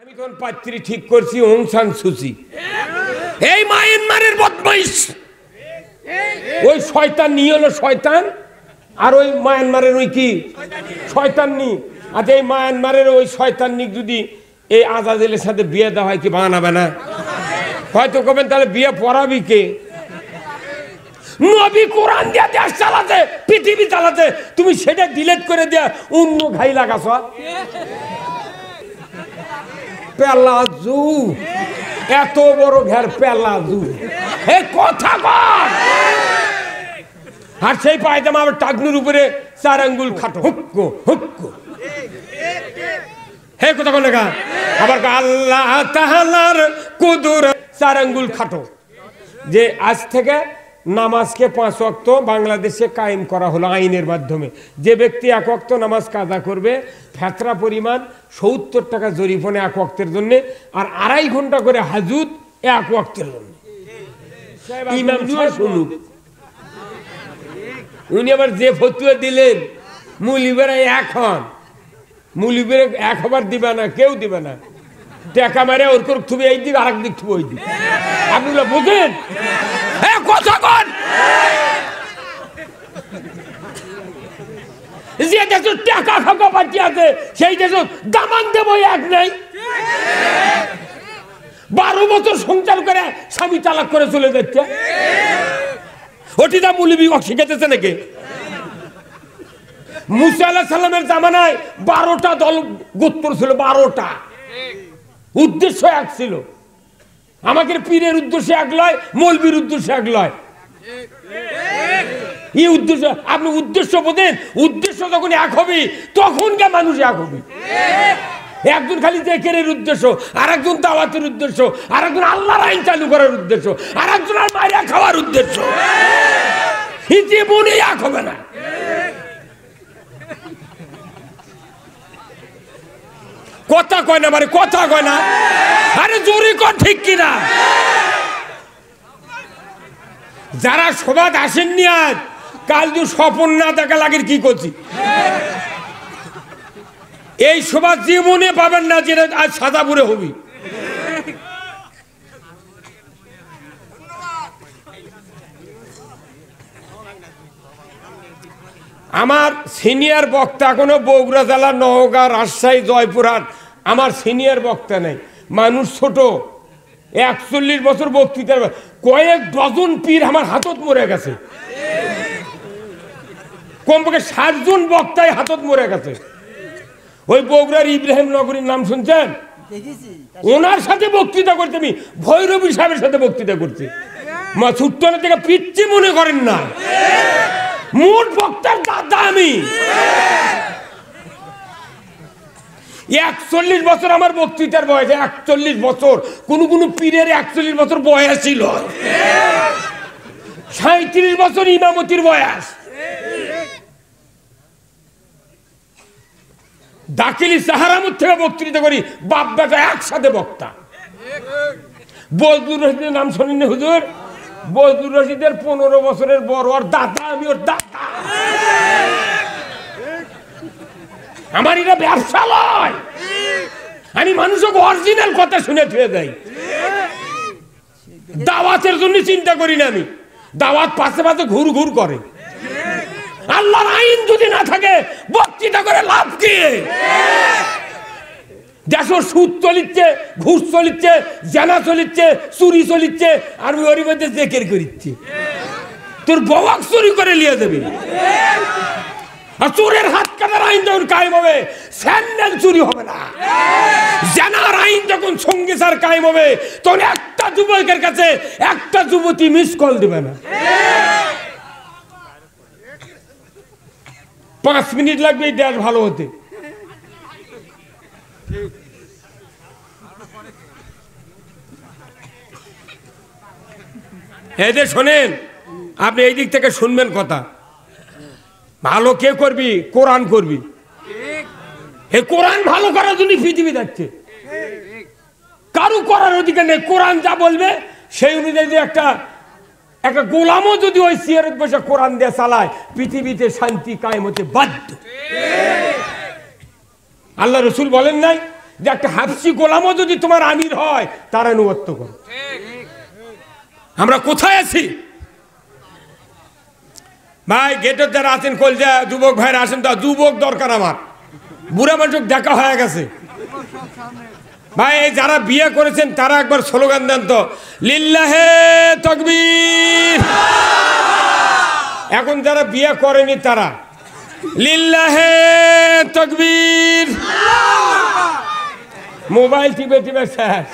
আমি তখন পাত্রী ঠিক করছি অং সান সুচি, এই মায়ানমারের বদমাইশ, ওই শয়তান নি হলো শয়তান, আর ওই মায়ানমারের ওই কি শয়তান নি। আচ্ছা এই মায়ানমারের ওই শয়তান নি যদি এই আজাদের সাথে বিয়ে দেওয়া হয় কি বানাবে না? হয়তো কবেন তাহলে বিয়ে পড়াবি কে? নবী কোরআন দিয়ে দেশ চালাতে, পৃথিবী চালাতে, তুমি সেটা ডিলিট করে দেয়া অন্য ঘাই লাগাছ। পেলাজু, এত বড় ঘের পেলাজু, এই কথা কর। আর সেই পায়জামা আবার টাকনুর উপরে 4 আঙ্গুল খাটো, হুক্কো হুক্কো। হে কথা বলে গা, আবার আল্লাহ তাআলার কুদরত 4 আঙ্গুল খাটো। যে আজ থেকে নামাজকে 5 ওয়াক্ত বাংলাদেশে কায়েম করা হলো আইনের মাধ্যমে। যে ব্যক্তি 1 ওয়াক্ত নামাজ কাজা করবে, ফেতরা পরিমাণ 70 টাকা জরিমানা 1 ওয়াক্তের জন্য, আর 2.5 ঘন্টা করে হাজুত 1 ওয়াক্তের জন্য। ইমাম সাহেব শুনুক, উনি আবার যে ফতুয়া দিলেন মুলিবেরা এখন মুলিবেরা 1 হবার দিবে না, কেউ দিবে না। টাকা মারে ওর করে থুবে এই দিক, আরেক দিক থুবে ওই দিক। আপনি বুঝেন? কথা কন। যে দেশ টাকা খাকা পাচ্ছি আছে সেই দেশ দামান দেব এক নাই। 12 বছর সংসার করে স্বামী তালাক করে চলে যাচ্ছে, ওটিটা মুলিবি শিখেছে নাকি? মুসা আলাইহিস সালামের জামানায় 12টা দল গোত্র ছিল, 12টা। উদ্দেশ্য এক ছিল, আমাদের পীরের উদ্দেশ্য এক লয়, মৌলবীর উদ্দেশ্য এক লয়। এই উদ্দেশ্য আপনি উদ্দেশ্য বোঝেন? উদ্দেশ্য যখন এক হবে তখন কে মানুষ এক হবে। একজন খালি জিকিরের উদ্দেশ্য, আর একজন দাওয়াতের উদ্দেশ্য, আর একজন আল্লাহর আইন চালু করার উদ্দেশ্য, আর একজন আর মাইরা খাওয়ার উদ্দেশ্য। এই জীবনে এক হবে না। কথা কয় না, মানে কথা কয় না। আরে জোরে কর, ঠিক কিনা? যারা সবাদ আসেননি আজ, কাল যদি স্বপন না দেখা লাগে কি করছি? এই সবাদ জীবনে পাবেন না, যেটা আজ সাদাপুরে হবি। আমার সিনিয়র বক্তা কোনো বগুড়া জেলা, নওগাঁ, রাজশাহী, জয়পুরহাট, আমার সিনিয়র বক্তা নেই। মানুষ ছোট, 41 বছর বক্তৃতার, কয়েক ডজন পীর আমার হাতত মরে গেছে। কমপক্ষে 60 জন বক্তায় হাতত মরে গেছে। ওই বগুড়ার ইব্রাহিম নগরীর নাম শুনছেন? ওনার সাথে বক্তৃতা করতে, আমি ভৈরবী সাহেবের সাথে বক্তৃতা করছি। মা ছুট্টনের থেকে পিচ্ছি মনে করেন না, মোট বক্তার দাদা আমি। 41 বছর আমার বক্তৃতার বয়স, 41 বছর। কোন কোন পীরের 41 বছর বয়স ছিল, 37 বছর ইমামতির বয়স। দাখিলি সাহারামত থেকে বক্তৃতা করি, বাপ বেটা একসাথে বক্তা। বজলুর রশিদের নাম শোনেন হুজুর? বজলুর রশিদের 15 বছরের বড়, আর দাদা আমি ওর দাদা। আমার এটা ব্যবসা নয়, আমি মানুষকে অরিজিনাল কথা শুনে থুয়ে যাই। দাওয়াতের জন্য চিন্তা করি না আমি, দাওয়াত পাশে পাশে ঘুর ঘুর করে। আল্লাহর আইন যদি না থাকে বক্তৃতা করে লাভ কি? দেশ সুদ চলিচ্ছে, ঘুষ চলিচ্ছে, জেনা চলিচ্ছে, চুরি চলিচ্ছে, আর ওর মধ্যে জেকের করিচ্ছে। তোর বওয়াক চুরি করে নিয়ে যাবে। আর চোরের হাত কাটার আইন যখন কায়েম হবে, স্যান্ডেল চুরি হবে না। জেনার আইন যখন সঙ্গীসার কায়েম হবে, তখন একটা যুবকের কাছে একটা যুবতী মিস কল দিবে না। 5 মিনিট লাগবে এই দেশ ভালো হতে। এই যে শোনেন, আপনি এই দিক থেকে শুনবেন কথা। ভালো কে করবি? কোরআন করবি। এই কোরআন ভালো করার জন্য পৃথিবী যাচ্ছে, কারু করার অধিকার নেই। কোরআন যা বলবে সেই অনুযায়ী একটা গোলামও যদি ওই সিয়ারত বসে কোরআন দিয়ে চালায়, পৃথিবীতে শান্তি কায়েম হতে বাধ্য। আল্লাহ রসুল বলেন নাই, যে একটা হাফসি গোলামও যদি তোমার আমির হয় তার আনুগত্য করো। আমরা কোথায় আছি ভাই? গেটের যারা আছেন কলজা যুবক ভাইরা আসেন, তো যুবক দরকার আমার, বুড়া মানুষ দেখা হয়ে গেছে ভাই। এই যারা বিয়ে করেছেন তারা একবার স্লোগান দেন তো, লিল্লাহে তাকবীর। এখন যারা বিয়ে করেনি তারা লিল্লাহে তাকবীর। মোবাইল টিপে টিপে শেষ।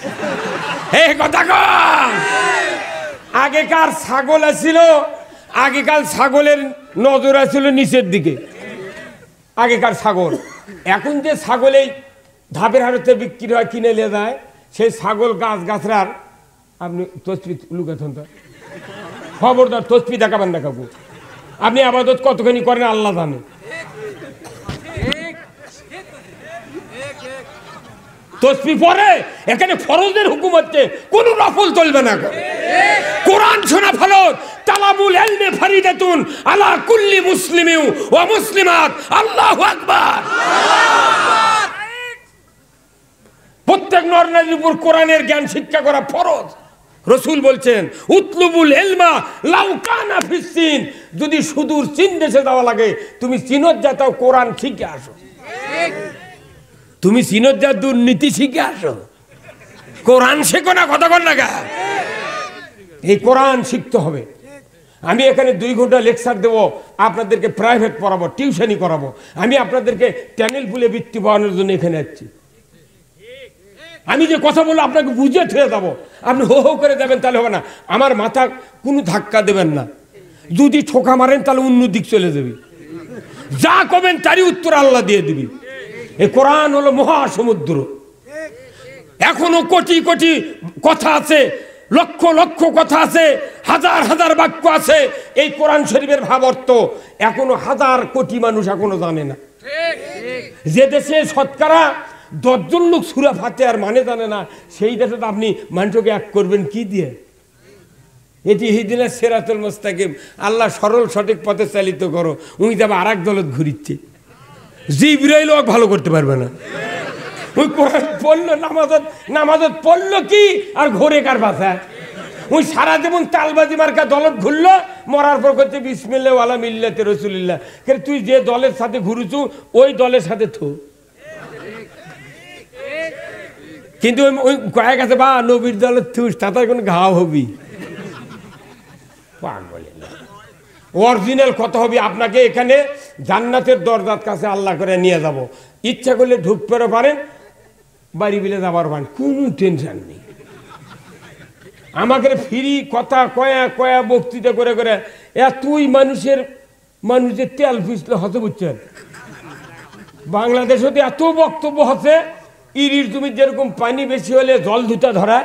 এই কথা কন, আগেকার ছাগল আছিল, আগেকার ছাগলের নজর আছিল নিচের দিকে, আগেকার ছাগল। এখন যে ছাগল এই ধাপের হাড়তে বিক্রি হয়, কিনে নিয়ে যায়, সেই ছাগল গাছ গাছরার। আপনি তসবি লুকাতেন তো, খবরদার তসবি দেখাবেন না কাকু। আপনি আবাদত কতখানি করেন আল্লাহ জানে। তসবি পরে এখানে ফরজের হুকুম হচ্ছে, কোন নফল চলবে না। কোরআন শোনা ফরজ, তালাবুল ইলমি ফরিদাতুন আলা কুল্লি মুসলিমিন ওয়া মুসলিমাত। আল্লাহু আকবার। প্রত্যেক নর নারীর উপর কোরআনের জ্ঞান শিক্ষা করা ফরজ। রাসূল বলছেন, উতলুবুল ইলমা লাউ কানা ফিস চীন। যদি সুদূর চীন দেশে যাওয়া লাগে, তুমি চীনত যাও, কোরআন শিখে আসো। তুমি চীনত যা দুর্নীতি শিখে আসো, কোরআন শেখো না। কথা বল না গা, এই কোরআন শিখতে হবে। আমি এখানে 2 ঘন্টা লেকচার দেবো, আপনাদেরকে প্রাইভেট পড়াবো, টিউশনি করাবো। আমি আপনাদেরকে ট্যানেল ফুলে বৃত্তি পাওয়ানোর জন্য এখানে আসছি। আমি যে কথা বলবো আপনাকে বুঝে ঠেলে যাবো, আপনি হো হো করে যাবেন তাহলে হবে না। আমার মাথা কোনো ধাক্কা দেবেন না। যদি ঠোকা মারেন তাহলে অন্য দিক চলে যাবি। যা কবেন তারই উত্তর আল্লাহ দিয়ে দিবি। এই কোরআন হলো মহাসমুদ্র। এখনো কোটি কোটি কথা আছে, লক্ষ লক্ষ কথা আছে, হাজার হাজার বাক্য আছে। এই কোরআন শরীফের ভাব অর্থ এখনো হাজার কোটি মানুষ এখনো জানে না। যে দেশে শতকরা 10 জন লোক সূরা ফাতিহার মানে জানে না, সেই দেশে তো আপনি মানুষকে এক করবেন কি দিয়ে? এটি হিদিনাস সিরাতুল মুস্তাকিম, আল্লাহ সরল সঠিক পথে চালিত করো। উনি যাবে আর এক দলত ঘুরিচ্ছে, জিবরাইল ভালো করতে পারবে না। ওই কোরআন পড়লো, নামাজত পড়লো কি আর ঘোরে কার বাসা। ওই সারা জীবন তালবাজি মার্কা দলত ঘুরলো, মরার পর করছে বিসমিল্লাহ ওয়ালা মিল্লাতে রাসূলিল্লাহ। তুই যে দলের সাথে ঘুরুছু ওই দলের সাথে থো। কিন্তু ওই কয়েক আছে বা নবীর দলের থুস, তাতে কোনো ঘাও হবি। অরিজিনাল কথা হবে। আপনাকে এখানে জান্নাতের দরজার কাছে আল্লাহ করে নিয়ে যাব। ইচ্ছা করলে ঢুকতে পারেন, বাড়ি বিলে যাবার পারেন, কোনো টেনশন নেই। আমাকে ফ্রি কথা কয়া কয়া বক্তৃতা করে করে এতই মানুষের তেল পিছলে হতে বুঝছেন। বাংলাদেশে এত বক্তব্য হচ্ছে, ইরির জমি যেরকম পানি বেশি হলে জল ধুতা ধরা,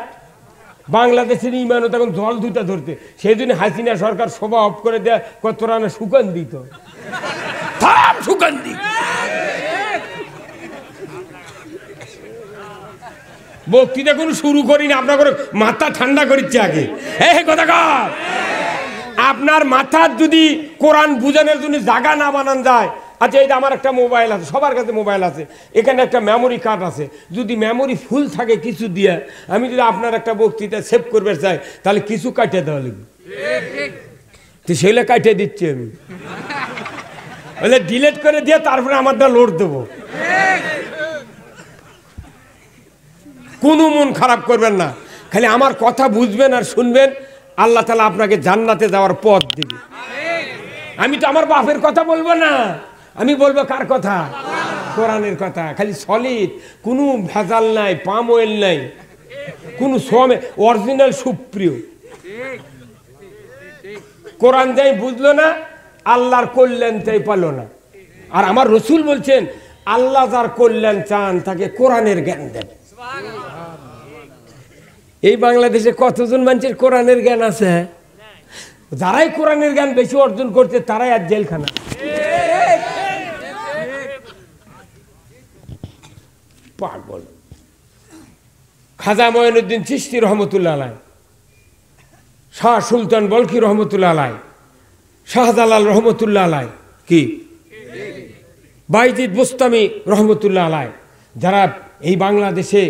বাংলাদেশের ইমানত এখন জল ধুতা ধরতে। সেই জন্য হাসিনা সরকার সভা অফ করে দেয়, কতরা না সুকান দিত, সুকান দিত। বক্তৃতা কোনো শুরু করি না, আপনার মাথা ঠান্ডা করিচ্ছে আগে। এই কথা কর, আপনার মাথার যদি কোরআন বুঝানোর জন্য জায়গা না বানান যায়। আচ্ছা, এই যে আমার একটা মোবাইল আছে, সবার কাছে মোবাইল আছে, এখানে একটা মেমোরি কার্ড আছে। যদি মেমোরি ফুল থাকে কিছু দিয়ে, আমি যদি আপনার একটা বক্তৃতা সেভ করবে চাই, তাহলে কিছু কাটিয়ে দেওয়া লাগবে। তো সেগুলো কাটিয়ে দিচ্ছি আমি, বলে ডিলেট করে দিয়ে তারপরে আমারটা লোড দেবো। কোনো মন খারাপ করবেন না, খালি আমার কথা বুঝবেন আর শুনবেন। আল্লাহ তাআলা আপনাকে জান্নাতে যাওয়ার পথ দিবে। আমি তো আমার বাপের কথা বলবো না, আমি বলবো কার কথা? কোরআনের কথা। খালি সলিড, কোনো ভেজাল নাই, পাম অয়েল নাই, কোনো সোমে, অরিজিনাল সুপ্রিয় কোরআন যাই বুঝলো না, আল্লাহর কল্যাণ চাই পালো না। আর আমার রসুল বলছেন, আল্লাহ যার কল্যাণ চান তাকে কোরআনের জ্ঞান দেন। এই বাংলাদেশে কতজন মানুষের কোরআনের জ্ঞান আছে? যারাই কোরআনের জ্ঞান বেশি অর্জন করছে তারাই আজ জেলখানা। পাগল। খাজা মঈনুদ্দিন চিশতি রহমতুল্লাহ আলাইহি, শাহ সুলতান বলখি রহমতুল্লাহ আলাইহি, শাহজালাল রহমতুল্লাহ আলাইহি, কি বাইজিদ বুস্তামি রহমতুল্লাহ আলাইহি, যারা এই বাংলাদেশে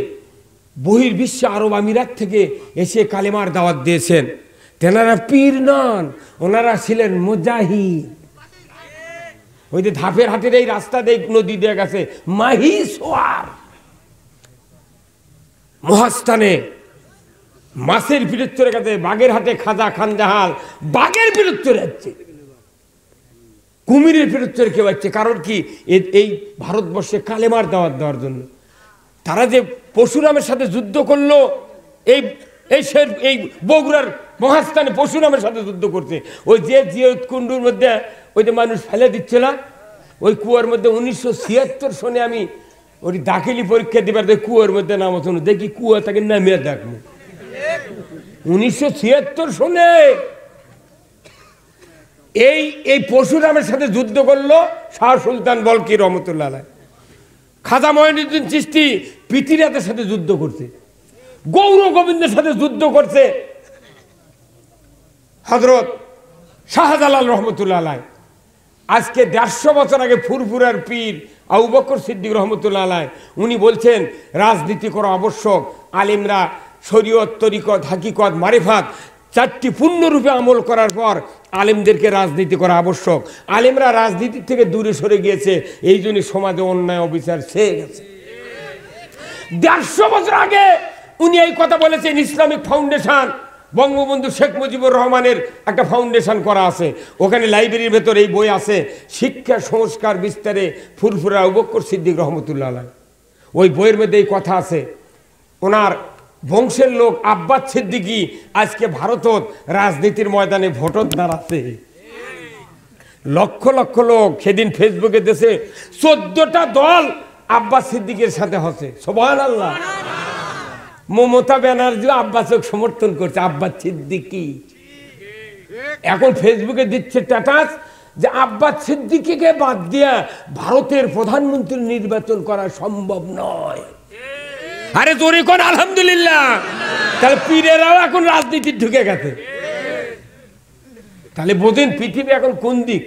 বহির্বিশ্বে আরব আমিরাত থেকে এসে কালেমার দাওয়াত দিয়েছেন। তেনারা পীর নন, ওনারা ছিলেন মুজাহিদ। ওই যে ধাপের হাটের এই রাস্তা দিয়ে নদী দিয়ে গেছে মাহিসওয়ার, মহাস্থানে মাছের বিরুদ্ধে গেছে, বাগের হাটে খাজা খানজাহাল বাঘের বিরুদ্ধে যাচ্ছে, কুমিরের বিরুদ্ধে কেউ যাচ্ছে। কারণ কি, এই ভারতবর্ষে কালেমার দাওয়াত দেওয়ার জন্য। তারা যে পরশুরামের সাথে যুদ্ধ করলো, এই বগুড়ার মহাস্থানে পরশুরামের সাথে যুদ্ধ করছে। ওই যে জিয়ত কুণ্ডুর মধ্যে ওই যে মানুষ ফেলে দিচ্ছে না, ওই কুয়ার মধ্যে 1976 সনে আমি ওই দাখিলি পরীক্ষা দিবার কুয়ার মধ্যে নামত দেখি, কুয়া তাকে নামিয়ে দেখবো। 1976 সনে এই পরশুরামের সাথে যুদ্ধ করলো শাহ সুলতান বলকি রহমতুল্লাহ আলাইহ। খাজা মঈনুদ্দিন চিশতি পিতিরাতের সাথে যুদ্ধ করছে, গৌর গোবিন্দের সাথে যুদ্ধ করছে হযরত শাহজালাল রহমতুল্লাহ আলাইহ। আজকে 150 বছর আগে ফুরফুরার পীর আবু বকর সিদ্দিক রহমতুল্লাহ আলাইহ উনি বলছেন রাজনীতি করা আবশ্যক। আলিমরা শরীয়ত, তরিকত, হাকিকত, মারিফাত চারটি পূর্ণরূপে আমল করার পর আলেমদেরকে রাজনীতি করা আবশ্যক। আলেমরা রাজনীতির থেকে দূরে সরে গিয়েছে, এই জন্য সমাজে অন্যায় অবিচার ছেয়ে গেছে। 150 বছর আগে উনি এই কথা বলেছেন। ইসলামিক ফাউন্ডেশন, বঙ্গবন্ধু শেখ মুজিবুর রহমানের একটা ফাউন্ডেশন করা আছে, ওখানে লাইব্রেরির ভেতর এই বই আছে, শিক্ষা সংস্কার বিস্তারে ফুরফুরা আবু বকর সিদ্দিক রহমতুল্লাহ আলাইহ। ওই বইয়ের মধ্যে এই কথা আছে। ওনার বংশের লোক আব্বাস সিদ্দিকী আজকে ভারতত রাজনীতির ময়দানে ভোটত দাঁড়াচ্ছে। লক্ষ লক্ষ লোক সেদিন ফেসবুকে দেশে 14টা দল আব্বাস সিদ্দিকের সাথে হচ্ছে। সুবহানাল্লাহ। মমতা ব্যানার্জি আব্বাসকে সমর্থন করছে, আব্বাস সিদ্দিকী এখন ফেসবুকে দিচ্ছে স্ট্যাটাস যে আব্বাস সিদ্দিকীকে বাদ দিয়া ভারতের প্রধানমন্ত্রী নির্বাচন করা সম্ভব নয়। আরে জোরে কোন আলহামদুলিল্লাহ। তাহলে পীরেরাও এখন রাজনীতি ঢুকে গেছে। তাহলে বোঝেন পৃথিবী এখন কোন দিক।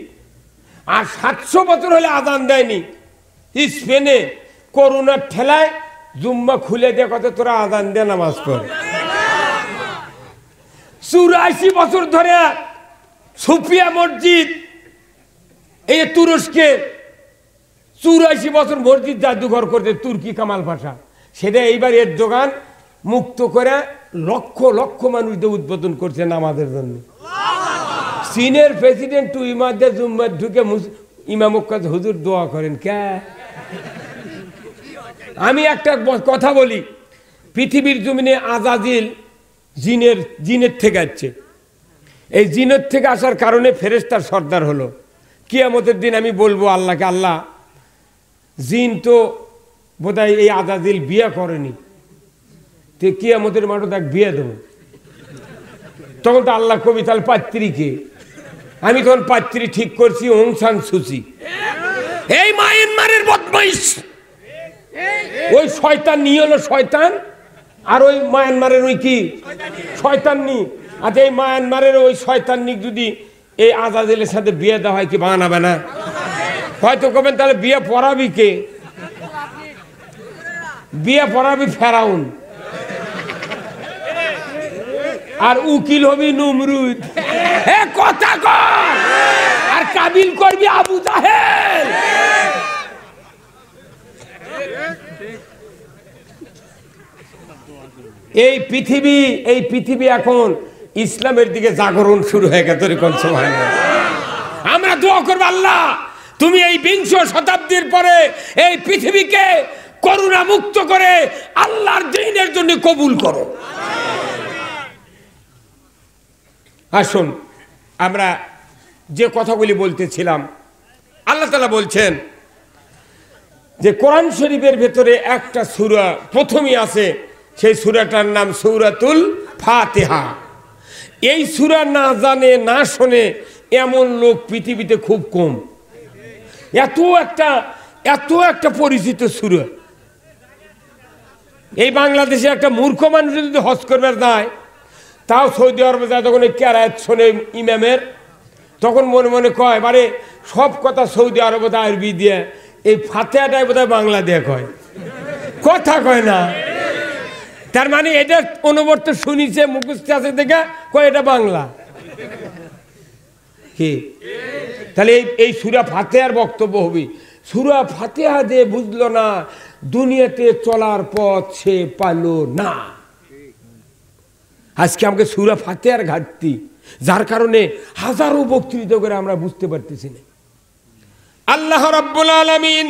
আর 700 বছর হলে আজান দেয়নি। স্পেনে করোনার ঠেলায় জুম্মা খুলে দিয়ে কত তোরা আজান দিয়ে নামাজ পড়ে। 84 বছর ধরে সুফিয়া মসজিদ, এই তুরস্কে 84 বছর মসজিদ জাদুঘর করছে তুর্কি কামাল পাশা। সেটা এইবার এর দোকান মুক্ত করে লক্ষ লক্ষ মানুষদের উদ্বোধন করছে নামাজের জন্য। চীনের প্রেসিডেন্ট টু ইমাদের জুম্মার ঢুকে ইমামক কাছে হুজুর দোয়া করেন কে। আমি একটা কথা বলি, পৃথিবীর জমিনে আজাজিল জিনের থেকে আসছে। এই জিনের থেকে আসার কারণে ফেরেশতার সর্দার হলো। কিয়ামতের দিন আমি বলবো আল্লাহকে, আল্লাহ জিন তো বোধহয় এই আজাজিল বিয়ে করেনি, তো কিয়ামতের মাঠে তাকে বিয়ে দেবো। তখন তো আল্লাহ কবি তাহলে পাত্রীকে, আমি তখন পাত্রী ঠিক করছি অং সান সুচি। এই মায়ানমারের বদমাইশ, ওই শয়তান নিয়ে হলো শয়তান, আর ওই মায়ানমারের ওই কি শয়তাননি। আচ্ছা এই মায়ানমারের ওই শয়তাননি যদি এই আজাজিলের সাথে বিয়ে দেওয়া হয় কি বানাবে না? হয়তো কবেন তাহলে বিয়ে পড়াবি কে? বিয়ে পড়াবি ফেরাউন, আর উকিল হবি নমরুদ। কথা কর, আর কাবিল করবি আবু জাহেল। এই পৃথিবী এখন ইসলামের দিকে জাগরণ শুরু হয়ে গেছে। আমরা দোয়া করব, আল্লাহ তুমি এই 20 শতাব্দীর পরে এই পৃথিবীকে করুণা মুক্ত করে আল্লাহর দ্বীনের জন্য কবুল করো। আসুন আমরা যে কথাগুলি বলতেছিলাম, আল্লাহ তাআলা বলছেন যে কোরআন শরীফের ভেতরে একটা সূরা প্রথমেই আছে, সেই সূরাটার নাম সূরাতুল ফাতিহা। এই সূরা না জানে না শোনে এমন লোক পৃথিবীতে খুব কম। এত একটা পরিচিত সূরা। এই বাংলাদেশে একটা মূর্খ মানুষ যদি হজ করবার যায়, তাও সৌদি আরবে যায়, তখন এই কেরাত শোনে ইমামের, তখন মনে মনে কয় বারে সব কথা সৌদি আরবে আরবি দিয়ে, এই ফাতিহাটাই বোধহয় বাংলা দিয়ে কয়। কথা কয় না। তার মানে এটা অনবর্ত শুনিছে, মুখস্থ আছে দেখে কয় এটা বাংলা কি। তাহলে এই সূরা ফাতিহার বক্তব্য হবে, সূরা ফাতিহা দিয়ে বুঝলো না, দুনিয়াতে চলার পথ সে পালো না। আজকে আমাকে সূরা ফাতিহার ঘাটতি, যার কারণে হাজারো বক্তৃতা করে আমরা বুঝতে পারতেছি না। আল্লাহ রাব্বুল আলামিন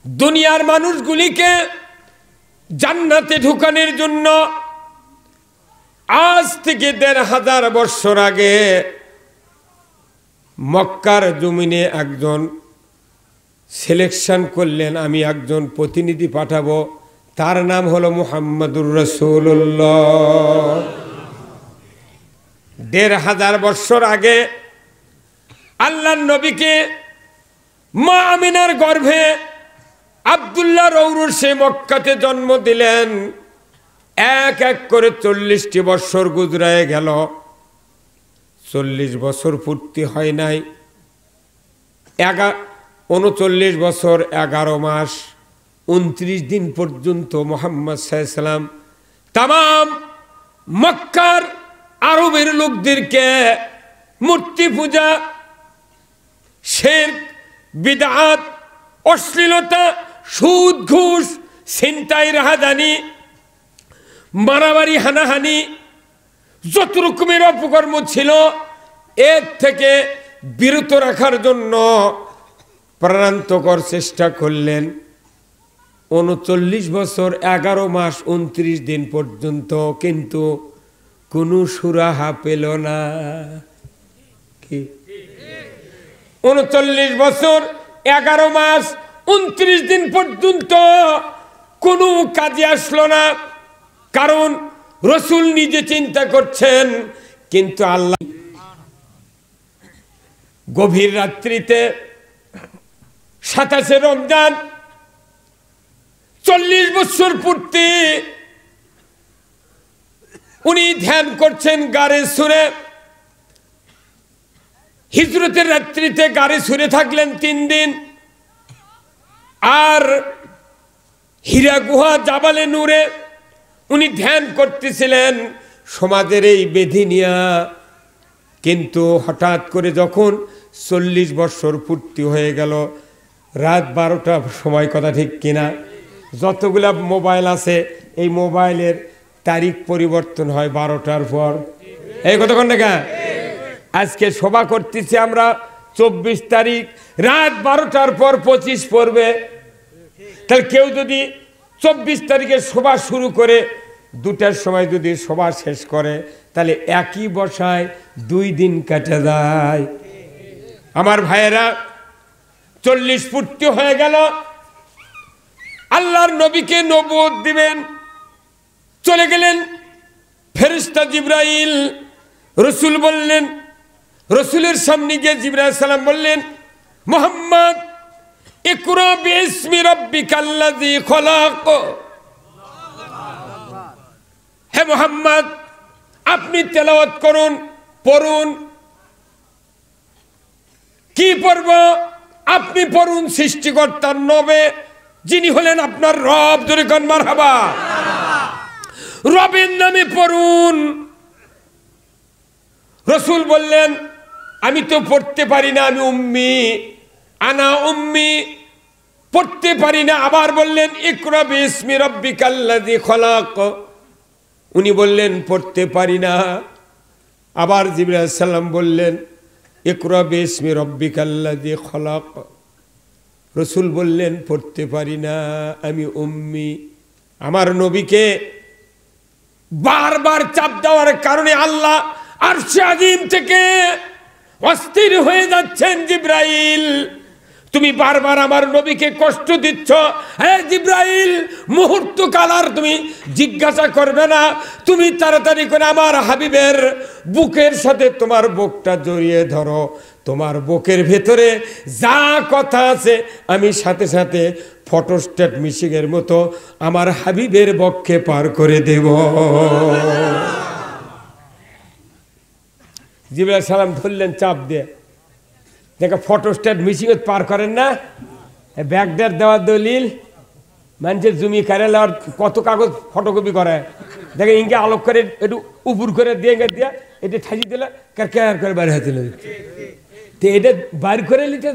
দুনিয়ার মানুষগুলিকে জান্নাতে ঢুকানোর জন্য আজ থেকে ১৫০০ বছর আগে মক্কার জমিনে একজন সিলেকশন করলেন, আমি একজন প্রতিনিধি পাঠাবো, তার নাম হলো মুহাম্মদুর রাসূলুল্লাহ। ১৫০০ বছর আগে আল্লাহর নবীকে মা আমিনার গর্ভে আব্দুল্লাহ রৌরসে মক্কাতে জন্ম দিলেন। এক এক করে ৪০টি বছর গুজরায় গেল, ৪০ বছর পূর্তি হয় নাই। ৩৯ বছর ১১ মাস ২৯ দিন পর্যন্ত মুহাম্মদ সাল্লাল্লাহু আলাইহি সাল্লাম তামাম মক্কার আরবের লোকদেরকে মূর্তি পূজা, শিরক, বিদআত, অশ্লীলতা, সুদ, ঘুষ, ছিনতাই, রাহাজানি, মারামারি, হানাহানি, যত রকমের অপকর্ম ছিল এর থেকে বিরত রাখার জন্য প্রাণান্তকর চেষ্টা করলেন। ৩৯ বছর ১১ মাস ২৯ দিন পর্যন্ত কিন্তু কোনো সুরাহা পেল না। কি ৩৯ বছর ১১ মাস ২৯ দিন পর্যন্ত কোনো কাজে আসলো না, কারণ রসুল নিজে চিন্তা করছেন। কিন্তু আল্লাহ গভীর রাত্রিতে ২৭শে রমজান ৪০ বছর পূর্তি উনি ধ্যান করছেন গারে সুরে। হিজরতের রাত্রিতে গারে সুরে থাকলেন ৩ দিন, আর হীরা গুহা জাবালে নূরে উনি ধ্যান করতেছিলেন সমাজের এই বেধি নিয়া। কিন্তু হঠাৎ করে যখন ৪০ বছর পূর্তি হয়ে গেল, রাত ১২টার সময়, কথা ঠিক কিনা, যতগুলা মোবাইল আছে এই মোবাইলের তারিখ পরিবর্তন হয় ১২টার পর। এই কতক্ষণ দেখা আজকে সভা করতেছি আমরা ২৪ তারিখ, রাত ১২টার পর ২৫ পড়বে। তাহলে কেউ যদি ২৪ তারিখে সভা শুরু করে ২টার সময় যদি সভা শেষ করে, তাহলে একই বসায় ২ দিন কেটে যায়। আমার ভাইয়েরা, ৪০ পূর্তি হয়ে গেল, আল্লাহর নবীকে নবুয়ত দিবেন, চলে গেলেন ফেরেশতা জিবরাইল। রসুল বললেন, রসুলের সামনে গিয়ে জিবরাইল সালাম বললেন, মুহাম্মদ ইকরা বিইসমি রাব্বিকাল্লাযী খলাক। হে মুহাম্মদ, আপনি তেলাওয়াত করুন, পড়ুন। কি পড়ব? আপনি পড়ুন সৃষ্টিকর্তার নামে, যিনি হলেন আপনার রব। জোরে কোন মারহাবা। রবের নামে পড়ুন। রসুল বললেন, আমি তো পড়তে পারি না, আমি উম্মি, আনা উম্মি, পড়তে পারি না। আবার বললেন, ইকরা বিইসমি রাব্বিকাল্লাযী খলাক। উনি বললেন, পড়তে পারি না। আবার জিবরাইল সালাম বললেন, ইকরা বিইসমি রাব্বিকাল্লাযী খলাক। রসুল বললেন, পড়তে পারি না, আমি উম্মি। আমার নবীকে বারবার চাপ দেওয়ার কারণে আল্লাহ আরশে আজিম থেকে অস্থির হয়ে যাচ্ছেন। জিবরাইল, তুমি বারবার আমার নবীকে কষ্ট দিচ্ছ। হ্যাঁ জিবরাইল, মুহূর্ত কাল আর তুমি জিজ্ঞাসা করবে না, তুমি তাড়াতাড়ি করে আমার হাবিবের বুকের সাথে তোমার বুকটা জড়িয়ে ধরো। তোমার বুকের ভেতরে যা কথা আছে আমি সাথে সাথে ফটোস্ট্যাট মিশিংয়ের মতো আমার হাবিবের বক্ষে পার করে দেব। জিবরাইল সালাম ধরলেন চাপ দিয়ে, দেখে ফটোস্ট্যাট মিশিং পার করেন না, ব্যাগডার দেওয়ার দলিল মানুষের জমি কারেল আর কত কাগজ ফটোকপি করে দেখে ইনকে আলোক করে একটু উপর করে দিয়ে দিয়ে এটা ঠাসি দিলে ক্যার করে বাইরে হাতে তো এটা বাইর করে নিতে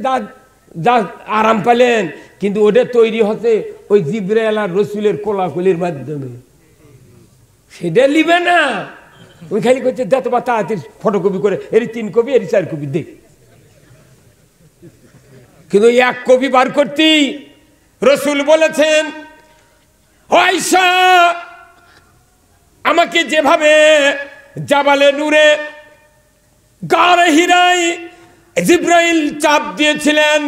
যা আরাম পেলেন, কিন্তু ওটা তৈরি হতে ওই জিব্রাইল আর রসুলের কোলাকুলির মাধ্যমে, সেটা নিবে না। ওই খালি করছে যত বা তাড়াতাড়ি ফটোকপি করে এর 3 কপি এর 4 কপি দেখ, কিন্তু 1 কপি বার করতেই রসুল বলেছেন আয়েশা আমাকে যেভাবে জাবালে নূরে গারে হিরায় জিব্রাইল চাপ দিয়েছিলেন,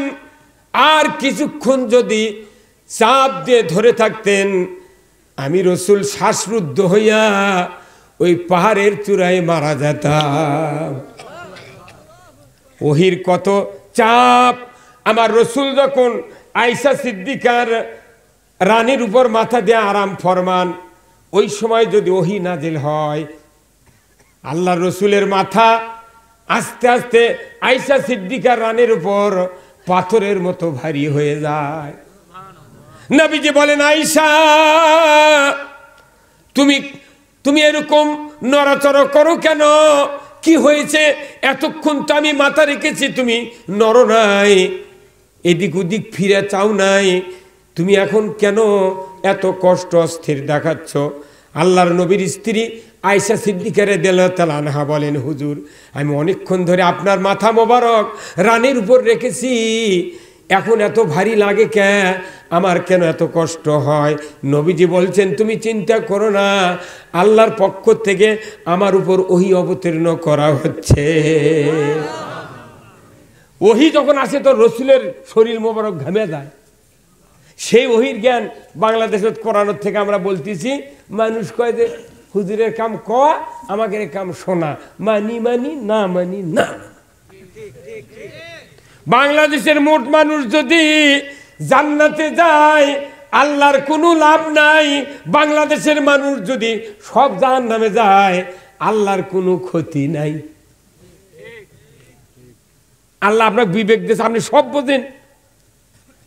আর কিছুক্ষণ যদি চাপ দিয়ে ধরে থাকতেন আমি রসুল শ্বাসরুদ্ধ হইয়া ওই পাহাড়ের চূড়ায় মারা যেতাম। ওহির কত চাপ। আমার রসুল যখন আয়েশা সিদ্দিকার রানীর উপর মাথা দিয়ে আরাম ফরমান, ওই সময় যদি ওহি নাজিল হয়, আল্লাহ রসুলের মাথা আস্তে আস্তে আয়েশা সিদ্দিকার রানীর উপর পাথরের মতো ভারী হয়ে যায়। নবীজি বলেন আয়েশা তুমি এরকম নড়াচড়া করো কেন, কি হয়েছে? এতক্ষণ তো আমি মাথা রেখেছি, তুমি নড়ো নাই, এদিক ওদিক ফিরে চাও নাই, তুমি এখন কেন এত কষ্ট অস্থির দেখাচ্ছ? আল্লাহর নবীর স্ত্রী আয়েশা সিদ্দিকা রাদিয়াল্লাহু তাআলা আনহা বলেন হুজুর আমি অনেকক্ষণ ধরে আপনার মাথা মোবারক রানীর উপর রেখেছি, এখন এত ভারী লাগে কেন, আমার কেন এত কষ্ট হয়? নবীজি বলছেন তুমি চিন্তা করো না, আল্লাহর পক্ষ থেকে আমার উপর ওহী অবতীর্ণ করা হচ্ছে। ওহী যখন আসে তো রসুলের শরীর মোবারক ঘামে যায়। সেই ওহির জ্ঞান বাংলাদেশের কোরআনের থেকে আমরা বলতেছি। মানুষ কয় যে হুজুরের কাম কয়া, আমাকে কাম শোনা, মানি মানি না মানি না। বাংলাদেশের মোট মানুষ যদি জান্নাতে যায় আল্লাহর কোনো লাভ নাই, বাংলাদেশের মানুষ যদি সব জাহান্নামে যায় আল্লাহর কোনো ক্ষতি নাই। আল্লাহ আপনাকে বিবেক দিয়েছে, আপনি সব বোঝেন,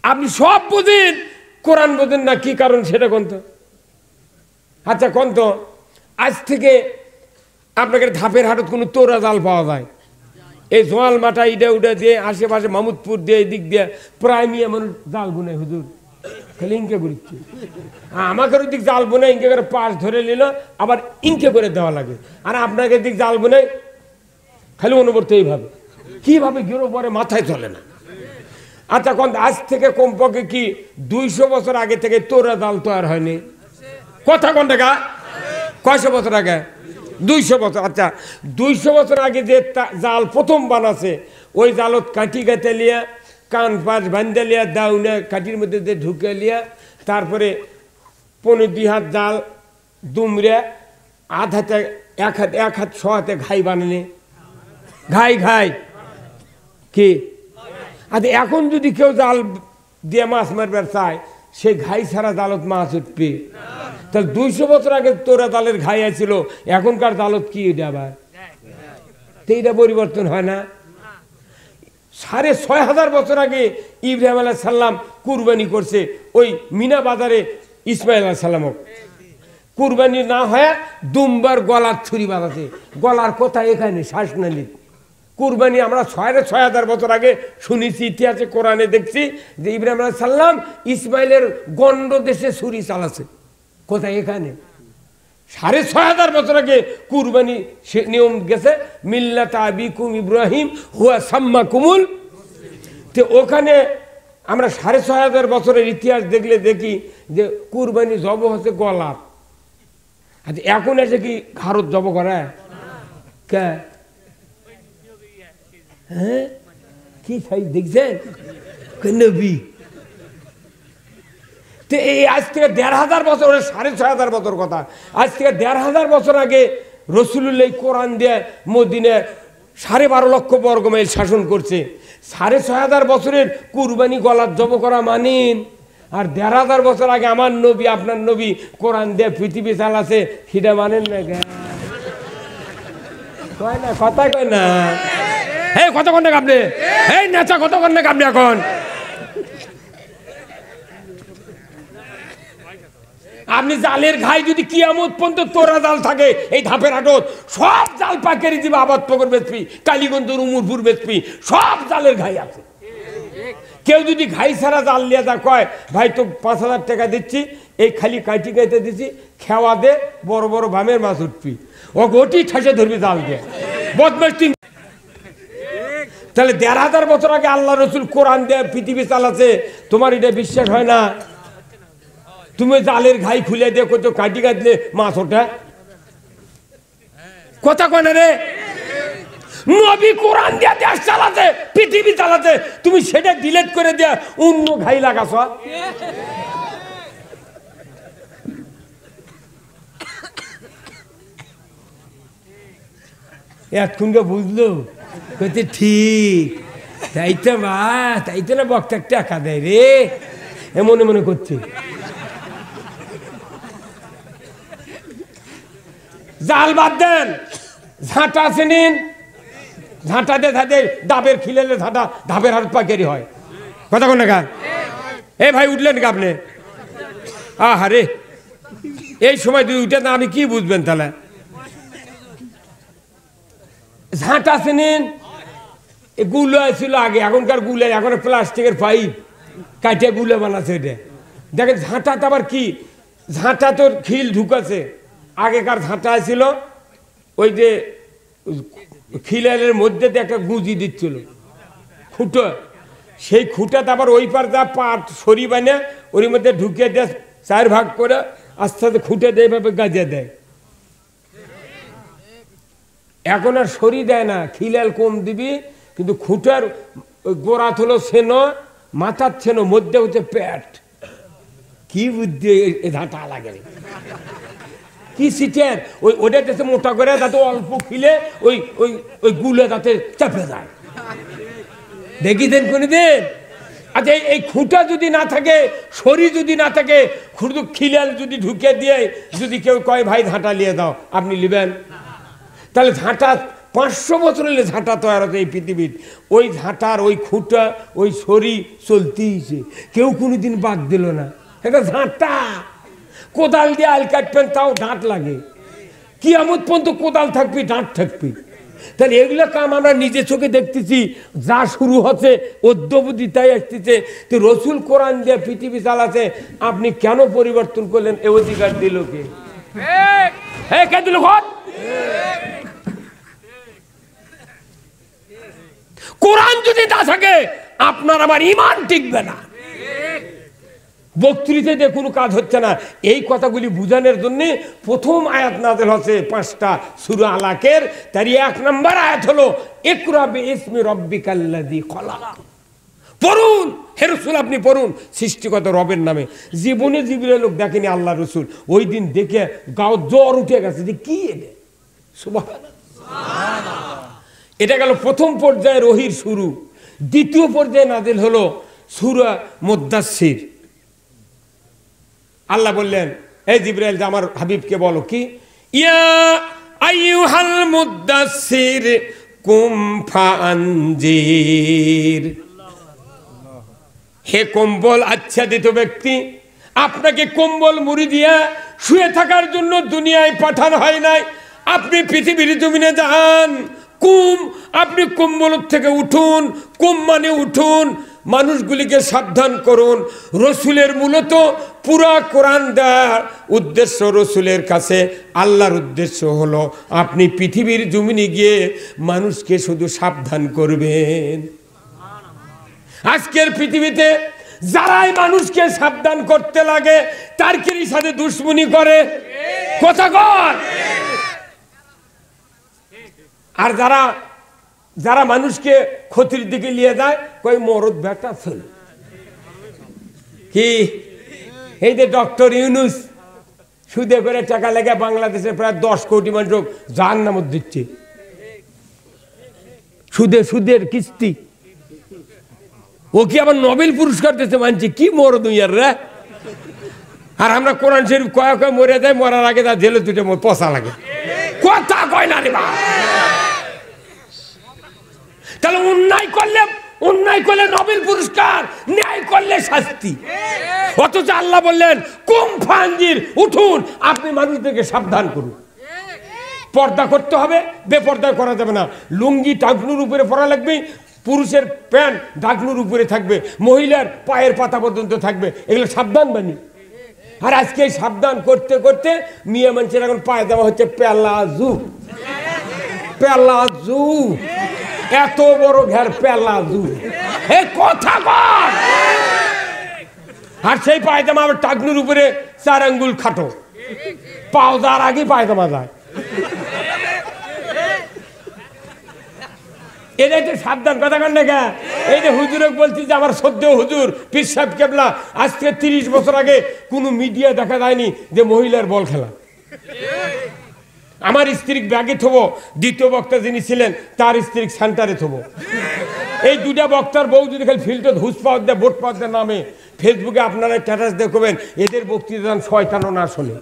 আপনি সব বোঝেন, কোরআন বোঝেন না, কি কারণ সেটা কোন তো? আচ্ছা কোন তো আজ থেকে আপনাকে ধাপের হাটত কোনো তোরা জাল পাওয়া যায়? এই জোয়াল মাটা ইটা উঠে দিয়ে আশেপাশে মামুদপুর দিয়ে এই দিক দিয়ে প্রায় মিয়া মানুষ জাল বুনে হুজুর, খালি ইনকে ঘুরছে। আমাকে ওই দিক জাল বুনে ইনকে করে পাশ ধরে নিল, আবার ইনকে করে দেওয়া লাগে, আর আপনাকে দিক জাল বুনে খালি অনুবর্ত এইভাবে, কিভাবে গেরো পরে মাথায় চলে না। আচ্ছা কোন আজ থেকে কমপক্ষে কি 200 বছর আগে থেকে তোরা জাল তো আর হয়নি? কথা কোন টাকা কয়শো বছর আগে? 200 বছর। আচ্ছা 200 বছর আগে যে জাল প্রথম বানাছে, ওই জালত কাঠি গাঁথে লিয়া, কান পাশ বান্ধে লিয়া, দাউনে কাঠির মধ্যে দিয়ে ঢুকে লিয়া, তারপরে 15-2 হাত জাল দুমরে, আধ হাতে এক হাত 6 হাতে ঘাই বানানি, ঘাই কি? আচ্ছা এখন যদি কেউ জাল দিয়ে মাছ মারবার চায়, সে ঘাই ছাড়া জালত মাছ উঠবে? তাহলে 200 বছর আগে তোরা জালের ঘাই আছিল, এখনকার জালত কি এটা আবার? এইটা পরিবর্তন হয় না? 6,500 বছর আগে ইব্রাহিম আলাইহিস সালাম কুরবানি করছে, ওই মিনা বাজারে ইসমাইল আলাইহিস সালামও কুরবানি না হয় দুমবার গলার ছুরি বাজাতে, গলার কথা এখানে শ্বাস নালি কুরবানি। আমরা 6,500 বছর আগে শুনেছি, ইতিহাসে কোরআনে দেখছি যে ইব্রাহিম আলাইহিস সালাম ইসমাইলের গন্ড দেশে ছুরি চালাছে, কোথায় এখানে। 6,500 বছর আগে কুরবানি নিয়ম গেছে, মিল্লাতা আবিকুম ইব্রাহিম হুয়া সাম্মাকুমুল। তো ওখানে আমরা 6,500 বছরের ইতিহাস দেখলে দেখি যে কুরবানি জব হচ্ছে গলার। আচ্ছা এখন এসে কি ঘাড়ত জব করে কে? হ্যাঁ কি সাইজ দেখছেন নবী? তো এই আজ থেকে 1,500 বছর, 6,500 বছর কথা, আজ থেকে 1,500 বছর আগে রসুলুল্লাহ কোরআন দিয়ে মদিনায় 12.5 লক্ষ বর্গ মাইল শাসন করছে। 6,500 বছরের কুরবানি গলার জব করা মানেন, আর 1,500 বছর আগে আমার নবী আপনার নবী কোরআন দিয়ে পৃথিবী চালাছে, সেটা মানেন না? কয় না, কথা কয় না। এই কত ঘন্টা কাঁপলে, এই নাচা কত ঘন্টা কাঁপলে এখন? আপনি জালের ঘাই যদি কিয়ামত পর্যন্ত তোরা জাল থাকে এই ধাপের হাটত সব জাল পাকেরি দিবে, আবাদ পকর বেচবি, কালীগঞ্জ উমরপুর বেচবি, সব জালের ঘাই আছে। কেউ যদি ঘাই ছাড়া জাল নিয়ে যা কয় ভাই তো 5,000 টাকা দিচ্ছি, এই খালি কাটি কাইতে দিচ্ছি, খেওয়া দে, বড় বড় ভামের মাছ উঠবি, ও গোটি ঠাসে ধরবি জাল দিয়ে বদমাস তুই। তাহলে 1,500 বছর আগে আল্লাহ রসুল কোরআন দিয়ে পৃথিবী চালাচ্ছে, তোমার এটা বিশ্বাস হয় না? তুমি জালের ঘাই খুলে দিয়ে কত কাটি কাটলে মাছ ওঠে, কথা কয় না রে? নবী কোরআন দিয়ে দেশ চালাতে, পৃথিবী চালাতে, তুমি সেটা ডিলিট করে দিয়ে অন্য ঘাই লাগাছ। এতক্ষণকে বুঝলো, কইতে ঠিক, তাই তো মা, তাই তো না বক্তার টাকা দেয় রে, এমন মনে করছে। জাল বাদ দেন, ঝাঁটা আছে নিন, ঝাঁটা দিয়ে ধাতে ডাবের খিলেলে ঝাঁটা ধাপের হাত পাকেরি হয়, কথা কোন গান? এ ভাই উঠলেন কি আপনি? আহারে এই সময় তুই উঠে না, আমি কি বুঝবেন তাহলে? ঝাঁটা আছে নিন, গুলো ছিল আগে, এখনকার গুলে, এখন প্লাস্টিকের পাইপ কাটিয়ে গুলে বানাচ্ছে। এটা দেখেন ঝাঁটাতে আবার কি, ঝাঁটা তোর খিল ঢুকাছে। আগেকার ঝাঁটা ছিল ওই যে খিলের মধ্যে দিয়ে একটা গুঁজি দিচ্ছিল খুঁটো, সেই খুঁটাতে আবার ওই পার যা পাট সরি বানিয়ে ওর মধ্যে ঢুকিয়ে দেয়, 4 ভাগ করে আস্তে আস্তে খুঁটে দেয়, এভাবে গাজিয়ে দেয়। এখন আর সরি দেয় না, খিলাল কম দিবি, কিন্তু খুঁটার ওই গোড়াত হলো সেনো, মাথার সেনো, মধ্যে হচ্ছে পেট। কি বুদ্ধি এ ঝাঁটা লাগে, কি সিটের ওই ওটা যাতে মোটা করে যাতে অল্প খিলে ওই ওই ওই গুলে যাতে চাপে যায়, দেখিতেন কোনদিন? আচ্ছা এই খুঁটা যদি না থাকে, সরি যদি না থাকে, শুধু খিলাল যদি ঢুকে দিয়ে যদি কেউ কয় ভাই ঝাঁটা নিয়ে দাও, আপনি নেবেন? তাহলে ঝাঁটা 500 বছর হলে ঝাঁটা তৈরি হতো এই পৃথিবীর। ওই ঝাঁটার ওই খুঁটা ওই সরি চলতেইছে, কেউ কোনোদিন বাদ দিল না। এটা ঝাঁটা, কোদাল দিয়ে আল কাটবেন তাও ডাঁট লাগে, কিয়ামত পর্যন্ত কোদাল থাকবি, ডাঁট থাকবি। তাহলে এগুলো কাম আমরা নিজে চোখে দেখতেছি, যা শুরু হচ্ছে অদ্যবধি তাই আসতেছে। তো রসুল কোরআন দিয়ে পৃথিবী চালাচ্ছে, আপনি কেন পরিবর্তন করলেন? এ অধিকার দিল কে? কে দিল? কোরআন যদি না থাকে আপনার আমার ঈমান টিকবে না। বক্তৃতা দিয়ে কোনো কাজ হচ্ছে না। এই কথাগুলি বুঝানোর জন্য প্রথম আয়াত নাযিল হচ্ছে 5টা সূরা আলাকের, তারই 1 নম্বর আয়াত হলো ইকরা বিইসমি রাব্বিকাল্লাযী খলাক। পড়ুন হে রাসূল, আপনি পড়ুন সৃষ্টিকর্তা রবের নামে। জীবনে জিবরাইল লোক দেখেনি আল্লাহ রসুল, ওই দিন দেখে গাও জ্বর উঠে গেছে যে কি এটা, সুবহানাল্লাহ। এটা গেল প্রথম পর্যায়ের ওহীর শুরু। দ্বিতীয় পর্যায়ে নাযিল হলো সূরা মুদ্দাসসির। আল্লাহ বললেন, এই জিবরাইল আমার হাবিবকে বলো কি, ইয়া আইয়ুহাল মুদ্দাসসির কুম ফাআনজির। হে কম্বল আচ্ছাদিত ব্যক্তি, আপনাকে কম্বল মুড়ি দিয়া শুয়ে থাকার জন্য দুনিয়ায় পাঠানো হয় নাই। আপনি পৃথিবীর জমিনে যান, কুম, আপনি কম্বল থেকে উঠুন, কুম মানে উঠুন, মানুষগুলিকে সাবধান করুন। রসুলের মূলত পুরা কোরআন দেওয়ার উদ্দেশ্য, রসুলের কাছে আল্লাহর উদ্দেশ্য হলো আপনি পৃথিবীর জমিনে গিয়ে মানুষকে শুধু সাবধান করবেন। আজকের পৃথিবীতে যারাই মানুষকে সাবধান করতে লাগে তার সাথে দুশ্মনী করে, কথা কর। আর যারা যারা মানুষকে ক্ষতির দিকে নিয়ে যায় কই মরদ বেটা ছিল কি। এই যে ডক্টর ইউনূস সুদে করে টাকা লেগে বাংলাদেশে প্রায় 10 কোটি মানুষ জাহান্নামে দিচ্ছে, সুদের কিস্তি। ও কি আবার নোবেল পুরস্কার দিতে মানছে, কি মরদ ইয়ার রে। আর আমরা কোরআন শরীফ কয়ে কয়ে মরে যায়, মরার আগে তার জেলে দুটো পচা লাগে, কথা কয় না রে বা। তাহলে অন্যায় করলে নোবেল পুরস্কার, ন্যায় অন্যায় করলে শাস্তি। অথচ আল্লাহ বললেন কুম ফানজির, উঠুন, আপনি মানুষদেরকে সাবধান করুন। পর্দা করতে হবে, বেপর্দা করা যাবে না। লুঙ্গি টাকনুর উপরে পরা লাগবে, পুরুষের প্যান্ট ঢাকনুর উপরে থাকবে, মহিলার পায়ের পাতা পর্যন্ত থাকবে। এগুলো সাবধান বাণী। আর আজকে সাবধান করতে করতে মিয়া মানুষের এখন পায়ে দেওয়া হচ্ছে প্যালাজু। প্যালাজু, এত বড় ঘের প্যালাজু, এ কথা বল। আর সেই পায়জামা আবার টাকনুর উপরে 4 আঙ্গুল খাটো, পাও যার আগে পায়জামা যায়। এটাই তো সাবধান, কথা কন না কে? এই যে হুজুরে বলছি যে আমার সদ্য হুজুর পীর সাহেব কেবলা আজকে 30 বছর আগে কোনো মিডিয়া দেখা যায়নি যে মহিলার বল খেলা। আমার স্ত্রী ব্যাগে থবো, দ্বিতীয় বক্তা যিনি ছিলেন তার স্ত্রী সেন্টারে থবো। এই দুটা বক্তার বউ যদি খালি ফিল্টার হুস পাওয়ার দেয়, ভোট পাওয়ার দেয় নামে ফেসবুকে আপনারা স্ট্যাটাস দেখবেন, এদের বক্তৃতা শয়তানও না শোনে।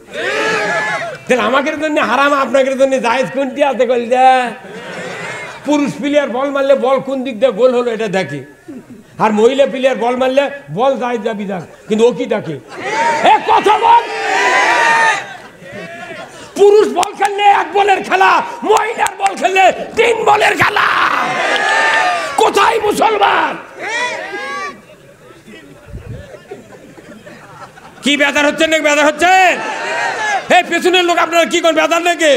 তাহলে আমাদের জন্য হারাম, আপনাদের জন্য জায়েজ কোনটি আছে? কল দে পুরুষ প্লেয়ার বল মারলে বল কোন দিক দিয়ে গোল হলো এটা দেখে, আর মহিলা প্লেয়ার বল মারলে বল যায় যাবি যাক, কিন্তু ও কি দেখে? কথা বল। পুরুষ বল খেললে 1 বলের খেলা, মহিলার বল খেললে 3 বলের খেলা। কোথায় মুসলমান? কি বেজার হচ্ছে নাকি? বেজার হচ্ছে? এই পেছনের লোক আপনারা কি করেন? বেজার নাকি?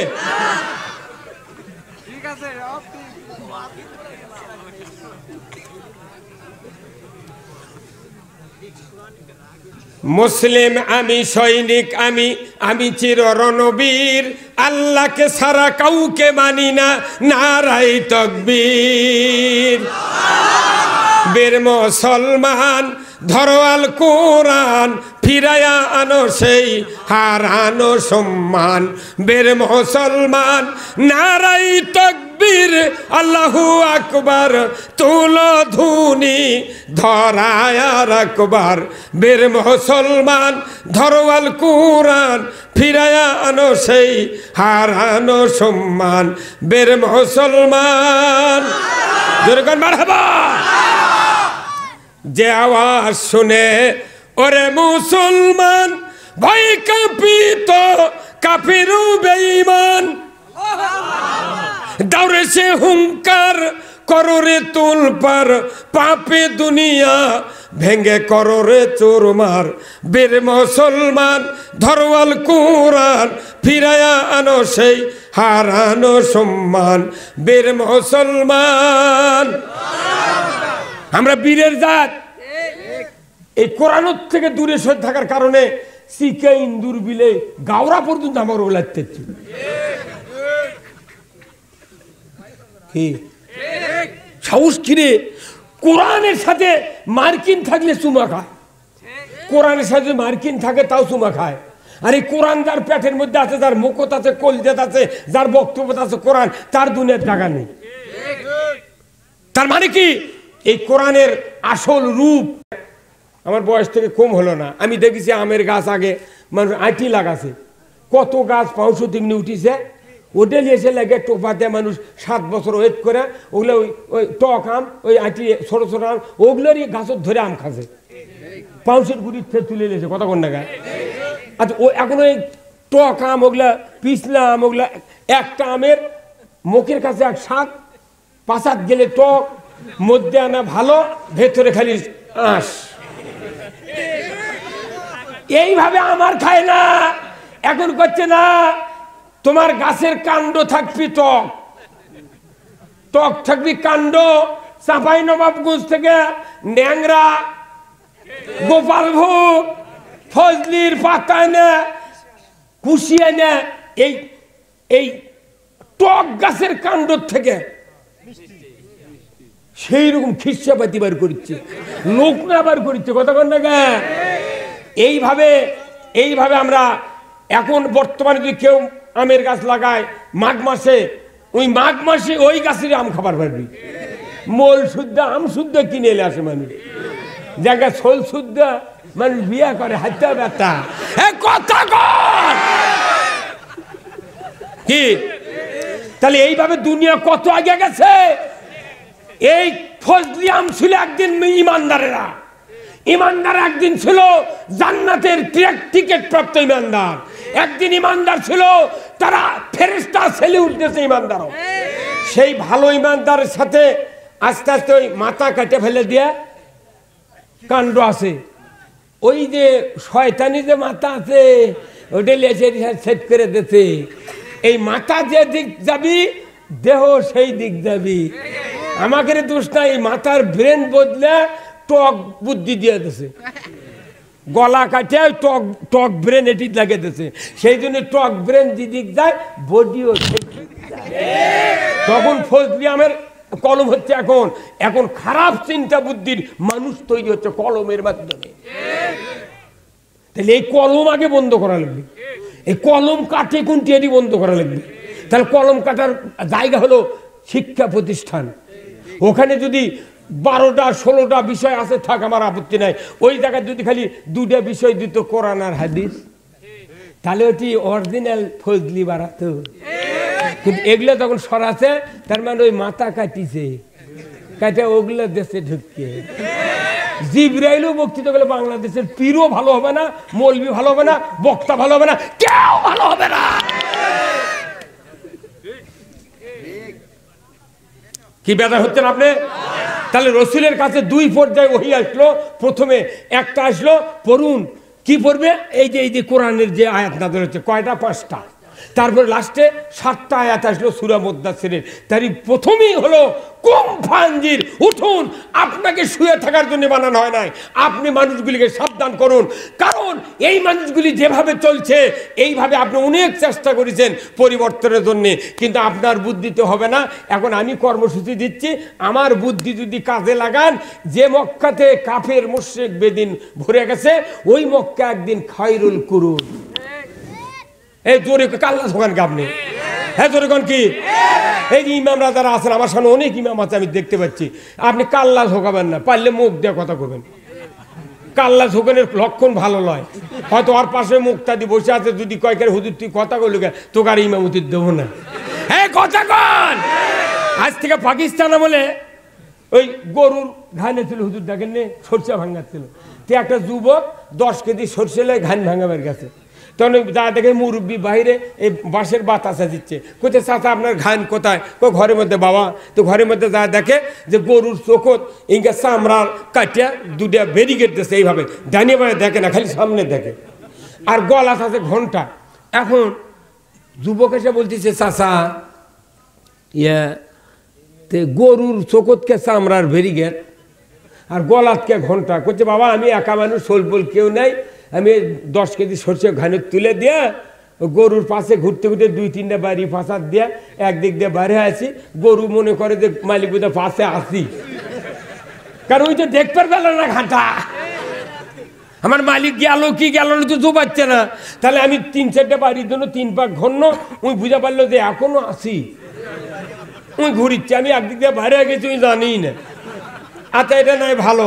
মুসলিম আমি, সৈনিক আমি, আমি চির রণবীর, আল্লাহকে সারা কাউকে মানি না, নারাই তাকবীর। বীর মুসলমান ধরো আল কোরআন, ফিরায়া আনো সেই হারানো সম্মান। বীর মুসলমান নারাই তাকবীর, আল্লাহু আকবার, তুলো ধুনি ধরায় রাখবার। বীর মুসলমান ধরো আল কোরআন, ফিরায়া আনো সেই হারানো সম্মান। বীর মুসলমান জোরকান মারহাবা। যে আওয়াজ শুনে ওরে মুসলমান, ভয় কাঁপিত কাফিরু বেঈমান। দৌড়ে সে হুঙ্কার করো রে তুলপার, পাপে দুনিয়া ভেঙ্গে করো রে চুরমার। বীর মুসলমান ধরো আল কোরআন, ফিরায়া আনো সেই হারানো সম্মান। বীর মুসলমান, আমরা বীরের জাত। এই কোরআন থেকে দূরে সরে থাকার কারণে সিকে ইন্দুর বিলে গাওরা পর্যন্ত আমার ওলাতে সাহস কিরে। কোরআনের সাথে মার্কিন থাকলে চুমা খায়, কোরআনের সাথে মার্কিন থাকে তাও চুমা খায়। আর এই কোরআন যার পেটের মধ্যে আছে, যার মুখত আছে, কলজাত আছে, যার বক্তব্য আছে কোরআন, তার দুনিয়ার টাকা নেই। তার মানে কি? এই কোরআনের আসল রূপ আমার বয়স থেকে কম হলো না। আমি দেখেছি আমের গাছ আগে মানুষ আঁটি লাগাছে, কত গাছ 500 উঠিছে, ওটা এসে লাগে টোপাতে মানুষ 7 বছর ওয়েট করে ওগুলো ওই টক আম, ওই আঁটি ছোট ছোট আম, ওগুলোরই গাছত ধরে আম খাচ্ছে, পাউসের গুড়ি তুলে নিয়েছে। কথা কোন জায়গায়? আচ্ছা, ও এখন ওই টক আম, ওগুলা পিছলা আম, ওগুলা একটা আমের মুখের কাছে এক স্বাদ, পাশাত গেলে টক, মধ্যে আনা ভালো, ভেতরে খালি আঁশ। এইভাবে আমার খায় না, এখন করছে না। তোমার গাছের কাণ্ড থাকবি টক, টক থাকবি কাণ্ড। চাঁপাই নবাবগঞ্জ থেকে ন্যাংরা, গোপালভোগ, ফজলির পাতা এনে, কুশি এনে, এই এই টক গাছের কাণ্ড থেকে সেই রকম খিসাপাতি বার করছে, লোক না বার করছে। কথা কন না গা? এইভাবে এইভাবে আমরা এখন বর্তমানে যদি কেউ আমের গাছ লাগায় মাঘ মাসে, ওই মাঘ মাসে ওই গাছের আম খাবার পারবি। মোল শুদ্ধ আম শুদ্ধ কিনে এলে আসে মানুষ, জায়গা ছোল শুদ্ধ মানুষ বিয়া করে হাতে ব্যথা। কথা কি? তাহলে এইভাবে দুনিয়া কত আগে গেছে। এই ফজলি আম ছিল একদিন ইমানদারেরা, ইমানদার একদিন ছিল জান্নাতের টিকিট প্রাপ্ত ইমানদার, একদিন ইমানদার ছিল তারা ফেরেশতা ছেলে উঠতেছে ইমানদার। সেই ভালো ইমানদারের সাথে আস্তে আস্তে ওই মাথা কেটে ফেলে দিয়ে কাণ্ড আছে, ওই যে শয়তানি যে মাথা আছে ওটা লেচে সেট করে দিতে, এই মাথা যে দিক যাবি দেহ সেই দিক যাবি। আমাকে দোষ নাই, মাথার ব্রেন বদলে টক বুদ্ধি দিয়ে দিছে, গলা কাটে টক টক ব্রেন এটি লাগিয়ে দিছে, সেই জন্য টক ব্রেন যেদিক যায় বডিও সেদিক যায়। তখন ফজলি আমের কলম হচ্ছে এখন, এখন খারাপ চিন্তা বুদ্ধির মানুষ তৈরি হচ্ছে কলমের মাধ্যমে। তাহলে এই কলম আগে বন্ধ করা লাগবে, এই কলম কাটে কোনটি এটি বন্ধ করা লাগবে। তাহলে কলম কাটার জায়গা হলো শিক্ষা প্রতিষ্ঠান, ওখানে যদি 12টা 16টা বিষয় আছে থাক আমার আপত্তি নাই, ওই জায়গায় যদি খালি 2টা বিষয় দিত কোরআন আর হাদিস তাহলে ওটি অরিজিনাল ফজলি বাড়াতো। কিন্তু এগুলো তখন সরাছে, তার মানে ওই মাথা কাটিছে, কাটে ওগুলো দেশে ঢুকিয়ে জিবরাইলও বক্তৃতা করলে বাংলাদেশের পীরও ভালো হবে না, মৌলবি ভালো হবে না, বক্তা ভালো হবে না, কেউ ভালো হবে না। কি ব্যাপার হচ্ছেন আপনি? তাহলে রসুলের কাছে 2 পর্যায়ে ওহী আসলো। প্রথমে একটা আসলো পড়ুন, কি পড়বে? এই যে কোরআনের যে আয়াত নাযিল হচ্ছে, কয়টা? 5টা। তারপরে লাস্টে 7টা আয়াত আসলো সূরা মুদ্দাসসিরের। তারই প্রথমেই হলো কুম ফানজির, উঠুন, আপনাকে শুয়ে থাকার জন্য বানানো হয় নাই, আপনি মানুষগুলিকে সাবধান করুন। কারণ এই মানুষগুলি যেভাবে চলছে এইভাবে আপনি অনেক চেষ্টা করেছেন পরিবর্তনের জন্য, কিন্তু আপনার বুদ্ধিতে হবে না। এখন আমি কর্মসূচি দিচ্ছি, আমার বুদ্ধি যদি কাজে লাগান, যে মক্কাতে কাফের মুশরিক বেদিন ভরে গেছে ওই মক্কা একদিন খায়রুল কুরুন। এই জোরে কাল্লা দোকান কে আপনি? হ্যাঁ জোরে কোন কি? এই যে ইমামরা যারা আছেন, আমার সামনে অনেক ইমাম আছে আমি দেখতে পাচ্ছি, আপনি কাল্লা ঝোঁকাবেন না, পারলে মুখ দিয়ে কথা কবেন। কাল্লা ঝোঁকানোর লক্ষণ ভালো নয়। হয়তো ওর পাশে মুক্তাদি বসে আছে, যদি কয়েকের হুজুর তুই কথা কইলি তোকে আর ইমামতি দেবো না। হ্যাঁ কথা কন। আজ থেকে পাকিস্তান আমলে ওই গরুর ঘানে ছিল, হুজুর দেখেন নে, সরষে ভাঙাচ্ছিল, তো একটা যুবক 10 কেজি সরষে লাই ঘান ভাঙাবার গেছে। তখন যা দেখে মুরব্বী বাইরে এই বাঁশের বাতাসা দিচ্ছে, কোথায় চাচা আপনার ঘান কোথায়? ঘরের মধ্যে। বাবা তো ঘরের মধ্যে যা দেখে যে গরুর চোখত ইঙ্গা চামড়ার কাটিয়া 2টা ব্যারিকেড দিচ্ছে, এইভাবে ডানিয়ে বাড়ে দেখে না, খালি সামনে দেখে, আর গলা আছে ঘন্টা। এখন যুবক এসে বলতেছে, চাচা তে গরুর চোখতকে চামড়ার ব্যারিকেড আর গলাতকে ঘন্টা। করছে বাবা আমি একা মানুষ, সোলপোল কেউ নাই, আমি 10 কেজি সরষে ঘানে তুলে দিয়ে গরুর পাশে ঘুরতে ঘুরতে 2-3টা বাড়ি ফাঁসার দিয়ে একদিক দিয়ে বাইরে আছি, গরু মনে করে যে মালিক বোধহয় পাশে আসি, কারণ ওই তো দেখতে পেল না ঘাটা, আমার মালিক গেল কি গেল না তো জোবাচ্ছে না। তাহলে আমি 3-4টা বাড়ির জন্য 3 পাক ঘন্ন, ওই বুঝা পারলো যে এখনো আসি, ওই ঘুরিচ্ছে, আমি একদিক দিয়ে বাইরে গেছি ওই জানি না। আচ্ছা এটা নাই ভালো,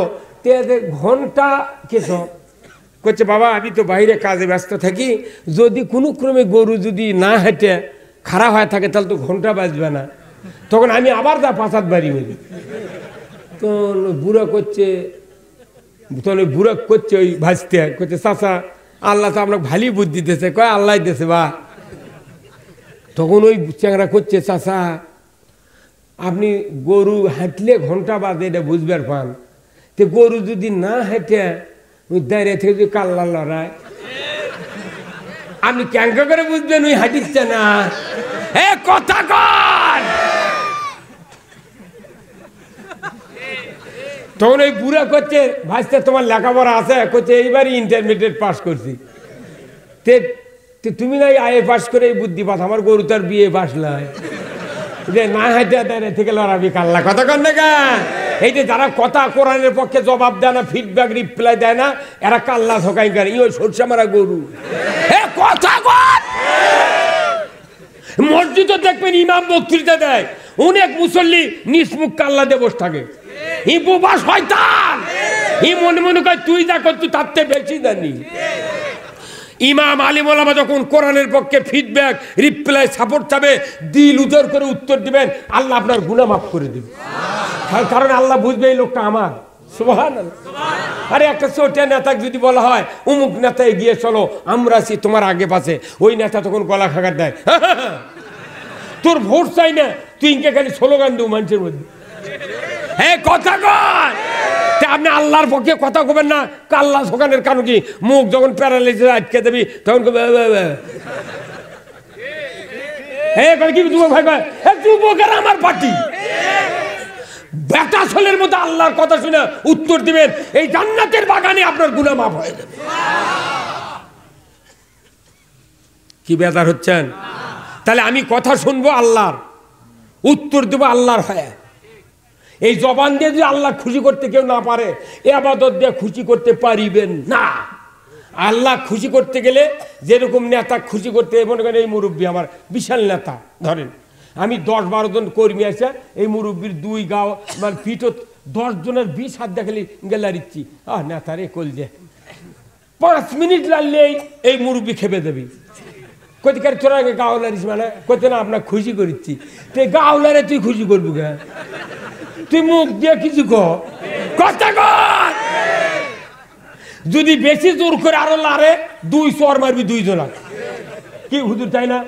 ঘন্টা কেসব করছে বাবা আমি তো বাইরে কাজে ব্যস্ত থাকি, যদি কোনো ক্রমে গরু যদি না হেঁটে খারাপ হয়ে থাকে তাহলে তো ঘন্টা বাজবে না, তখন আমি আবার যা 5-7 বাড়ি মেলি। তো বুড়া করছে, তাহলে বুড়া করছে ওই ভাজতে, করছে চাচা আল্লাহ তো আপনাকে ভালোই বুদ্ধি দিতেছে। কয় আল্লাহ দিতেছে বা। তখন ওই চ্যাংরা করছে, চাচা আপনি গরু হাঁটলে ঘন্টা বাজে এটা বুঝবার পান, তো গরু যদি না হেঁটে ওই দাঁড়িয়ে থেকে যদি কাল্লা লড়ায় আপনি ক্যাঙ্কা করে বুঝবেন ওই হাঁটিচ্ছে না। এ কথা কর। তখন ওই বুড়া করছে, ভাইস্তে তোমার লেখাপড়া আছে? করছে এইবারই ইন্টারমিডিয়েট পাস করছি। তুমি না আইএ পাস করে এই বুদ্ধি পাস, আমার গরু তার বিয়ে পাস নয়, যে না হাঁটে দাঁড়িয়ে থেকে লড়াবি কাল্লা। কথা কর না কেন? এই যে যারা কথা কোরআনের পক্ষে জবাব দেয় না, ফিডব্যাক রিপ্লাই দেয় না, এরা কাল্লা ঝোঁকাই করে, ওই সরষে মারা গরু। কথা কর। মসজিদে দেখবেন ইমাম বক্তৃতা দেয়, অনেক মুসল্লি নিসমুখ কাল্লা দিয়ে বসে থাকে, ই বোবা শয়তান, ই মনে মনে কয় তুই যা করতু তার থেকে বেশি জানি। ইমাম আলিম ওলামা যখন কোরআনের পক্ষে ফিডব্যাক রিপ্লাই সাপোর্ট চাবে, দিল উদর করে উত্তর দিবেন, আল্লাহ আপনার গুনাহ মাফ করে দিবে। কারণ আল্লাহ বুঝবে এই লোকটা আমার সুবহানাল্লাহ। আরে একটা ছোট্ট নেতাকে যদি বলা হয় অমুক নেতা এগিয়ে চলো, আমরা আছি তোমার আগে পাশে, ওই নেতা তখন গলা খাগার দেয়, তোর ভোট চাই না, তুই ইনকে খালি স্লোগান দেব মানুষের মধ্যে। হ্যাঁ কথা কর, আপনি আল্লাহর পক্ষে কথা কবেন না, আল্লাহ সোকানের কারণ কি, মুখ যখন প্যারালাইসিস আটকে দেবি তখন হ্যাঁ কি যুবক ভাই ভাই, যুবকের আমার পার্টি বেটা ছেলের মতো আল্লাহর কথা শুনে উত্তর দিবেন, এই জান্নাতের বাগানে আপনার গুনাহ মাফ হয়ে যাবে। কি বেজার হচ্ছেন? তাহলে আমি কথা শুনবো আল্লাহর, উত্তর দেবো আল্লাহর হয়ে। এই জবান দিয়ে যদি আল্লাহ খুশি করতে কেউ না পারে, ইবাদত দিয়ে খুশি করতে পারিবেন না। আল্লাহ খুশি করতে গেলে যেরকম নেতা খুশি করতে, মনে করেন এই মুরব্বী আমার বিশাল নেতা, ধরেন আমি 10-12 জন কর্মী আছে, এই মুরব্বীর 2 গাঁও মানে পিঠত 10 জনের 20 হাত দেখালি গেলারিচ্ছি, নেতারে কল যে 5 মিনিট লাগলেই এই মুরব্বী খেপে দেবি। কতিকার তোরা গাওলারিস মানে কত না আপনার খুশি করিচ্ছি, তুই গাওলারে তুই খুশি করবি কে? তুই মুখ দিয়ে কিছু কথা কর। যদি বেশি জোর করে আরো লারে 2 চর মারবি 2 জনা, কি হুজুর তাই না?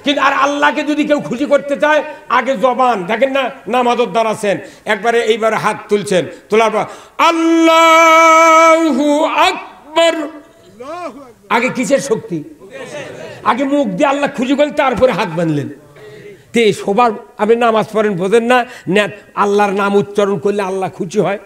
কিন্তু আর আল্লাহকে যদি কেউ খুশি করতে চায়, আগে জবান দেখেন না, নামাজত দাঁড়াচ্ছেন একবারে, এইবারে হাত তুলছেন, তোলার পর আল্লাহু আকবার, আগে কিসের শক্তি? আগে মুখ দিয়ে আল্লাহ খুশি করলেন, তারপরে হাত বাঁধলেন। তে সবার আপনি নামাজ পড়েন বোঝেন না, আল্লাহর নাম উচ্চারণ করলে আল্লাহ খুশি হয়।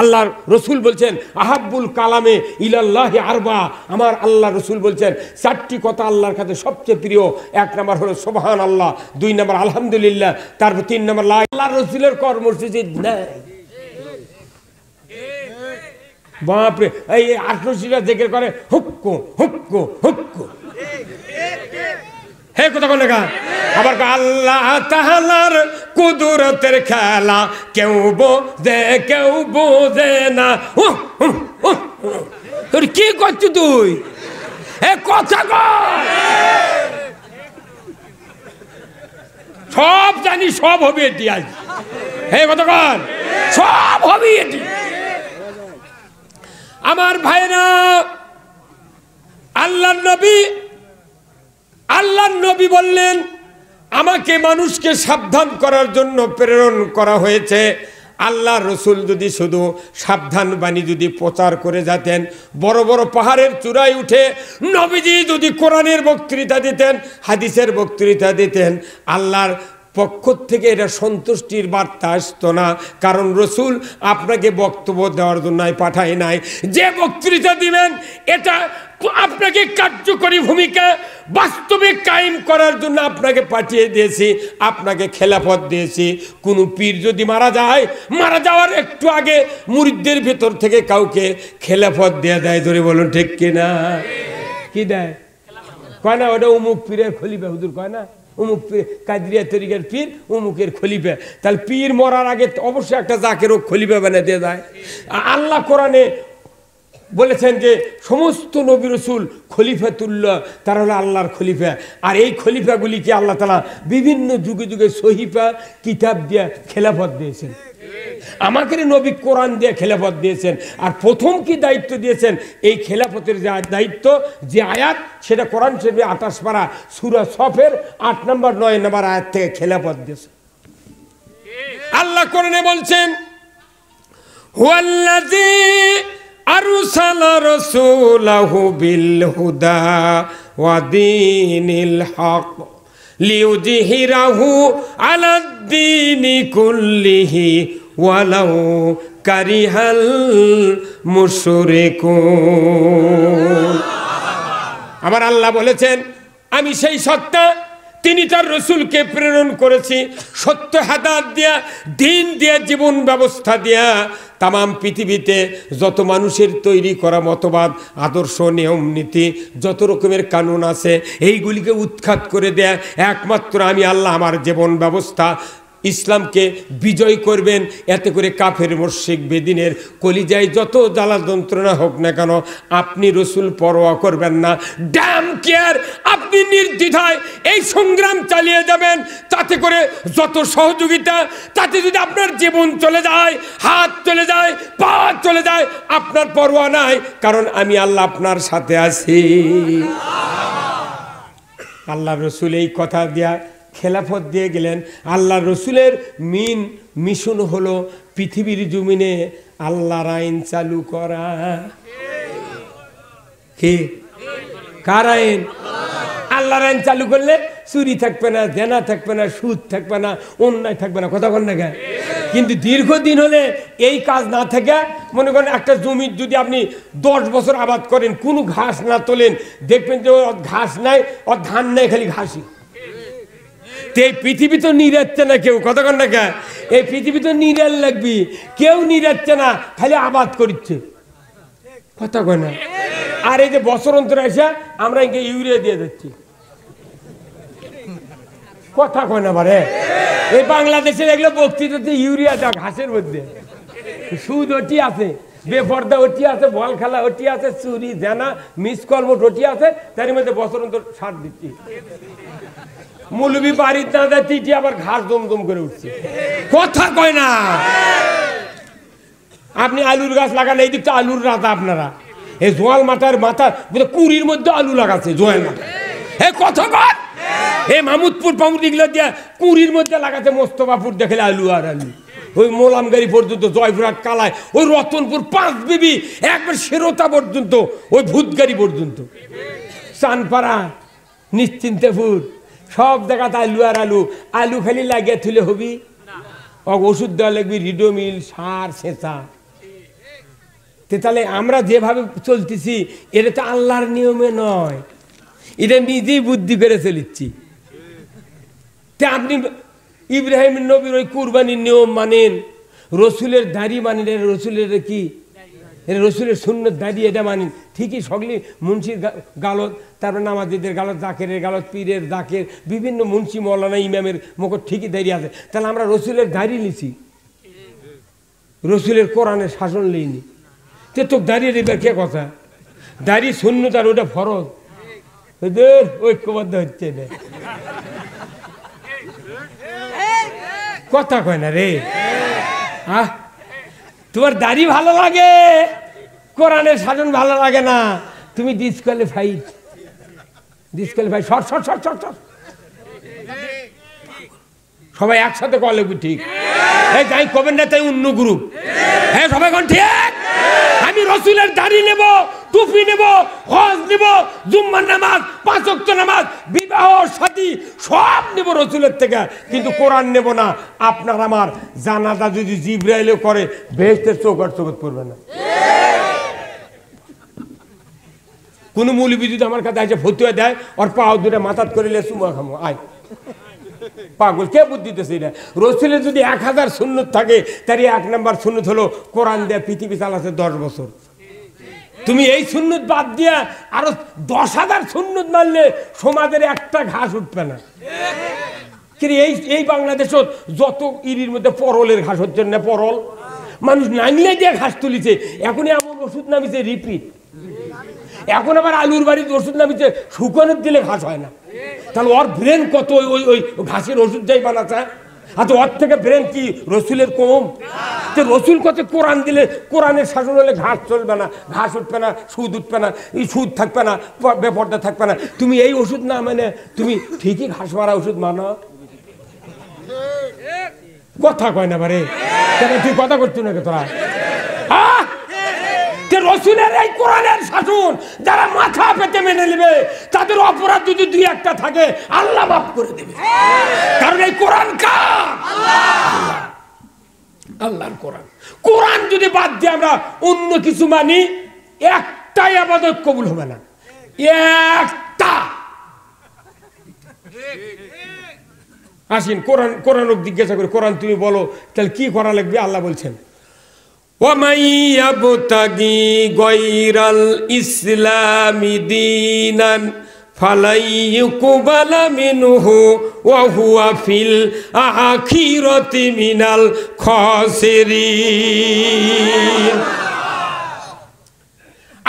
আল্লাহর রসুল বলছেন আহাব্বুল কালামে ইলাল্লাহি আরবা, আমার আল্লাহ রসুল বলছেন 4টি কথা আল্লাহর কাছে সবচেয়ে প্রিয়। 1 নম্বর হলো সুবহানাল্লাহ, 2 নম্বর আলহামদুলিল্লাহ, তারপর 3 নম্বর লা। আল্লাহ রসুলের কর্মসূচি নাই বাপরে, এই 88টা জিকির করে হুক্কু হুক্কু হুক্কু, হে কথা বলে গা। আবার আল্লাহ তাআলার কুদরতের খেলা কেউ বোঝে কেউ বোঝে না। তোর কি করছিস তুই? এ কথা কর, সব জানি, সব হবে এটি আজ। হে কথা কর, সব হবে এটি। আমার ভাইরা, আল্লাহর নবী বললেন আমাকে মানুষকে সাবধান করার জন্য প্রেরণ করা হয়েছে। আল্লাহ রসুল যদি শুধু সাবধান বাণী যদি প্রচার করে যেতেন, বড় বড় পাহাড়ের চূড়ায় উঠে নবীজি যদি কোরআনের বক্তৃতা দিতেন, হাদিসের বক্তৃতা দিতেন, আল্লাহর পক্ষ থেকে এটা সন্তুষ্টির বার্তা আসতো না। কারণ রসুল আপনাকে বক্তব্য দেওয়ার জন্য পাঠায় নাই, যে বক্তৃতা দিবেন এটা আপনাকে কার্যকরী ভূমিকা বাস্তবে কায়েম করার জন্য আপনাকে পাঠিয়ে দিয়েছি, আপনাকে খেলাফত দিয়েছি। কোনো পীর যদি মারা যায়, মারা যাওয়ার একটু আগে মুরিদদের ভেতর থেকে কাউকে খেলাফত দেয়া দেয়, ধরে বলুন ঠিক কিনা? কি দেয়? কয় না ওটা অমুক পীরের খলিফা, হুজুর কয় না অমুক কাদরিয়া তরিকার পীর অমুকের খলিফা। তাহলে পীর মরার আগে অবশ্যই একটা জাকেরও খলিফা বানিয়ে দিয়ে যায়। আল্লাহ কোরআনে বলেছেন যে সমস্ত নবী রসুল খলিফাতুল্লাহ, তারা হলো আল্লাহর খলিফা। আর এই খলিফাগুলিকে আল্লাহ তাআলা বিভিন্ন যুগে যুগে সহিফা কিতাব দিয়ে খেলাফত দিয়েছেন। আমাকে নবী কোরআন দিয়ে খেলাফত দিয়েছেন। আর প্রথম কি দায়িত্ব দিয়েছেন? এই খেলাফতের যে দায়িত্ব, যে আয়াত, সেটা কোরআন শরীফে 28 পারা সূরা সফের 8 নম্বর 9 নম্বর আয়াত থেকে খেলাফত দিয়েছেন। আল্লাহ কোরআনে বলছেন হুয়াল্লাযী আরসালা রাসূলাহু বিল হুদা ওয়া দীনিল হক লিইয়ুযহিরাহু আলাদ-দীনি কুল্লিহি ওয়ালাউ কারিহাল মুশরিকুন। আমার আল্লাহ বলেছেন আমি সেই সত্তা, তিনি তার রসুলকে প্রেরণ করেছি সত্য হাদাত দিয়া, দিন দিয়া, জীবন ব্যবস্থা দিয়া তামাম পৃথিবীতে যত মানুষের তৈরি করা মতবাদ, আদর্শ, নিয়ম নীতি, যত রকমের কানুন আছে, এইগুলিকে উৎখাত করে দেয়া একমাত্র আমি আল্লাহ আমার জীবন ব্যবস্থা ইসলামকে বিজয় করবেন। এতে করে কাফের মুশরিক বেদিনের কলিজায় যত জ্বালা যন্ত্রণা হোক না কেন আপনি রসুল পরোয়া করবেন না, ড্যাম কেয়ার, আপনি নির্দ্বিধায় এই সংগ্রাম চালিয়ে যাবেন। তাতে করে যত সহযোগিতা, তাতে যদি আপনার জীবন চলে যায়, হাত চলে যায়, পা চলে যায়, আপনার পরোয়া নাই, কারণ আমি আল্লাহ আপনার সাথে আছি। আল্লাহ রসুল এই কথা দিয়া খেলাফত দিয়ে গেলেন। আল্লাহ রসুলের মিশন হলো পৃথিবীর জমিনে আল্লাহর আইন চালু করা। কি কার আইন? আল্লাহর আইন চালু করলে চুরি থাকবে না, জেনা থাকবে না, সুদ থাকবে না, অন্যায় থাকবে না, কথা বল না কেন? কিন্তু দীর্ঘদিন হলে এই কাজ না থেকে, মনে করেন একটা জমি যদি আপনি 10 বছর আবাদ করেন, কোনো ঘাস না তোলেন, দেখবেন যে ঘাস নাই, ওর ধান নাই, খালি ঘাসই। এই পৃথিবী তো নিরাচ্ছে না কেউ, কথা কন না কেন? এই পৃথিবী তো নিরাল লাগবি, কেউ নিরাচ্ছে না, খালি আবাদ করছে, কথা কয় না? আর এই যে বছর অন্তর এসে আমরা ইনকে ইউরিয়া দিয়ে যাচ্ছি, কথা কয় না বারে? এই বাংলাদেশের এগুলো বক্তৃতাতে ইউরিয়া দেওয়া ঘাসের মধ্যে, সুদ ওটি আছে, বেপর্দা ওটি আছে, বল খেলা ওটি আছে, চুরি জানা মিসকর্ম ওটি আছে, তার মধ্যে বছর অন্তর সার দিচ্ছি। মৌলবি বাড়ির না যাচ্ছি, আবার ঘাস দমদম করে উঠছে, কথা কয় না? আপনি আলুর গাছ লাগান, এই দিকটা আলুর রাজা আপনারা। এই জোয়াল মাথার মাথা কুড়ির মধ্যে আলু লাগাচ্ছে, জোয়াল মাথা, হে কথা কয়? এই মামুদপুর পামুদিগুলো দিয়া কুড়ির মধ্যে লাগাচ্ছে, মোস্তফাপুর দেখলে আলু আর আলু, ওই মোলামগাড়ি পর্যন্ত, জয়পুরহাট কালায়, ওই রতনপুর 5 বিবি, একবার শেরোতা পর্যন্ত, ওই ভূতগাড়ি পর্যন্ত, চানপাড়া, নিশ্চিন্তেপুর, সব জায়গাতে আলু আর আলু। আলু খালি লাগিয়ে তুলে হবি, ওষুধ দেওয়া লাগবি, রিডোমিল, সার, সেচা। তাহলে আমরা যেভাবে চলতেছি এটা তো আল্লাহর নিয়মে নয়, এটা নিজেই বুদ্ধি করে চলিচ্ছি। তা আপনি ইব্রাহিম নবীর ওই কুরবানির নিয়ম মানেন, রসুলের দাড়ি মানেন, রসুলের কি রসুলের সুন্নত দাড়ি এটা মানেন, ঠিকই সকলে মুন্সির গালত, তারপর নামাজিদের গালত, জাকেরের গালত, পীরের জাকের, বিভিন্ন মুন্সি মৌলানা ইমামের মুখর ঠিকই দাঁড়িয়ে আছে। তাহলে আমরা রসুলের দাড়ি নিছি, রসুলের কোরআনের শাসন লইনি। তে তো দাঁড়িয়ে দেবার কে কথা? দাড়ি সুন্নত আর ওটা ফরজ, ঐক্যবদ্ধ হচ্ছে না, কথা কয় না রে? তোমার দাড়ি ভালো লাগে, কোরআনের শাসন ভালো লাগে না, তুমি disqualified, disqualified, short short short short short. সবাই একসাথে কলে ঠিক, এই যাই কবেন না তাই অন্য গ্রুপ। হ্যাঁ সবাই কোন ঠিক? আমি রসুলের দাড়ি নেব, টুপি নেব, হজ নেব, জুম্মার নামাজ, 5 ওয়াক্ত নামাজ, বিবাহ শাদী সব নেব রসুলের থেকে, কিন্তু কোরআন নেব না। আপনার আমার জানাজা যদি জিবরাইলও করে, বেহেশতের চৌকাট চৌকাট পড়বে না। কোন মৌলবি যদি আমার কাছে এসে ফতুয়া দেয়, ওর পাও দুটা মাথাত করিলে চুমা খামো, আয় পাগল, কে বুদ্ধি দিতেছে এটা? রসুলের যদি 1000 সুন্নত থাকে, তার 1 নম্বর সুন্নত হলো কোরআন দেয়া পৃথিবী চালাচ্ছে 10 বছর। তুমি এই সুন্নত বাদ দিয়া আরো 10,000 সুন্নত মানলে সমাজের একটা ঘাস উঠবে না। কিন্তু এই বাংলাদেশত যত ইরির মধ্যে পরলের ঘাস হচ্ছে না, পরল মানুষ নামিয়ে দিয়ে ঘাস তুলিছে। এখন এমন ওষুধ নামিছে রিপিট, এখন আবার আলুর বাড়িতে ওষুধ নামিছে শুকনের দিলে ঘাস হয় না। তাহলে ওর ব্রেন কত ওই ওই ঘাসের ওষুধ যাই বানাচ্ছে, আর ওর থেকে ব্রেন কি রসুলের কম? রসুল কত কোরআন দিলে, কোরআনের শাসন হলে ঘাস চলবে না, ঘাস উঠবে না, সুদ উঠবে না, এই সুদ থাকবে না, বেপর্দা থাকবে না। তুমি এই ওষুধ না মানে তুমি ঠিকই ঘাস মারা ওষুধ মানো, কথা কয় না বারে? কেন তুই কথা করছো না তোরা? রসুলের এই কোরআনের শাসন যারা মাথা পেতে মেনে নেবে, তাদের অপরাধ যদি 2-1টা থাকে আল্লাহ মাফ করে দেবে, কারণ এই কোরআন কার? আল্লাহর কোরআন। কোরআন যদি বাদ দিয়ে আমরা অন্য কিছু মানি, একটাই ইবাদত কবুল হবে না, একটা। আসেন কোরআন, কোরআন জিজ্ঞাসা করে, কোরআন তুমি বলো তাহলে কি করা লাগবে? আল্লাহ বলছেন, وَمَن يَبْتَغِي غَيْرَ الْإِسْلَامِ دِينًا فَلَن يُقْبَلَ مِنْهُ ওয়া হুয়া ফিল আখিরাতি মিনাল খাসিরিন।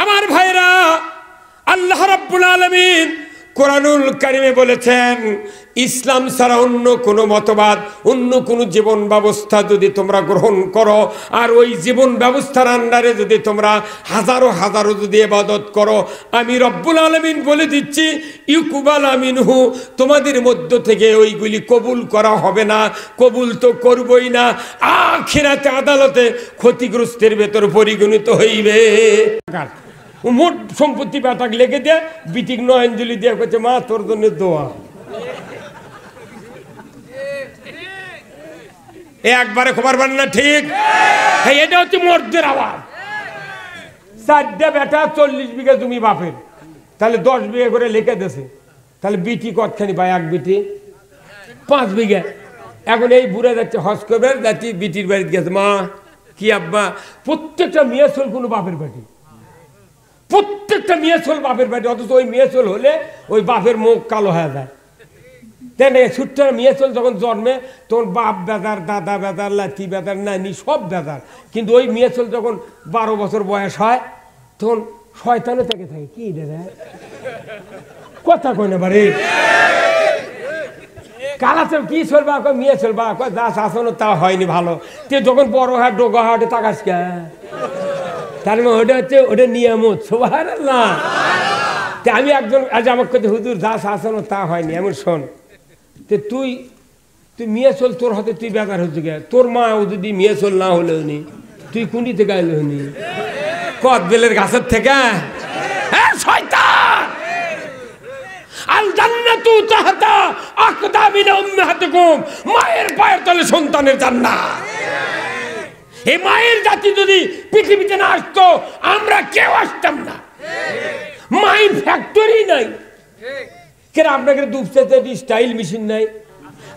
আমার ভাইরা, আল্লাহ রাব্বুল আলামিন কোরআনুল কারিমে বলেছেন, ইসলাম ছাড়া অন্য কোনো মতবাদ, অন্য কোনো জীবন ব্যবস্থা যদি তোমরা গ্রহণ করো, আর ওই জীবন ব্যবস্থার আন্ডারে যদি তোমরা হাজারো হাজারো যদি ইবাদত করো, আমি রব্বুল আলামিন বলে দিচ্ছি, ইউকুবাল আমিনহু, তোমাদের মধ্য থেকে ওইগুলি কবুল করা হবে না, কবুল তো করবই না, আখিরাতে আদালতে ক্ষতিগ্রস্তের ভেতর পরিগণিত হইবে। মোট সম্পত্তি পাতাক লেগে দিয়ে বিটিক নয়ঞ্জলি দিয়ে করছে, মা তোর জন্য দোয়া। একবারে খবর পান না? ঠিক। এটা হচ্ছে মর্দের আওয়াজ। 4টে বেটা, 40 বিঘা জমি বাপের, তাহলে 10 বিঘা করে লিখে দিয়েছে। তাহলে বিটি কতখানি পায়? এক বিটি 5 বিঘা। এখন এই বুড়া যাচ্ছে হজ করবে, যাচ্ছি বিটির বাড়িতে গেছে, মা কি আব্বা? প্রত্যেকটা মেয়ে চল কোনো বাপের বাড়ি, প্রত্যেকটা মেয়ে চল বাপের বাড়ি, অথচ ওই মেয়ে চল হলে ওই বাপের মুখ কালো হয়ে যায়। তাই না? ছোট্ট মেয়ে চল যখন জন্মে তখন বাপ বেদার, দাদা বেদার, লাতি বেদার, নানি সব বেদার। কিন্তু ওই মেয়ে চল যখন 12 বছর বয়স হয় তখন শয়তানে থেকে থাকে। কি দাদা কথা কয় না বাড়ি কালা চল কি চলবা, মেয়ে চলবা, যা শাসন তা হয়নি ভালো। তুই যখন বড় হয় ডোগা হাটে তাকাস কে? তার মানে ওটা হচ্ছে ওটা নিয়ামত। সুবহানাল্লাহ। আমি একজন আজ আমাকে কথা, হুজুর যা শাসন তা হয়নি। এমন শোন, তুই মেয়ে চল, তোর হাতে তুই বেকার হচ্ছে গে? তোর মা যদি মেয়ে চল না হলেও নি, তুই কুন্ডি থেকে আইল নি? কত বেলের গাছের থেকে? শয়তান! আল জান্নাতু তাহতা আকদামিনা উম্মাহাতিকুম, মায়ের পায়ের তলে সন্তানের জান্নাত। এই মায়ের জাতি যদি পৃথিবীতে না আসতো, আমরা কেউ আসতাম না। মাইন ফ্যাক্টরি নাই কেন? আপনাকে দুপচাতে স্টাইল মেশিন নাই?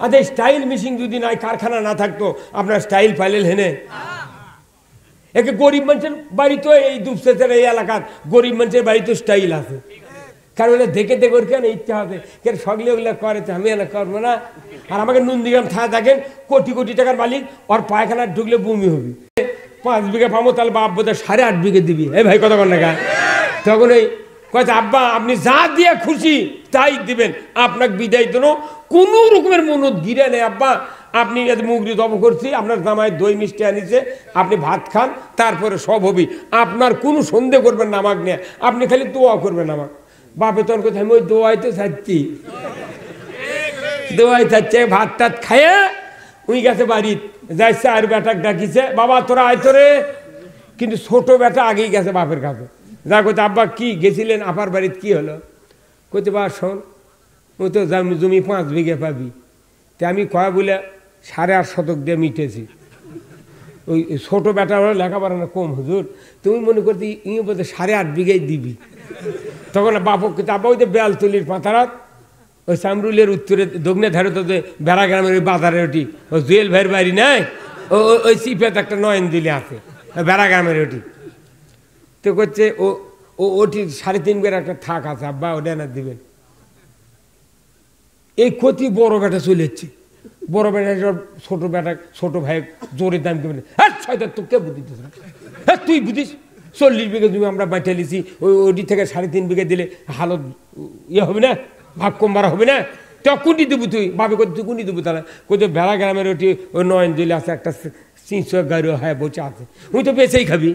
আচ্ছা, স্টাইল মেশিন যদি নাই, কারখানা না থাকতো, আপনার স্টাইল পাইলেন হেনে? একে গরিব মানুষের বাড়ি তো, এই দুপচাতের এই এলাকার গরিব মানুষের বাড়ি তো স্টাইল আছে। কারণ দেখে দেখে ওর কেন ইচ্ছা হবে, কেন সগলে ওগুলো করে, আমি এলা করবো না। আর আমাকে নন্দীগ্রাম থানা দেখেন, কোটি কোটি টাকার মালিক, ওর পায়খানা ঢুকলে বমি হবে। 5 বিঘা পাবো, তাহলে বাপ বোধ 8.5 বিঘে দিবি। এই ভাই কত কর না? তখন এই কথা, আব্বা আপনি যা দিয়ে খুশি তাই দিবেন, আপনাকে বিদায় দেন, কোনো রকমের মনত গিরে নেই। আব্বা আপনি মুগরি দব করছি, আপনার জামাই দই মিষ্টি আনিছে, আপনি ভাত খান, তারপরে সব হবি। আপনার কোনো সন্দেহ করবেন না আমাকে নিয়ে, আপনি খালি দোয়া করবেন আমাকে। বাপে তখন কথা, আমি ওই দোয়াই তো চাচ্ছি, দোয়াই চাচ্ছে। ভাত টাত খাইয়ে উই গেছে বাড়ির, যাইছে আর বেটাক ডাকিছে, বাবা তোরা আয় তোরে। কিন্তু ছোট বেটা আগেই গেছে বাপের কাছে, যা কইতে, আব্বা কি গেছিলেন আপার বাড়িতে, কি হলো? কইতে, বা শোন, ওই তো জমি 5 বিঘে পাবি। তে আমি কয়া বলে 8.5 শতক দিয়ে মিটেছি। ওই ছোট বেটা লেখাপড়া না কম, হুজুর তুমি মনে করতে ইয়ে বলতে 8.5 বিঘাই দিবি। তখন বাপক আব্বা ওই যে বেলতলির পাতারাত, ওই চামরুলের উত্তরে দক্ষিণে ধারে তো বেড়া গ্রামের ওই বাজারে ওটি, ওই জুয়েল ভাইয়ের বাড়ি নাই, ওই সিপেতে একটা নয়নদিলি আছে, বেড়া গ্রামের ওটি। তো করছে ওটি 3.5 বিঘার একটা থাক আছে, আব্বা ওটা না দিবেন। এই ক্ষতি বড় বেটা চলে যাচ্ছে, বড় বেটা ছোট বেটা, ছোট ভাই জোরের দাম কেমন? হ্যাঁ ছয়টার তো কে বুদ্ধি দিস না? হ্যাঁ তুই বুঝিস 40 বিঘা জমি আমরা বাঁচিয়ে লিছি, ওটি থেকে 3.5 বিঘা দিলে হালত ইয়ে হবে না, ভাগ কম বাড়া হবে না? তো কুন্ডি দেবো তুই? ভাবে করতে তুই কুন্ডি দেবো? তাহলে কোথাও বেড়া গ্রামের ওটি ওই নয়ন দিলে আছে, একটা 300 গাড়ি হ্যাঁ বসে আছে, ওই তো বেঁচেই খাবি।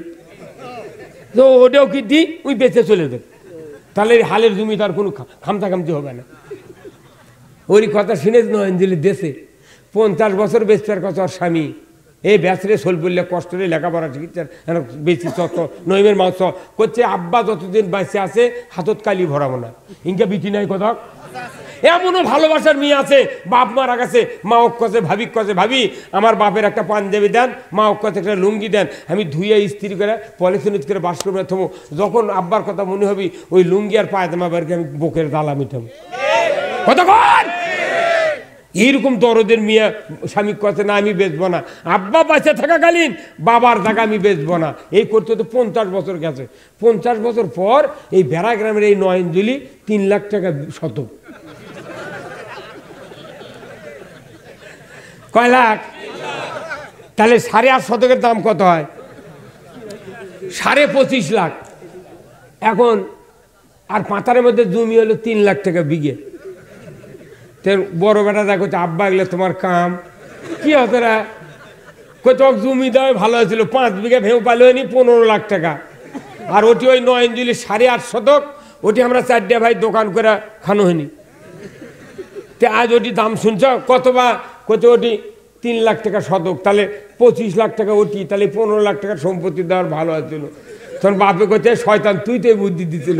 তো ওটাও কি দিই, ওই বেঁচে চলে যাবে। তাহলে হালের জমি তার কোনো খামতা খামতি হবে না। ওই কথা শুনে নয়নজলি দেশে 50 বছর বেচবার কথা ওর স্বামী, এই বেচরে সোল বললে কষ্ট রে লেখাপড়া চিকিৎসার বেশি তত নইমের মাংস করছে। আব্বা যতদিন বেঁচে আছে হাতত কালি ভরাবো না, ইনকা বিটি নাই কথা। এমনও ভালোবাসার মেয়ে আছে, বাপ মারা গেছে, মা ওক কাছে ভাবি কাছে, ভাবি আমার বাপের একটা পাঞ্জাবি দেন, মা ওক কাছে একটা লুঙ্গি দেন, আমি ধুয়ে ইস্ত্রি করে পলিথিন করে বাস করবো থমো। যখন আব্বার কথা মনে হবে ওই লুঙ্গি আর পায়জামা বাড়িকে আমি বুকের দালা মিটাবো। কতক্ষণ এইরকম দরদের মিয়া স্বামী কথা, না আমি বেচবো না, আব্বা বাঁচে থাকাকালীন বাবার জায়গা আমি বেচবো না। এই করতে তো 50 বছর গেছে। 50 বছর পর এই বেড়া গ্রামের এই নয়নজলি 3 লাখ টাকা শতক। কয় লাখ? তাহলে 8.5 শতকের দাম কত হয়? 25.5 লাখ। এখন আর পাতারের মধ্যে জমি হলো 3 লাখ টাকা বিঘে। বড় বেটা দেখো, আব্বা এগুলো তোমার কাম কি হতো রা? কোথাও জমি দেওয়া ভালো হয়েছিল, 5 বিঘা ভেউ পালো হয়নি 15 লাখ টাকা। আর ওটি ওই 9 ইঞ্জিলি 8.5 শতক, ওটি আমরা 4টে ভাই দোকান করে খানো হয়নি। তে আজ ওটি দাম শুনছ কত? বা কত? ওটি 3 লাখ টাকা শতক, তাহলে 25 লাখ টাকা ওটি, তাহলে 15 লাখ টাকার সম্পত্তি দেওয়ার ভালো হয়েছিল। তখন বাপে কোথে শয়তান তুই তো বুদ্ধি দিছিল।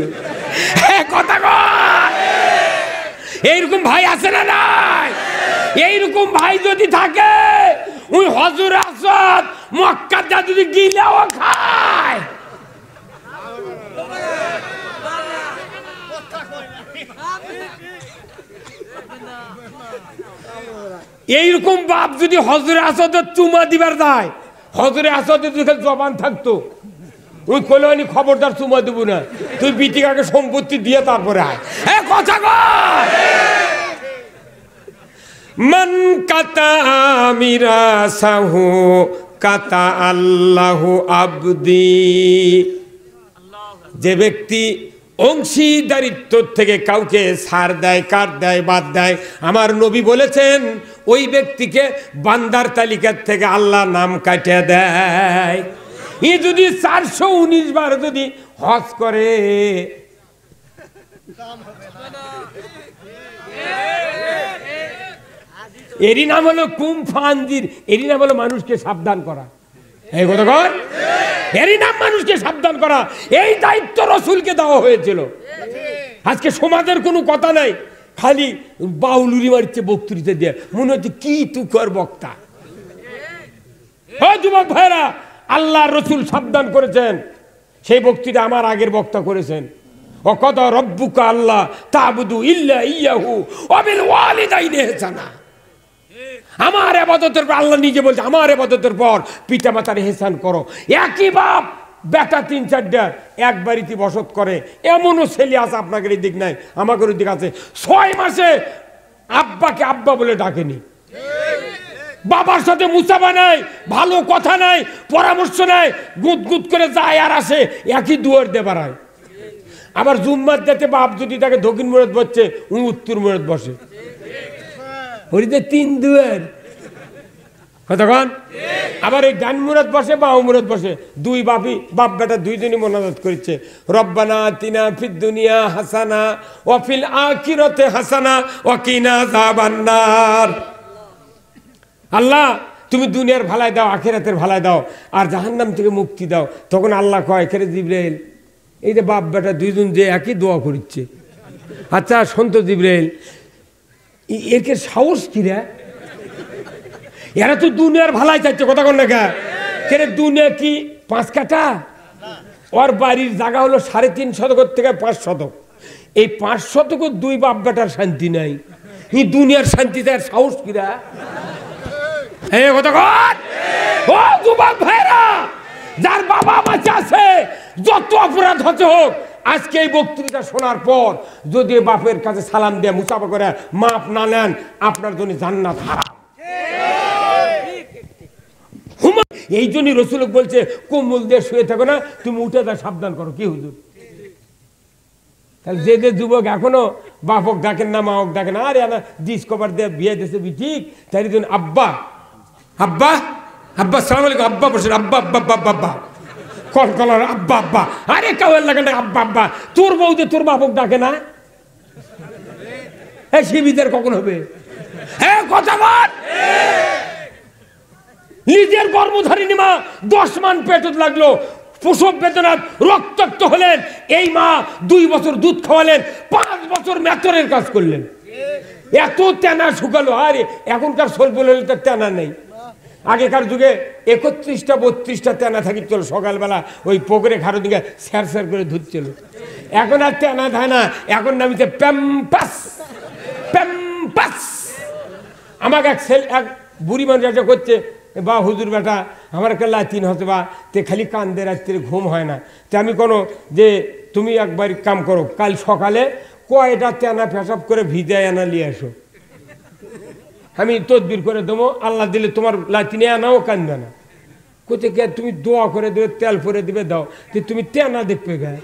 কথা এইরকম ভাই আছে না নাই? এইরকম ভাই যদি থাকে, ওই হজুর আসদ মক্কা যা যদি গিলেও খায়। এইরকম বাপ যদি হজরে আসদের চুমা দিবার দেয়, হজরে আসদের যদি জবান থাকতো, ওই কইলে খবরদার চুমা দেবো না, তুই বিটিকাকে সম্পত্তি দিয়ে তারপরে আয়। কথা কর। মান কাতা মিরাসাহু কাতা আল্লাহু আবদি। যে ব্যক্তি অংশীদারিত্ব থেকে কাউকে ছাড় দেয়, কাট দেয়, বাদ দেয়, আমার নবী বলেছেন ওই ব্যক্তিকে বান্দার তালিকার থেকে আল্লাহ নাম কাটিয়ে দেয়। এ যদি 419 বার যদি হজ করে, এরই নাম হলো কুমফানজির, এরই নাম হলো মানুষকে সাবধান করা। এই কথা কর, এরই নাম মানুষকে সাবধান করা। এই দায়িত্ব রসুলকে দেওয়া হয়েছিল। আজকে সমাজের কোনো কথা নাই, খালি বাউলুরি মারছে বক্তৃতা দিয়ে, মনে হচ্ছে কি তুকর বক্তা। যুবক ভাইরা, আল্লাহ রসুল সাবধান করেছেন, সেই বক্তৃতা আমার আগের বক্তা করেছেন। ওয়াকাদা রাব্বুকা আল্লাহ তা'বুদু ইল্লা ইয়াহু ওয়া বিল ওয়ালিদাইনি ইহসানা। আমার ইবাদতের পর আল্লাহ নিজে বলছে, আমার ইবাদতের পর পিতা মাতার ইহসান করো। একই বাপ বেটা 3-4টা এক বাড়িতে বসত করে, এমনও ছেলে আছে আপনাদের এই দিক নাই, আমাদের দিক আছে, 6 মাসে আব্বাকে আব্বা বলে ডাকেনি, বাবার সাথে মুসাফা নাই, ভালো কথা নাই, পরামর্শ নাই, গুদগুদ করে যায় আর আসে, একই দুয়ার দিয়ে বেড়ায়। আবার জুম্মার দিতে বাপ যদি তাকে দক্ষিণ মুরাদ বসছে, উনি উত্তর মুরাদ বসে, হরিতে 3 দুয়ার। কতক্ষণ? আবার এই ডান মুরাদ বসে, বাম মুরাদ বসে, 2 বাপি বাপ বেটা 2 জনই মোনাজাত করেছে, রব্বানা আতিনা ফিদ দুনিয়া হাসানা ওয়া ফিল আখিরাতি হাসানা ওয়া কিনা আযাবান্নার। আল্লাহ তুমি দুনিয়ার ভালাই দাও, আখিরাতের ভালাই দাও, আর জাহান্নাম থেকে মুক্তি দাও। তখন আল্লাহ কয়, কে জিবরাইল, এই যে বাপ বেটা 2 জন যে একই দোয়া করছে, আচ্ছা সন্ত জিবরাইল, এরকে সাহস কি রে? এরা তো দুনিয়ার ভালাই চাইছে, কথা কন না কে? দুনিয়া কি 5 কাঠা? ওর বাড়ির জায়গা হলো 3.5 শতক থেকে 5 শতক। এই 5 শতক 2 বাপ বেটার শান্তি নাই, এই দুনিয়ার শান্তি তার সাহস কি রে? কথা কন। ও যুবক ভাইরা, যার বাবা বাচ্চা আছে, যত অপরাধ হতে হোক, আজকে এই বক্তৃতা শোনার পর যদি বাপের কাছে সালাম দিয়ে মুসাফা করে মাপ না নেন, আপনার জন্য জান্নাত হারাম। এই জন্যই রসুল বলছে, কোমল দিয়ে শুয়ে থাকো না, তুমি উঠে তা সাবধান করো। কি হুজুর? তাহলে যে যুবক এখনো বাপক ডাকেন না, মাওক ডাকেন না, আরে না ডিসকভার দিয়ে বিয়ে দিয়েছে ঠিক, তাই জন্য আব্বা আব্বা আব্বা সালাম আলাইকুম, আব্বা বসে, আব্বা আব্বা আব্বা আব্বা কলকলার আব্বা আব্বা, আরে কাউয়ের লাগে না আব্বা আব্বা। তোর বউতে তোর বাপক ডাকে না, শিবিদের কখন হবে? কথা বল। নিজের গর্ভধারিণী মা 10 মান পেটত লাগলো, প্রসব বেদনার রক্তাক্ত হলেন, এই মা 2 বছর দুধ খাওয়ালেন, 5 বছর মেথরের কাজ করলেন, এত তেনা শুকালো। আরে এখনকার স্বল্প হলে তার তেনা নেই। আগেকার যুগে 31টা 32টা তেনা থাকি চল, সকালবেলা ওই পুকুরে খারো দিকে স্যার স্যার করে ধুচ্ছিল। এখন আর তেনা থাকে না, এখন নামিতে প্যাম্পাস প্যাম্পাস। আমাকে এক বুড়ি মানুষ একটা করছে, বা হুজুর বেটা আমার একটা লাতিন হতে বা তে খালি কান্দে, রাত্রে ঘুম হয় না। তে আমি কোনো যে তুমি একবার কাম করো, কাল সকালে কয়টা তেনা পেশাব করে ভিজায় আনা নিয়ে আসো। আমি তদবির করে দেবো, আল্লাহ দিলে তোমার লাঠি নিয়ে আনাও কান্দবে না। কোথায় কে তুমি দোয়া করে দেবে, তেল পরে দিবে, দাও তুমি তেনা দেখবে গায়ে।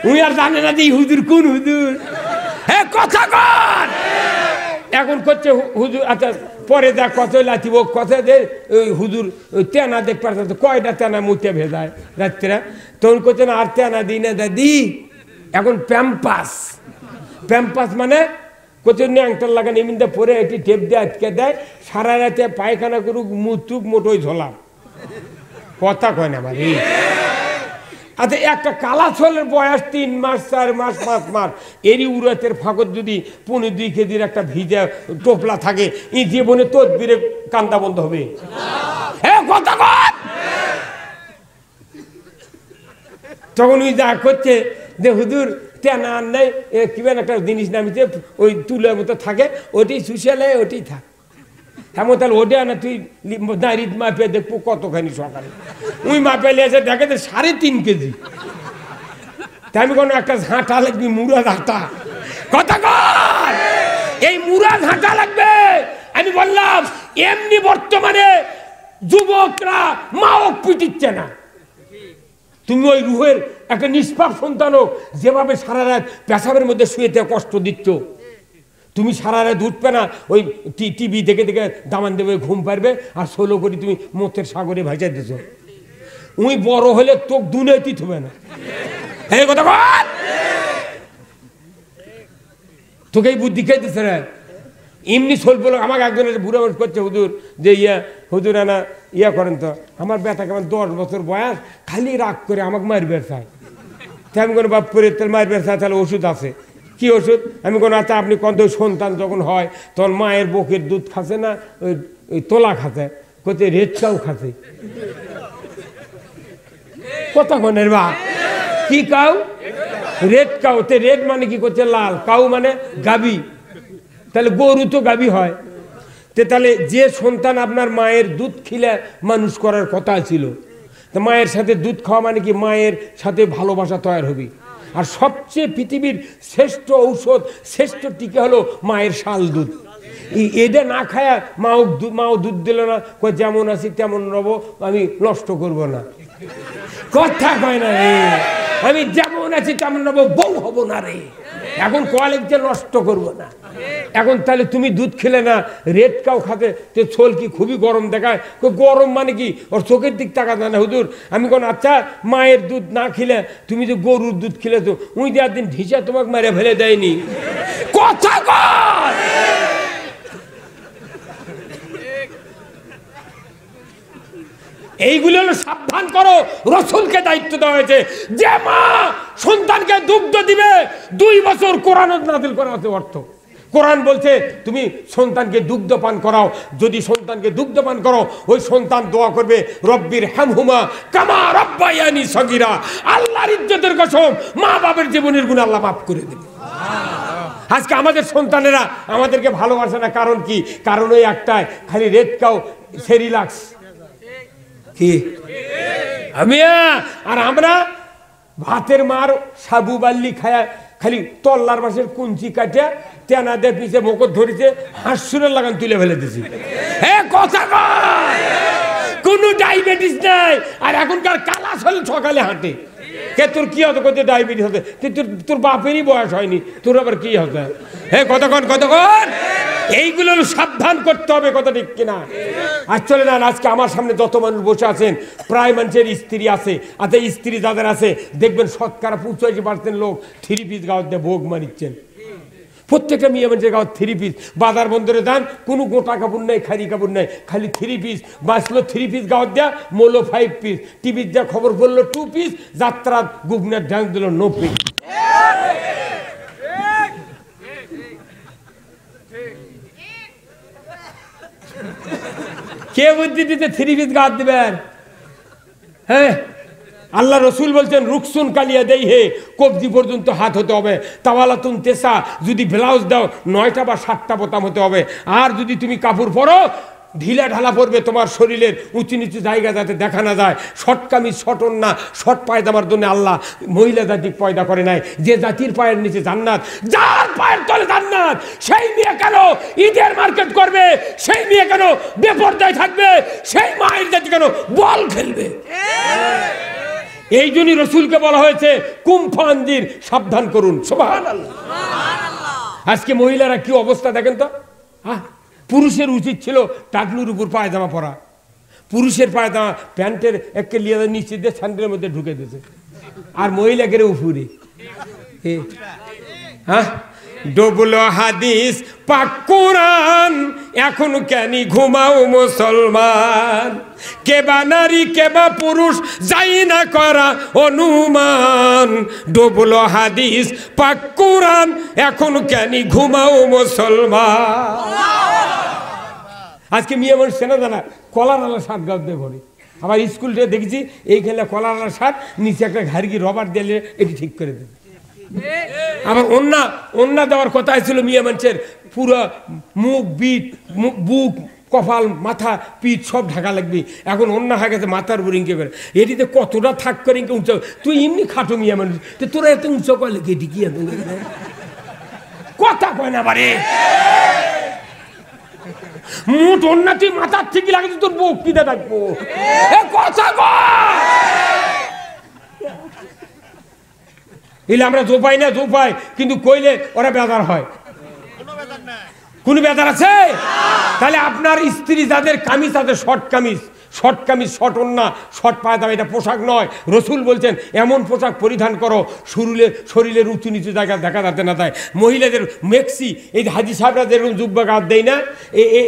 উনি আর জানে না যে হুজুর কোন হুজুর। হ্যাঁ কথা কর। এখন করছে হুজুর, আচ্ছা পরে যা কত লাথিব কথা যে ওই হুজুর তেনা দেখতে পারতো, কয়টা তেনা মুখে ভেজায় রাত্রিরা, তখন করছে না আর তেনা দিই না দাদি, এখন প্যাম্পাস। প্যাম্পাস মানে কোথাও ন্যাংটার লাগান এমনিতে পরে এটি টেপ দিয়ে আটকে দেয়, সারা রাতে পায়খানা করুক মুতুক মোটোই ঝোলা। কথা কয় না ভাই। আচ্ছা একটা কালাছলের বয়স 3 মাস 4 মাস 5 মাস, এরই উড়াতের ফাঁকত যদি 1.5-2 কেজির একটা ভিজা টোপলা থাকে, এই জীবনে তদবিরে কান্দা বন্ধ হবে? হ্যাঁ কথা কর। তখন ওই যা করছে যে হুজুর তেনা আর নেই, কিবেন একটা জিনিস নামিতে ওই তুলের মতো থাকে, ওটি শুষালে ওটি থাক। এমন তাহলে ওটা না তুই দাঁড়িয়ে মাপে দেখবো কতখানি সকালে। ওই মাপে এসে দেখে যে 3.5 কেজি। তাই আমি কোনো একটা ঝাঁটা লাগবি, মুড়া ঝাঁটা। কথা কর। এই মুড়া ঝাঁটা লাগবে। আমি বললাম এমনি বর্তমানে যুবকরা মাও পিটিচ্ছে না। তুমি ওই রুহের একটা নিষ্পাপ সন্তান হোক, যেভাবে সারা রাত পেশাবের মধ্যে শুয়েতে কষ্ট দিচ্ছ, তুমি সারা রাত উঠবে না, ওই টিভি দেখে দেখে দামান দেবে, ঘুম পারবে, আর 16 কোটি তুমি মতের সাগরে ভাসাই দিছ। উই বড় হলে তোকে দুনিয়াতেই থবে না। এই কথা বল। তোকে এই বুদ্ধি খেয়ে দিচ্ছে রে। এমনি চলবো। আমাকে একজন বুড়ো মানুষ করছে, হুজুর যে হুজুর আনা করেন তো, আমার বেটা কেমন 10 বছর বয়স, খালি রাগ করে আমাকে মারবে চায়। তাই আমি কোনো বাপ করে তাহলে মারবে চায়, তাহলে ওষুধ আছে। কি ওষুধ? আমি কোনো আচ্ছা আপনি কত সন্তান যখন হয় তখন মায়ের বুকের দুধ খাচ্ছে না, ওই তোলা খাচ্ছে, কোথায় রেড কাউ খাচ্ছে। কথা কনের বা কি কাউ? Red cow. তে রেড মানে কি করছে? লাল। কাউ মানে গাবি। তাহলে গরু তো গাবি হয়। তাহলে যে সন্তান আপনার মায়ের দুধ খিলে মানুষ করার কথা ছিল, তো মায়ের সাথে দুধ খাওয়া মানে কি মায়ের সাথে ভালোবাসা তৈরি হবে। আর সবচেয়ে পৃথিবীর শ্রেষ্ঠ ঔষধ, শ্রেষ্ঠ টিকা হলো মায়ের শাল দুধ। এটা না খায়া মাও দুধ দিল না, যেমন আছি তেমন রব, আমি নষ্ট করব না। কথা কয় না রে, আমি যেমন আছি তেমন রব, বউ হব না রে। এখন কলেজে নষ্ট করব না। এখন তাহলে তুমি দুধ খেলে না, রেড কাউ খাতে, তো ছোল কি খুবই গরম দেখায়? গরম মানে কি? ওর চোখের দিক তাকা যায় না। হুজুর আমি কোন আচ্ছা মায়ের দুধ না খেলে, তুমি যে গরুর দুধ খেলে তো উই দেওয়ার দিন ঢিসা তোমাকে মেরে ফেলে দেয়নি। কথা কর। এইগুলো হলো সাবধান করো। রসুলকে দায়িত্ব দেওয়া হয়েছে, যে মা সন্তানকে দুগ্ধ দিবে 2 বছর কোরআন নাযিল করা হচ্ছে অর্থ। কোরআন বলছে তুমি সন্তানকে দুগ্ধ পান করাও। যদি সন্তানকে দুগ্ধ পান করো, ওই সন্তান দোয়া করবে রব্বির হামহুমা কামা রাব্বায়ানি সগীরা। আল্লাহর ইজ্জতের কসম, মা বাবার জীবনের গুনাহ আল্লাহ মাফ করে দেবে। আজকে আমাদের সন্তানেরা আমাদেরকে ভালোবাসে না, কারণ কি? কারণ ওই একটাই, খালি রেড কাউ, সেরিলাক্স। কি আমি আর আমরা ভাতের মার সাবু বাল্লি খায়া খালি তল্লার মাসের কুঞ্চি কাটে তেনাদের পিছে মকর ধরেছে, হাঁসুরের লাগান তুলে ফেলে দিছি। কথা কোনো ডায়াবেটিস নাই। আর এখনকার কালা হলে সকালে হাঁটে। কে তোর কি হতো? কোথায় ডায়াবেটিস হতে? তোর বাপেরই বয়স হয়নি, তোর আবার কি হবে? কতক্ষণ কতক্ষণ এইগুলো সাবধান করতে হবে। কথা ঠিক কিনা? আর চলে যান। আজকে আমার সামনে যত মানুষ বসে আছেন, প্রায় মানুষের স্ত্রী আছে। আচ্ছা স্ত্রী যাদের আছে দেখবেন শতকরা 85% লোক 3 পিস গাঁত দিয়ে ভোগ মারিচ্ছেন। প্রত্যেকটা মেয়ে মানুষের গাঁত 3 পিস। বাজার বন্দরে যান, কোনো গোটা কাপড় নেই, খালি কাপড় নেই, খালি 3 পিস। বাঁচলো 3 পিস গাঁত দেয়া, মোলো 5 পিস। টিভির যা খবর বললো 2 পিস, যাত্রা গুগনার ডান্স দিল 9 পিস। কে বুদ্ধি দিতে 3 পিস গাঁত দিবেন? হ্যাঁ, আল্লাহ রসুল বলছেন রুকসুন কালিয়া দেই হে, কবজি পর্যন্ত হাত হতে হবে। তাওয়ালাতুন তেসা, যদি ব্লাউজ দাও 9টা বা 7টা বোতাম হতে হবে। আর যদি তুমি কাপড় পরো ঢিলা ঢালা পড়বে, তোমার শরীরের উঁচু নিচু জায়গা যাতে দেখা না যায়। শর্ট কামিজ, শর্ট ওড়না, শর্ট পায়জামার জন্য আল্লাহ মহিলা জাতি পয়দা করে নাই। যে জাতির পায়ের নিচে জান্নাত, যার পায়ের তলে জান্নাত, সেই মেয়ে কেন ঈদের মার্কেট করবে? সেই মেয়ে কেন বেপরদায় থাকবে? সেই মায়ের জাতি কেন বল খেলবে? এই জন্যই রসুলকে বলা হয়েছে কুমফানজির, সাবধান করুন। সুবহানাল্লাহ। আজকে মহিলারা কি অবস্থা দেখেন তো। পুরুষের উচিত ছিল টাকলুর উপর পায়জামা পরা। পুরুষের পায়জামা প্যান্টের একে লিয়ে নিচে দিয়ে স্যান্ডেলের মধ্যে ঢুকে দিয়েছে, আর মহিলাকে উপরে। ডবলো হাদিস পাক কোরআন, এখন কেন ঘুমাও মুসলমান? কেবা নারী কেবা পুরুষ যাই না করা অনুমান। ডবলো হাদিস পাক কোরআন, এখন কেন ঘুমাও মুসলমান? আজকে মেয়ে মানুষ চেনা জানা কলার আলা শার্ট গাঁদতে পড়ে। আবার স্কুলটা দেখেছি এইখানে কলার আলা শার্ট, নিচে একটা ঘাড়ি রবার দিলে এটি ঠিক করে দেবে। আবার অন্যা দেওয়ার কথা ছিল মেয়ে মানুষের পুরো মুখ, বুক, কপাল, মাথা, পিঠ সব ঢাকা লাগবে। এখন অন্য হয়ে গেছে মাথার উপর ইঙ্কে করে। এটিতে কতটা থাক করে ইঙ্কে উঁচু। তুই এমনি খাটো মেয়ে মানুষ, তো তোরা এত উঁচু করলে এটি কি কথা কয় না বারে? মুঠ অন্য তুই মাথার থেকে লাগে তোর বুক কিনে থাকবো কথা কয়। এলে আমরা জোপাই না, জোপাই কিন্তু কইলে ওরা বেজার হয়। কোন বেজার আছে? তাহলে আপনার স্ত্রী যাদের কামিজ আছে, শর্ট কামিজ, শর্ট ওড়না, শর্ট পায়জামা, এটা পোশাক নয়। রসুল বলছেন এমন পোশাক পরিধান করো শরীরের উঁচু নিচু জায়গা দেখা যাতে না যায়। মহিলাদের মেক্সি, এই হাজি সাহেবরা যেরকম জুব্বা গাছ দেয় না,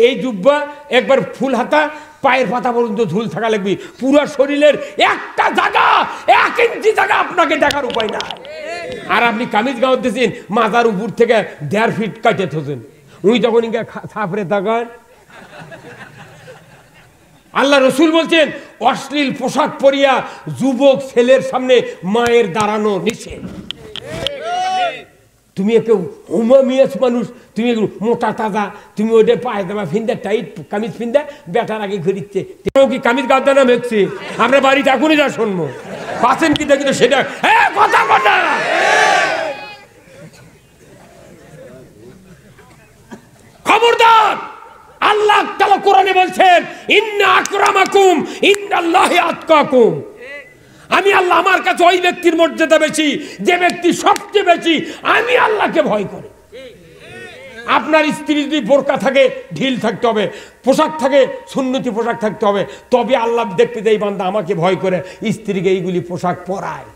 এই জুব্বা একবার ফুল হাতা, পায়ের পাতা পর্যন্ত ঝুল থাকা লাগবে। পুরো শরীরের একটা জায়গা, 1 ইঞ্চি জায়গা আপনাকে দেখার উপায় না। আর আপনি কামিজ গাঁও দিয়েছেন, মাথার উপর থেকে 1.5 ফিট কাটে থাকেন। উনি যখন ইঙ্গা ছাপড়ে থাকেন। আল্লাহ রসুল বলছেন অশ্লীল পোশাক পরিয়া যুবক ছেলের সামনে মায়ের দাঁড়ানো নিষেধ। তুমি একটু উমামিয়াস মানুষ, তুমি একটু মোটা তাজা, তুমি ওইটা পায়জামা ফিন্দা, টাইট কামিজ ফিন্দা বেটার আগে ঘুরিচ্ছে। কি কামিজ গাঁদা না মেঘছে? আমরা বাড়িতে এখনই যা শুনবো পাচ্ছেন কি দেখি তো সেটা কথা কথা। খবরদার! আল্লাহ তাআলা কোরআনে বলছেন ইন্না আকরামাকুম ইনদাল্লাহি আতকাকুম। আমি আল্লাহ, আমার কাছে ওই ব্যক্তির মর্যাদা বেশি যে ব্যক্তি সবচেয়ে বেশি আমি আল্লাহকে ভয় করে। আপনার স্ত্রী যদি বোরকা থাকে ঢিল থাকতে হবে, পোশাক থাকে সুন্নতি পোশাক থাকতে হবে, তবে আল্লাহ দেখতে দেয় বান্দা আমাকে ভয় করে স্ত্রীকে এইগুলি পোশাক পরায়।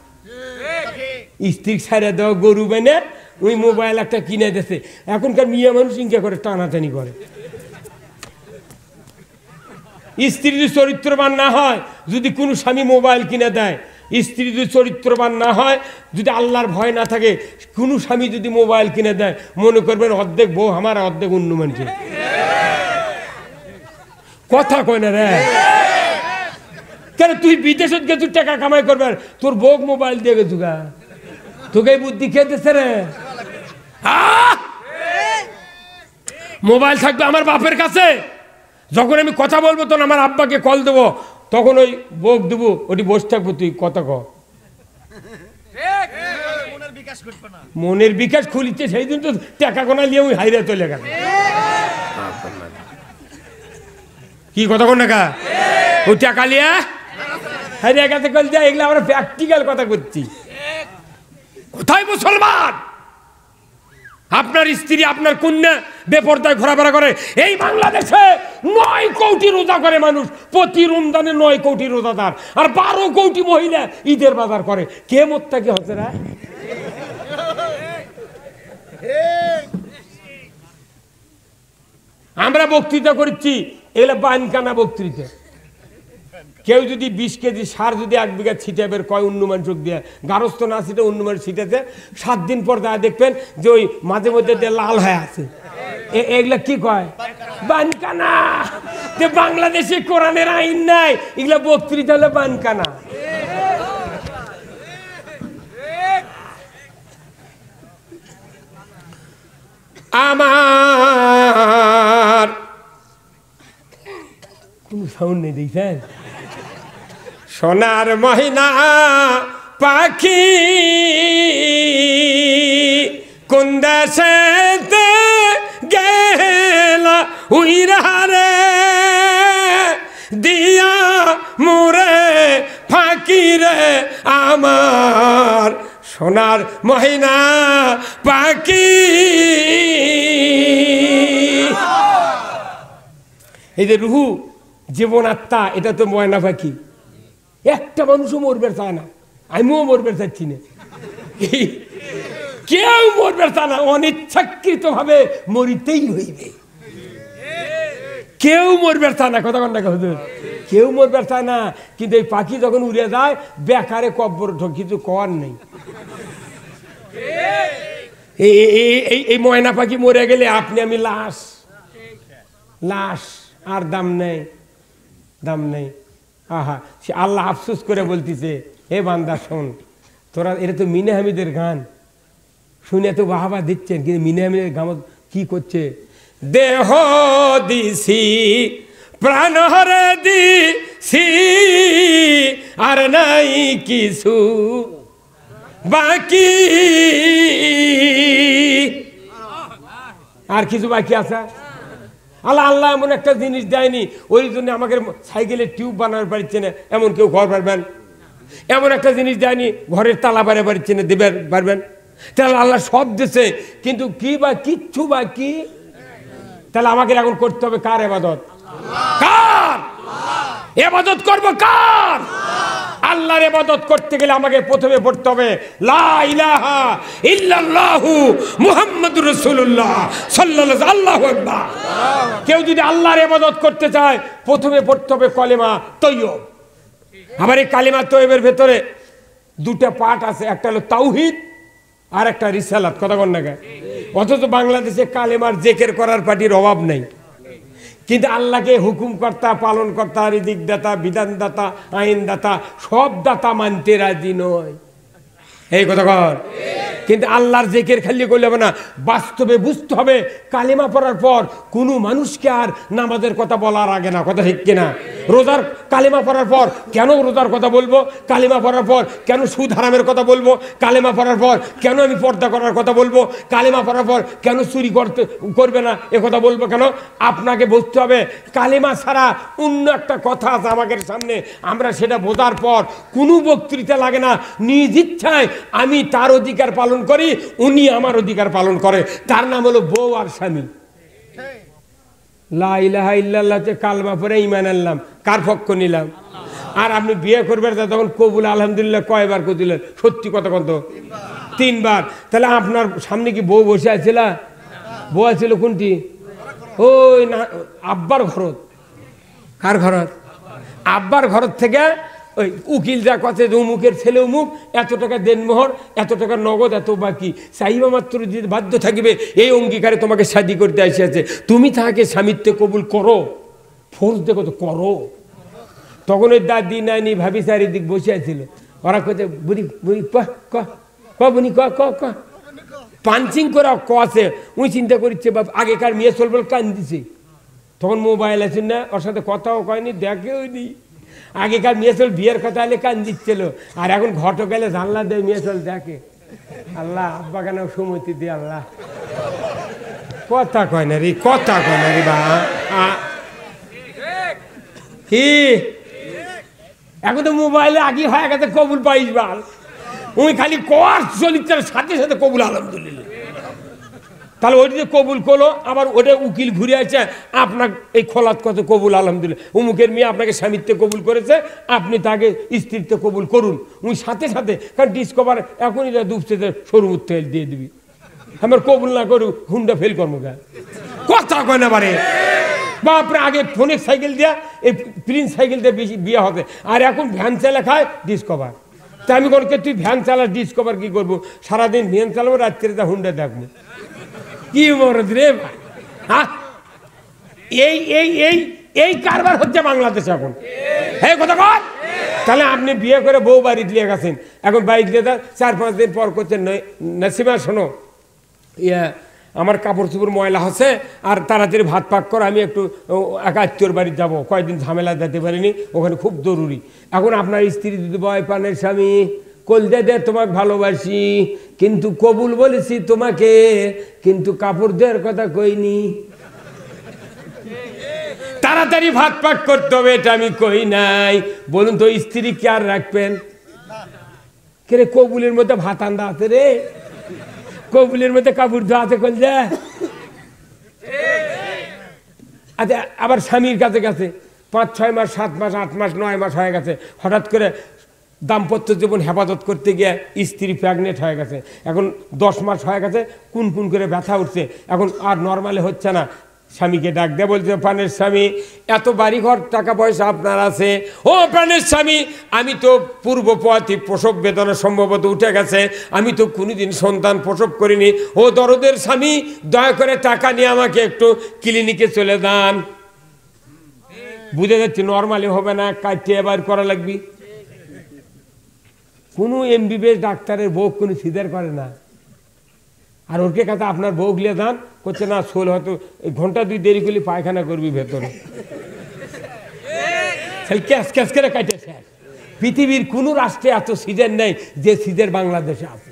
স্ত্রী ছেড়ে দেওয়া গরু বেনে ওই মোবাইল একটা কিনে দিয়েছে। এখনকার মেয়ে মানুষ ইনকা করে টানাটানি করে। স্ত্রী যদি চরিত্রবান না হয়, যদি কোনো স্বামী মোবাইল কিনে দেয়, স্ত্রী যদি চরিত্রবান না হয়, যদি আল্লাহর ভয় না থাকে, কোনো স্বামী যদি মোবাইল কিনে দেয়, মনে করবেন অর্ধেক বউ আমার, অর্ধেক অন্য মানুষের। কথা কয় না রে? কেন তুই বিদেশে গিয়ে তুই টাকা কামাই করবে, তোর বউ মোবাইল দিয়ে গেছু গা, তোকে বুদ্ধি খেতেছে রে। মোবাইল থাকবে আমার বাপের কাছে, যখন আমি কথা বলবো তখন আমার আব্বাকে কল দেবো, তখন ওই বোক দেবো, ওটি বসে থাকবো, তুই কথা ক। মনের বিকাশ খুলিচ্ছে সেই দিন তো টাকা গোনা নিয়ে ওই হাইরে চলে গেল। কি কথা কন না ওই টাকা লিয়া হাইরে গেছে কল যায়। এগুলো আমরা প্র্যাকটিক্যাল কথা করছি। কোথায় মুসলমান? আপনার স্ত্রী, আপনার কন্যা বেপরদায় ঘোরাফেরা করে। এই বাংলাদেশে 9 কোটি রোজা করে মানুষ, প্রতি রমজানে 9 কোটি রোজাদার, আর 12 কোটি মহিলা ঈদের বাজার করে। কে মোত্তাকি হচ্ছে না? আমরা বক্তৃতা করছি, এগুলো বানকানা বক্তৃতা। কেউ যদি 20 কেজি সার যদি 1 বিঘা ছিটাবের কয় উন্নমান চোখ দিয়ে, গারস্থ না ছিটে উন্নমান ছিটেছে, 7 দিন পর দেখা দেখবেন যে ওই মাঝে মধ্যে লাল হয়ে আছে। এগুলা কি কয়? বানকানা। যে বাংলাদেশে কোরআনের আইন নাই, এগুলা বক্তৃতা হলে বানকানা। আমার সাউন্ড নেই দেখছেন সোনার মহিনা পাখি কোন দেশেতে গেলা উইরা রে দিয়া মুরে ফাঁকি রে আমার সোনার মহিনা পাখি এই যে রুহু জীবন আত্মা এটা তো ময়না পাখি একটা মানুষও মরবে চায় না আমিও মরবে চাচ্ছি না কেউ মরবে চায় না অনিচ্ছাকৃত ভাবে মরিতেই হইবে কেউ মরবে চায় না কথা কন্যা হুজুর কেউ মরবে চায় না কিন্তু এই পাখি যখন উড়ে যায় বেকারে কব্বর কিছু করার নেই এই ময়না পাখি মরে গেলে আপনি আমি লাশ লাশ আর দাম নেই দাম নেই আহা সে আল্লাহ আফসোস করে বলতেছে হে বান্দা শোন তোরা এটা তো মিনে হামিদের গান শুনে তো বাহাবা দিচ্ছেন কিন্তু মিনে হামিদের গান কি করছে দেহ দিছি প্রাণ হরে দিছি আর নাই কিছু বাকি আর কিছু বাকি আছে আল্লাহ আল্লাহ এমন একটা জিনিস দেয়নি ওই জন্য আমাকে সাইকেলের টিউব বানাবার পারছে না এমন কেউ ঘর পারবেন এমন একটা জিনিস দেয়নি ঘরের তালা বাড়ে পারছে না দেবেন পারবেন তাহলে আল্লাহ সব দিছে কিন্তু কি বা কিচ্ছু বাকি তাহলে আমাকে এখন করতে হবে কার ইবাদত কার ইবাদত করব কার আল্লাহর ইবাদত করতে গেলে আমাকে প্রথমে পড়তে হবে লা ইলাহা ইল্লাল্লাহু মুহাম্মাদুর রাসূলুল্লাহ সাল্লাল্লাহু আল্লাহু আকবার কেউ যদি আল্লাহর ইবাদত করতে চায় প্রথমে পড়তে হবে কালেমা তৈয়ব আবার এই কালেমা তৈয়বের ভিতরে দুটো পার্ট আছে একটা হলো তাওহীদ আর একটা রিসালাত কথা বল না অথচ বাংলাদেশে কালেমার জিকির করার পার্টির অভাব নাই কিন্তু আল্লাহকে হুকুমকর্তা পালনকর্তা রিজিক দাতা বিধানদাতা আইনদাতা সব দাতা মানতে রাজি নয় এই কথা কর কিন্তু আল্লাহর জিকির খালি করলে হবে না বাস্তবে বুঝতে হবে কালেমা পড়ার পর কোনো মানুষকে আর নামাজের কথা বলার আগে না কথা ঠিক কিনা রোজার কালেমা পড়ার পর কেন রোজার কথা বলবো কালেমা পড়ার পর কেন সুদ হারামের কথা বলবো কালেমা পড়ার পর কেন আমি পর্দা করার কথা বলবো কালেমা পড়ার পর কেন চুরি করবে না এ কথা বলবো কেন আপনাকে বুঝতে হবে কালেমা ছাড়া অন্য একটা কথা আছে আমাদের সামনে আমরা সেটা বোঝার পর কোনো বক্তৃতা লাগে না নিজ ইচ্ছায় আমি তার অধিকার পালন করি উনি আমার অধিকার পালন করে তার নাম হলো বউ আর স্বামী লা ইলাহা ইল্লাল্লাহতে কালমা পড়ে ঈমান আনলাম কার পক্ষ নিলাম আর আপনি বিয়ে করবেন তখন কবুল আলহামদুলিল্লাহ কয়বার কইলেন সত্যি কথা কত তিনবার তাহলে আপনার সামনে কি বউ বসে আছিল বউ আছিল কোনটি ওই না আব্বার ঘরত কার ঘরত আব্বার ঘরত থেকে ওই উকিল যা কথা যে অমুকের ছেলে অমুক এত টাকা দেনমোহর এত টাকা নগদ এত বাকি চাইবা মাত্র যদি বাধ্য থাকবে এই অঙ্গীকারে তোমাকে শাদি করতে আসিয়াছে তুমি তাহাকে স্বামিত্বে কবুল করো ফোর্স দেখো তো করো তখন ওই দাদি নানি ভাবি চারিদিক বসে আছিল ওরা কোথায় বুড়ি বুড়ি ক বুনি ক ক ক পাঞ্চিং করা কছে উনি চিন্তা করছে বাপ আগেকার মেয়ে চলবল কান দিছে তখন মোবাইল আছে না ওর সাথে কথাও কয়নি দেখেও নি আগেকার মেয়ে চল বিয়ের কথা হলে কান দিচ্ছিল আর এখন ঘটো গেলে জানলা দেয় মেয়ে চল দেখে আল্লাহ আব্বা কেন সুমতি দিয়ে আল্লাহ কথা কয় না রে কথা কয় না রে বা কি এখন তো মোবাইলে আগে হয়ে গেছে কবুল পাইস বাল উনি খালি কর চরিত্রের সাথে সাথে কবুল আলহামদুলিল্লাহ তাহলে ওইটা যে কবুল করলো আবার ওটা উকিল ঘুরে আছে আপনার এই খোলাত কত কবুল আলহামদুলিল্লাহ অমুকের মেয়ে আপনাকে স্বামীত্বে কবুল করেছে আপনি তাকে স্ত্রীত্বে কবুল করুন উনি সাথে সাথে কারণ ডিসকভার এখনই ডুবছে সরু তেল দিয়ে দিবি আমার কবুল না করু হুন্ডা ফেল করবো কথা কয় না বারে বাপরে আগে ফোনের সাইকেল দিয়া এই প্রিন্স সাইকেল দিয়ে বেশি বিয়ে হবে আর এখন ভ্যান চালা খায় ডিসকভার তা আমি কোনকে তুই ভ্যান চালাস ডিসকভার কি করবো সারাদিন ভ্যান চালাবো রাত্রে তা হুন্ডা দেখবো কি মরদ রে হ্যাঁ এই এই এই এই কারবার হচ্ছে বাংলাদেশে এখন হ্যাঁ কথা কর তাহলে আপনি বিয়ে করে বউ বাড়িতে নিয়ে গেছেন এখন বাড়িতে 4-5 দিন পর করছেন নসিমা শোনো ইয়া আমার কাপড় চোপড় ময়লা হচ্ছে আর তাড়াতাড়ি ভাত পাক কর, আমি একটু একা আত্মীয়র বাড়ি যাবো, কয়েকদিন ঝামেলা যেতে পারিনি, ওখানে খুব জরুরি। এখন আপনার স্ত্রী যদি বয় পানের স্বামী কলজা দে তোমাকে ভালোবাসি, কিন্তু কবুল বলেছি তোমাকে, কিন্তু কাপড় দেওয়ার কথা কইনি, তাড়াতাড়ি ভাত পাক করতে হবে, এটা আমি কই নাই। বলুন তো স্ত্রী কি আর রাখবেন? কে রে, কবুলের মধ্যে ভাত আন্দা আছে রে, কবুলের মধ্যে কাপড় ধোয়া আছে কলজা। আচ্ছা, আবার স্বামীর কাছে গেছে 5, 6 মাস, 7 মাস, 8 মাস, 9 মাস হয়ে গেছে, হঠাৎ করে দাম্পত্য জীবন হেফাজত করতে গিয়ে স্ত্রী প্রেগনেন্ট হয়ে গেছে, এখন 10 মাস হয়ে গেছে, কুন কুন করে ব্যথা উঠছে, এখন আর নর্মালি হচ্ছে না। স্বামীকে ডাক দেয়, বলছে প্রাণের স্বামী এত বাড়িঘর টাকা পয়সা আপনার আছে, ও প্রাণের স্বামী আমি তো পূর্বপথী প্রসব বেদনা সম্ভবত উঠে গেছে, আমি তো কোনোদিন সন্তান প্রসব করিনি, ও দরদের স্বামী দয়া করে টাকা নিয়ে আমাকে একটু ক্লিনিকে চলে যান। বুঝে যাচ্ছে নর্মালি হবে না, কাটিয়ে এবার করা লাগবে। কোনো এমবিবিএস ডাক্তারের বউ কোনো সিজার করে না, আর ওরকে কাছে আপনার বউ গিয়ে যান করছে না, শোল হয়তো ঘন্টা 2 দেরি করলে পায়খানা করবি ভেতরে, ক্যাশ ক্যাশ করে কাটেছে। পৃথিবীর কোনো রাষ্ট্রে এত সিজন নেই যে সিজন বাংলাদেশে আছে।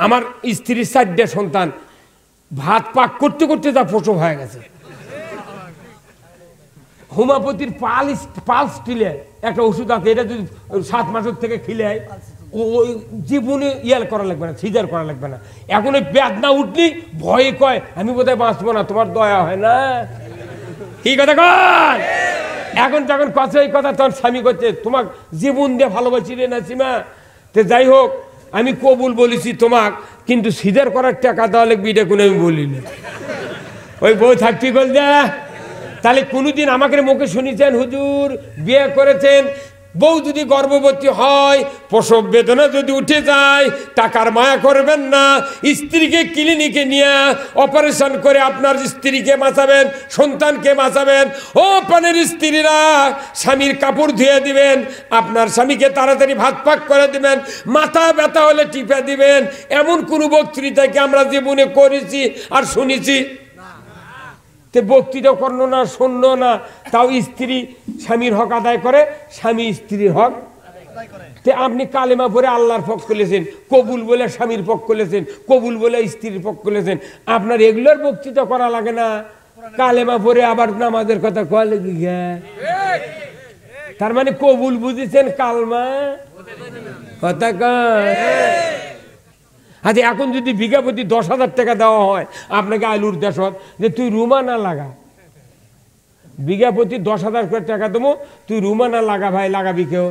আমার স্ত্রীর 4টে সন্তান, ভাত পাক করতে করতে যা প্রসব হয়ে গেছে। হোমিওপ্যাথির পালস টিলে একটা ওষুধ আছে, এটা যদি 7 মাসের থেকে খেলে ওই জীবনে ইয়াল করা লাগবে না, সিজার করা লাগবে না। এখন ওই বেদনা উঠলি ভয়ে কয় আমি বোধহয় বাঁচবো না, তোমার দয়া হয় না, কি কথা কন? এখন যখন কথা এই কথা তখন স্বামী করছে তোমাক জীবন দিয়ে ভালোবাসি রে নাসিমা, তো যাই হোক আমি কবুল বলেছি তোমাক, কিন্তু সিজার করার টাকা দেওয়া লাগবে এটা কোনো আমি বলিনি। ওই বউ থাকবি বল যা। তাহলে কোনোদিন আমাকে মুখে শুনেছেন হুজুর বিয়ে করেছেন, বউ যদি গর্ভবতী হয়, প্রসব বেদনা যদি উঠে যায়, টাকার মায়া করবেন না, স্ত্রীকে ক্লিনিকে নিয়ে অপারেশন করে আপনার স্ত্রীকে বাঁচাবেন, সন্তানকে বাঁচাবেন। ও পানের স্ত্রীরা, স্বামীর কাপড় ধুয়ে দিবেন, আপনার স্বামীকে তাড়াতাড়ি ভাত পাক করে দিবেন, মাথা ব্যথা হলে টিপে দিবেন। এমন কোনো বক্তৃতাকে আমরা জীবনে করেছি আর শুনেছি? তে বক্তৃতা করলো না, শুনলো না, তাও স্ত্রী স্বামীর হক আদায় করে, স্বামী স্ত্রীর হক। তে আপনি কালেমা পড়ে আল্লাহর পক্ষ লেছেন, কবুল বলে স্বামীর পক্ষ লেছেন, কবুল বলে স্ত্রীর পক্ষ লেছেন, আপনার এগুলোর বক্তৃতা করা লাগে না? কালেমা পড়ে আবার নামাজের কথা কয়া লেগে গে, তার মানে কবুল বুঝেছেন, কালমা কথা কয়। আচ্ছা, এখন যদি বিঘা প্রতি 10,000 টাকা দেওয়া হয় আপনাকে আলুর দেশত, যে তুই রুমা না লাগা, বিঘা প্রতি 10,000 করে টাকা দেবো, তুই রুমা না লাগা, ভাই লাগাবি কেউ?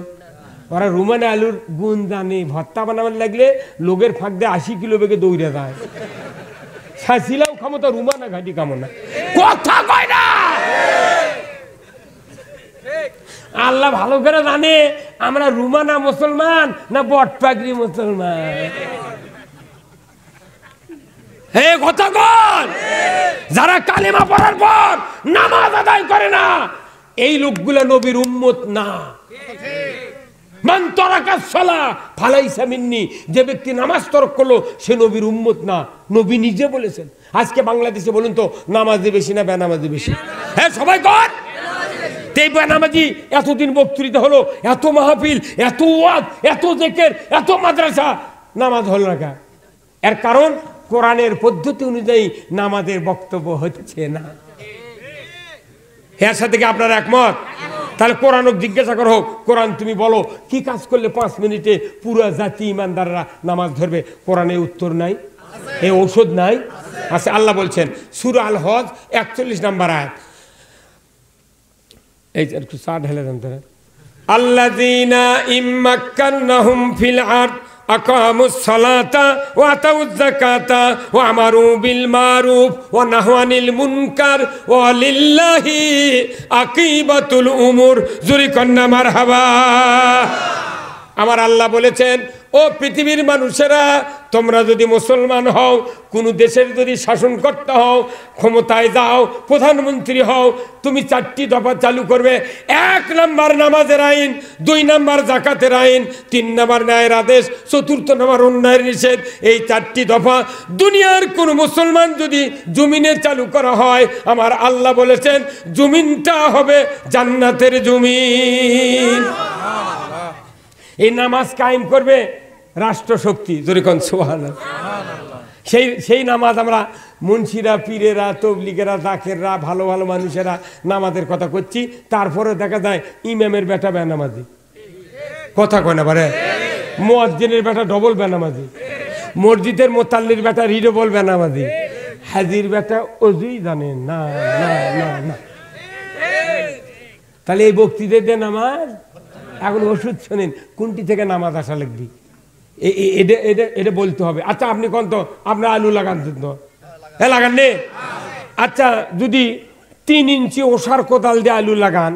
ওরা রুমানে আলুর গুণ জানে, ভর্তা বানাবার লাগলে লোকের ফাঁক দিয়ে 80 কিলো বেগে দৌড়ে যায়। শাসিলাম ক্ষমতা রুমানা ঘাটি কামনা কথা কয় না। আল্লাহ ভালো করে জানে আমরা রুমানা মুসলমান না বটপাগড়ি মুসলমান। হে কথা বল, যারা কালেমা পড়ার পর নামাজ আদায় করে না, এই লোকগুলা নবীর উম্মত না। মান তারাকা সালাহ ফালাইসা মিন্নি, যে ব্যক্তি নামাজ তরক করলো সে নবীর উম্মত না, নবী নিজে বলেছেন। আজকে বাংলাদেশে বলুন তো নামাজি বেশি না বেনামাজি বেশি? হ্যাঁ সবাই কর। এই বেনামাজি এতদিন বক্তৃতা হলো, এত মাহফিল, এত ওয়াজ, এত জিকির, এত মাদ্রাসা, নামাজ হলো না। এর কারণ কোরআনের পদ্ধতি অনুযায়ী নামাজের বক্তব্য হচ্ছে না। এর সাথে কি আপনারা একমত? তাহলে কোরআন জিজ্ঞাসা করো, কোরআন তুমি বলো কি কাজ করলে 5 মিনিটে পুরো জাতি ইমানদাররা নামাজ ধরবে? কোরআনে উত্তর নাই, এই ঔষধ নাই। আছে আল্লাহ বলছেন সূরা আল হজ 41 নম্বর আয়াত, এই একটু সাদ ঢেলে দেন তারা, আল্লাযীনা ইম্মাক্কানাহুম ফিল আরদ আকামুস সালাতা ওয়া আতাউয যাকাতা ওয়া আমারু বিল মারুফ ওয়া নাহু আনিল মুনকার ওয়া লিল্লাহি আকিবাতুল উমুর। জুরি কন্না মারহাবা। আমার আল্লাহ বলেছেন ও পৃথিবীর মানুষেরা, তোমরা যদি মুসলমান হও, কোনো দেশের যদি শাসনকর্তা হও, ক্ষমতায় যাও, প্রধানমন্ত্রী হও, তুমি 4টি দফা চালু করবে। 1 নাম্বার নামাজের আইন, 2 নাম্বার জাকাতের আইন, 3 নাম্বার ন্যায়ের আদেশ, 4th নাম্বার অন্যায়ের নিষেধ। এই 4টি দফা দুনিয়ার কোন মুসলমান যদি জমিনে চালু করা হয়, আমার আল্লাহ বলেছেন জমিনটা হবে জান্নাতের জমিন। এই নামাজ কায়েম করবে রাষ্ট্রশক্তি, যেরকম সুবহানাল্লাহ। সেই নামাজ আমরা মুন্সিরা, পীরেরা, তবলিগেরা, জাকেররা, ভালো ভালো মানুষেরা নামাজের কথা করছি, তারপরে দেখা যায় ইমামের বেটা বেনামাজি, কথা কয় না পারে, মুয়াজ্জিনের বেটা ডবল বেনামাজি, মসজিদের মোতাল্লির বেটা রিডবল বেনামাজি, হাজির বেটা অজুই জানে না না না না। তাহলে এই বক্তৃতাতে নামাজ, এখন ওষুধ শোনেন কোনটি থেকে নামাজ আসা লাগবে, এটা বলতে হবে। আচ্ছা আপনি কোন তো আপনার আলু লাগান তো, হ্যাঁ লাগান নে। আচ্ছা যদি 3 ইঞ্চি ওষার কোদাল দিয়ে আলু লাগান,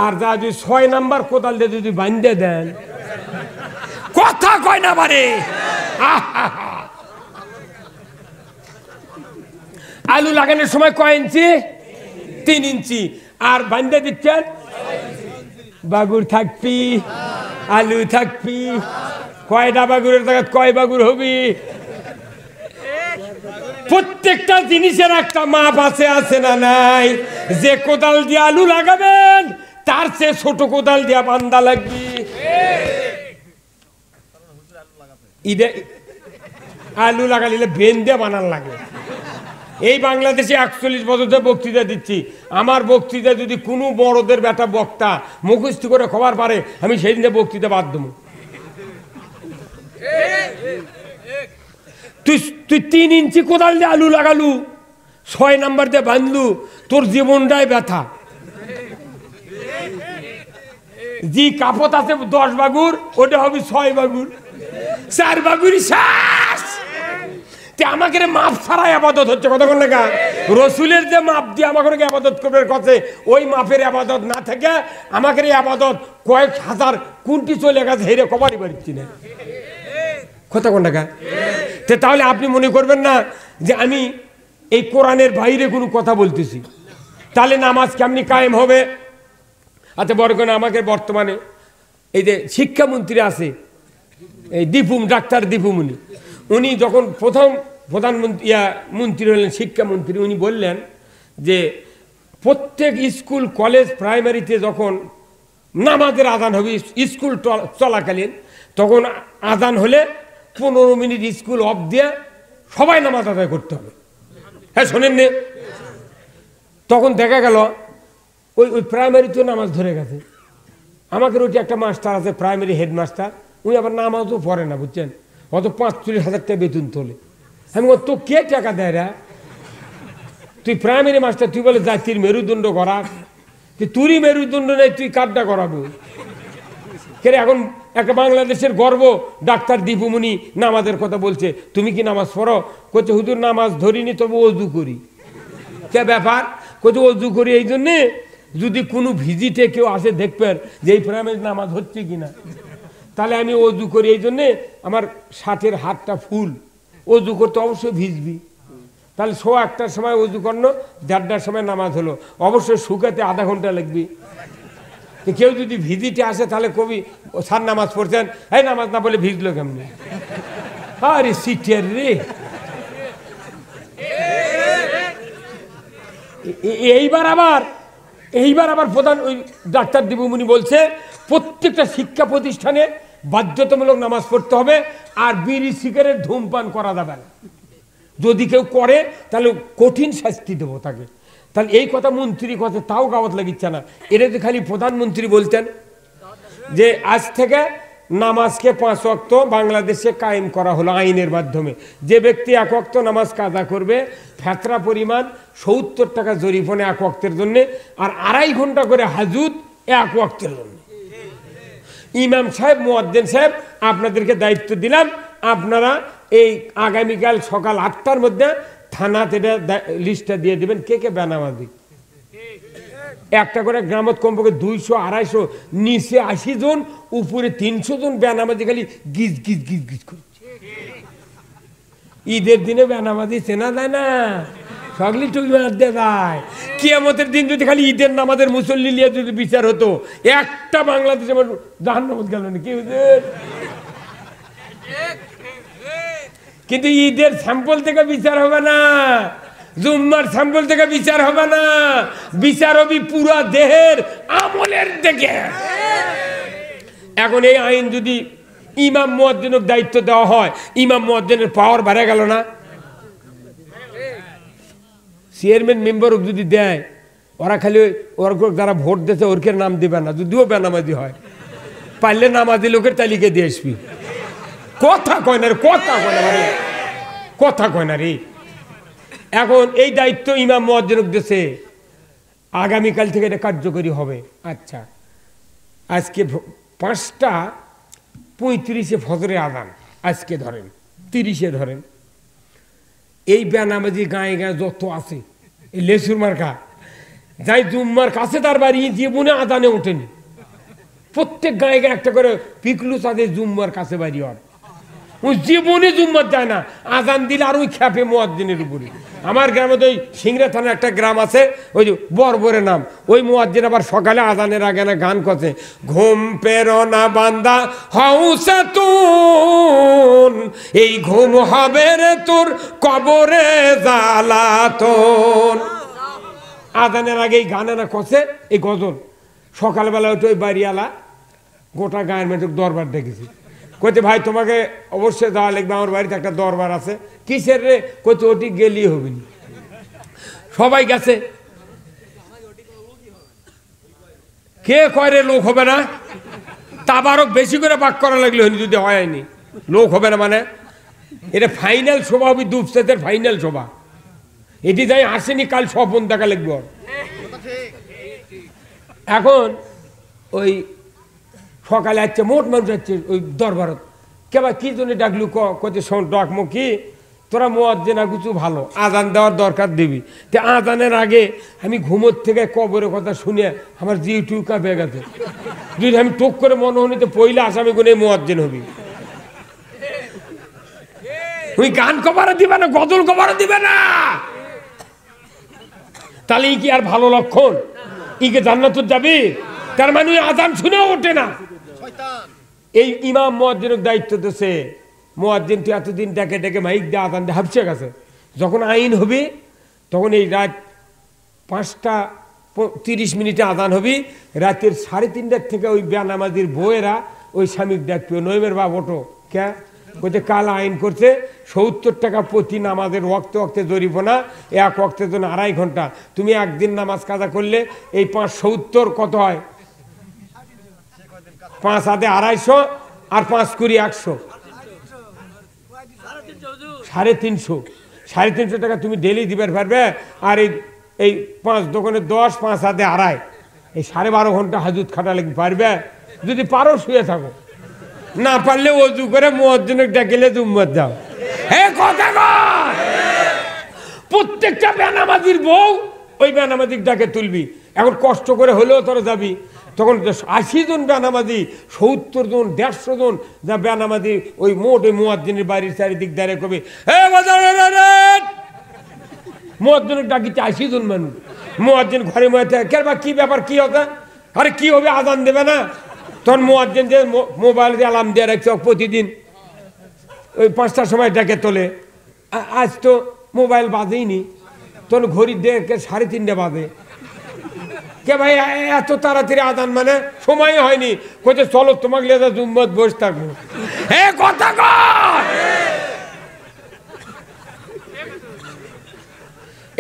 আর যা যদি 6 নাম্বার কোদাল দিয়ে যদি বাঁধে দেন, কথা কয় না পারে। আলু লাগানোর সময় কয় ইঞ্চি? 3 ইঞ্চি। আর বাঁধে দিচ্ছেন, বাগুর থাকবি, আলু থাকবি, কয়টা বাগুরের জায়গায় কয় বাগুর হবি? প্রত্যেকটা জিনিসের একটা মাপ আছে না নাই? যে কোদাল দিয়ে আলু লাগাবেন তার চেয়ে ছোট কোদাল দিয়া বান্দা লাগবে। আলু লাগালে বেন দিয়ে বানান লাগে। এই বাংলাদেশে 41 বছর ধরে বক্তৃতা দিচ্ছি, আমার বক্তৃতা যদি কোনো বড়দের বেটা বক্তা মুখস্থ করে খবর পারে, আমি সেই দিনে বক্তৃতা বাদ দেবো। তুই 3 ইঞ্চি কোদাল দিয়ে আলু লাগালু, 6 নাম্বার দিয়ে বাঁধলু, তোর জীবনটাই ব্যথা। জি কাপত আছে 10 বাগুর, ওটা হবে 6 বাগুর, 4 বাগুরই শেষ। আমাকে মাপ ছাড়াই আবাদত হচ্ছে, কতক্ষণ লেখা রসুলের যে মাপ দিয়ে আমাকে আবাদত করবে কথা, ওই মাপের আবাদত না থেকে আমাকে আবাদত কয়েক হাজার কোনটি চলে গেছে হেরে কবারই পারছি না, কতক্ষণ লেখা। তাহলে আপনি মনে করবেন না যে আমি এই কোরআনের বাইরে কোনো কথা বলতেছি, তাহলে নামাজ কেমনি কায়েম হবে? আচ্ছা বড় করে আমাকে বর্তমানে এই যে শিক্ষামন্ত্রী আছে, এই ডাক্তার দীপুমণি, উনি যখন প্রথম প্রধানমন্ত্রী মন্ত্রী হলেন, শিক্ষামন্ত্রী, উনি বললেন যে প্রত্যেক স্কুল কলেজ প্রাইমারিতে যখন নামাজের আজান হবে, স্কুল চলাকালীন, তখন আজান হলে 15 মিনিট স্কুল অফ দিয়ে সবাই নামাজ আদায় করতে হবে। হ্যাঁ শোনেন নে, তখন দেখা গেল ওই প্রাইমারিতে নামাজ ধরে গেছে। আমাকে ওইটি একটা মাস্টার আছে, প্রাইমারি হেডমাস্টার, উনি আবার নামাজও পড়ে না, বুঝছেন, অত 45,000 টাকা বেতন তোলে। আমি তো কে টাকা দেয় রা? তুই প্রাইমারি মাস্টার, তুই বলে জাতির মেরুদণ্ড করা, তুই মেরুদণ্ড নেই, তুই কাঠটা করাবো কে? এখন একটা বাংলাদেশের গর্ব ডাক্তার দীপুমণি নামাজের কথা বলছে, তুমি কি নামাজ পড়ো? কোচে হুজুর নামাজ ধরিনি, তবে অজু করি। কে ব্যাপার? কোচে অজু করি এই জন্যে যদি কোনো ভিজিটে কেউ আসে দেখবেন যে এই প্রাইমারি নামাজ হচ্ছে কিনা, তাহলে আমি অজু করি এই জন্যে আমার শার্টের হাতটা ফুল, অজু করতে অবশ্যই ভিজবি। তাহলে 1টার সময় অজু করলো, 1:30টার সময় নামাজ হলো, অবশ্যই শুকাতে আধা ঘন্টা লাগবে। কেউ যদি ভিজিটে আসে তাহলে কবি স্যার নামাজ পড়ছেন, এই নামাজ না বলে ভিজলো কেমনি? আরে সিটের রে। এইবার আবার প্রধান ওই ডাক্তার দীপুমণি বলছে প্রত্যেকটা শিক্ষা প্রতিষ্ঠানে বাধ্যতামূলক নামাজ পড়তে হবে, আর বিড়ি সিগারেট ধূমপান করা যাবে না। যদি কেউ করে তাহলে কঠিন শাস্তি দেবো তাকে। তাহলে এই কথা মন্ত্রী কথা তাও গাওয়াত লাগিচ্ছে না। এটা যদি খালি প্রধানমন্ত্রী বলতেন যে আজ থেকে নামাজকে 5 ওয়াক্ত বাংলাদেশে কায়েম করা হলো আইনের মাধ্যমে, যে ব্যক্তি 1 ওয়াক্ত নামাজ কাজা করবে ফেতরা পরিমাণ 70 টাকা জরিমানা 1 ওয়াক্তের জন্য, আর 2.5 ঘন্টা করে হাজুত 1 ওয়াক্তের জন্য। ইমাম সাহেব, মুয়াজ্জিন সাহেব, আপনাদেরকে দায়িত্ব দিলাম, আপনারা এই আগামীকাল সকাল 8টার মধ্যে থানাতে লিস্টটা দিয়ে দেবেন কে কে বেনামাজি। একটা করে গ্রামত কমপক্ষে 200-250, নিচে 80 জন, উপরে 300 জন বেনামাজি খালি গিজ গিজ গিজ গিজ করছে। ঈদের দিনে বেনামাজি চেনা যায় না, সগলি টুকলি মারতে যায়। কিয়ামতের দিন যদি খালি ঈদের নামাজের মুসল্লি নিয়ে যদি বিচার হতো, একটা বাংলাদেশে জাহান্নামে গেল না কি হুজুর? কিন্তু ঈদের স্যাম্পল থেকে বিচার হবে না, জুম্মার স্যাম্পল থেকে বিচার হবে না, বিচার হবে পুরা দেহের আমলের থেকে। এখন এই আইন যদি ইমাম মুয়াজ্জিনের দায়িত্ব দেওয়া হয়, ইমাম মুয়াজ্জিনের পাওয়ার বেড়ে গেল না? চেয়ারম্যান মেম্বার যদি দেয়, ওরা খালি ওর যারা ভোট দিয়েছে ওরকে নাম দিবে না, যদিও বেনামাজি হয়, পারলে নামাজি লোকের তালিকা দিয়ে আসবি। কথা কয় না রে, কথা কয় না রে, কথা কয় না রে। এখন এই দায়িত্ব ইমাম মুয়াজ্জিনকে দিয়েছে, আগামীকাল থেকে এটা কার্যকরী হবে। আচ্ছা, আজকে 5:35 ফজরে আযান, আজকে ধরেন 30-এ ধরেন, এই বেনামাজি গায়ে গায়ে যত আছে, এই লেসুর মার্কা যাই জুম্মার কাছে তার বাড়ি জীবনে আদানে ওঠেনি, প্রত্যেক গায়ে গায়ে একটা করে পিকলু তাদের জুম্মার কাছে বাড়ি হয়, ওই জীবনে জুম্মার যায় না, আজান দিলে আর ওই খ্যাপে মুয়াজ্জিনের উপরে। আমার গ্রামে তো ওই সিংড়া থানা একটা গ্রাম আছে, ওই যে বরবরে নাম, ওই মুয়াজ্জিন আবার সকালে আজানের আগে না গান করছে, ঘুম পেরো না বান্দা হউসে তুন, এই ঘুম হবে রে তোর কবরে জ্বালাতন। আজানের আগে এই গানে না করছে এই গজল। সকালবেলা ওই বাড়িওয়ালা গোটা গায়ের মেয়েটুক দরবার দেখেছি, কইতে ভাই তোমাকে অবশ্যই যাওয়া লাগবে, আমার বাড়িতে একটা দরবার আছে। কিসের রে? কইতে ওটি গেলেই হবে না। সবাই গেছে, কে কয় রে লোক হবে না? তাবারক বেশি করে বাক করা লাগলে হয়নি, যদি হয়নি লোক হবে না মানে এটা ফাইনাল সভা হবে, দুপসেতের ফাইনাল সভা। এটি যাই আসেনি, কাল স্বপন দেখা লাগবে। এখন ওই সকালে আসছে, মোট মানুষ আসছে ওই দরবারত। কেবা কি জন্য ডাকলু? কতে ডাকমো কি, তোরা মুয়াজ্জিন কিছু ভালো আজান দেওয়ার দরকার দিবি। তে আজানের আগে আমি ঘুমোর থেকে কবরের কথা শুনে আমার জিউ কাঁপে গেছে। যদি আমি টুক করে মনে হনি তো পইলে আসামি গুনে মুয়াজ্জিন হবি। তুই গান কবারও দিবে না, গজল কবারও দিবে না, তাহলে কি আর ভালো লক্ষণ? ইকে জান্নাত যাবি? তার মানে আজান শুনেও ওঠে না। এই ইমাম মুয়াজ্জিনের দায়িত্ব দিয়েছে, মুয়াজ্জিন তো এতদিন ডেকে ডেকে মাইক দিয়ে আজান দিয়ে হাঁপছে গেছে। যখন আইন হবে তখন এই রাত 5:30 আজান হবে, রাতের 3:30 থেকে ওই বেনামাজির বউয়েরা ওই স্বামীর ডাকবে, নইমের বাপ ওঠো। কে? বলতে কাল আইন করছে 70 টাকা প্রতি নামাজের ওয়াক্তে ওয়াক্তে জরিমানা, এক ওয়াক্তের জন্য 2.5 ঘন্টা। তুমি একদিন নামাজ কাজা করলে এই 570 কত হয়? 5 হাতে 250 আর 5 কুড়ি 100, 350। 350 টাকা তুমি ডেলি দিবে পারবে। আর এই 5 দোকানে 10, 5 হাতে 2.5, এই 12.5 ঘন্টা হাজুত খাটা লাগবে পারবে? যদি পারো শুয়ে থাকো, না পারলে ওযু করে মুয়াজ্জিনকে ডাকিলে জুম্মাত যাও। হে কথা কর, প্রত্যেকটা বেনামাজির বউ ওই বেনামাজিক ডাকে তুলবি। এখন কষ্ট করে হলেও তোরা যাবি। তখন 80 জন বেনামাজি, 70 জন, 150 জন যা বেনামাজি ওই মোট ওই মুয়াজ্জিনের বাড়ির চারিদিক দাঁড়িয়ে কবি, হে মুয়াজ্জিনকে ডাকিতে 80 জন মানুষ। মুয়াজ্জিন ঘরে মধ্যে কেবা কি ব্যাপার, কি হবে? আরে কি হবে, আজান দেবে না? তখন মুয়াজ্জিন যে মোবাইল দিয়ে অ্যালার্ম দিয়ে রাখছে প্রতিদিন ওই 5টার সময় ডেকে তোলে। আজ তো মোবাইল বাজেইনি, তখন ঘড়ি দেখে 3:30 বাজে। কে ভাই এত তাড়াতাড়ি আজান মানে সময় হয়নি। কইতে চলো তোমাকে লেদা জুম্মত বসে থাকবো। হে কথা কর,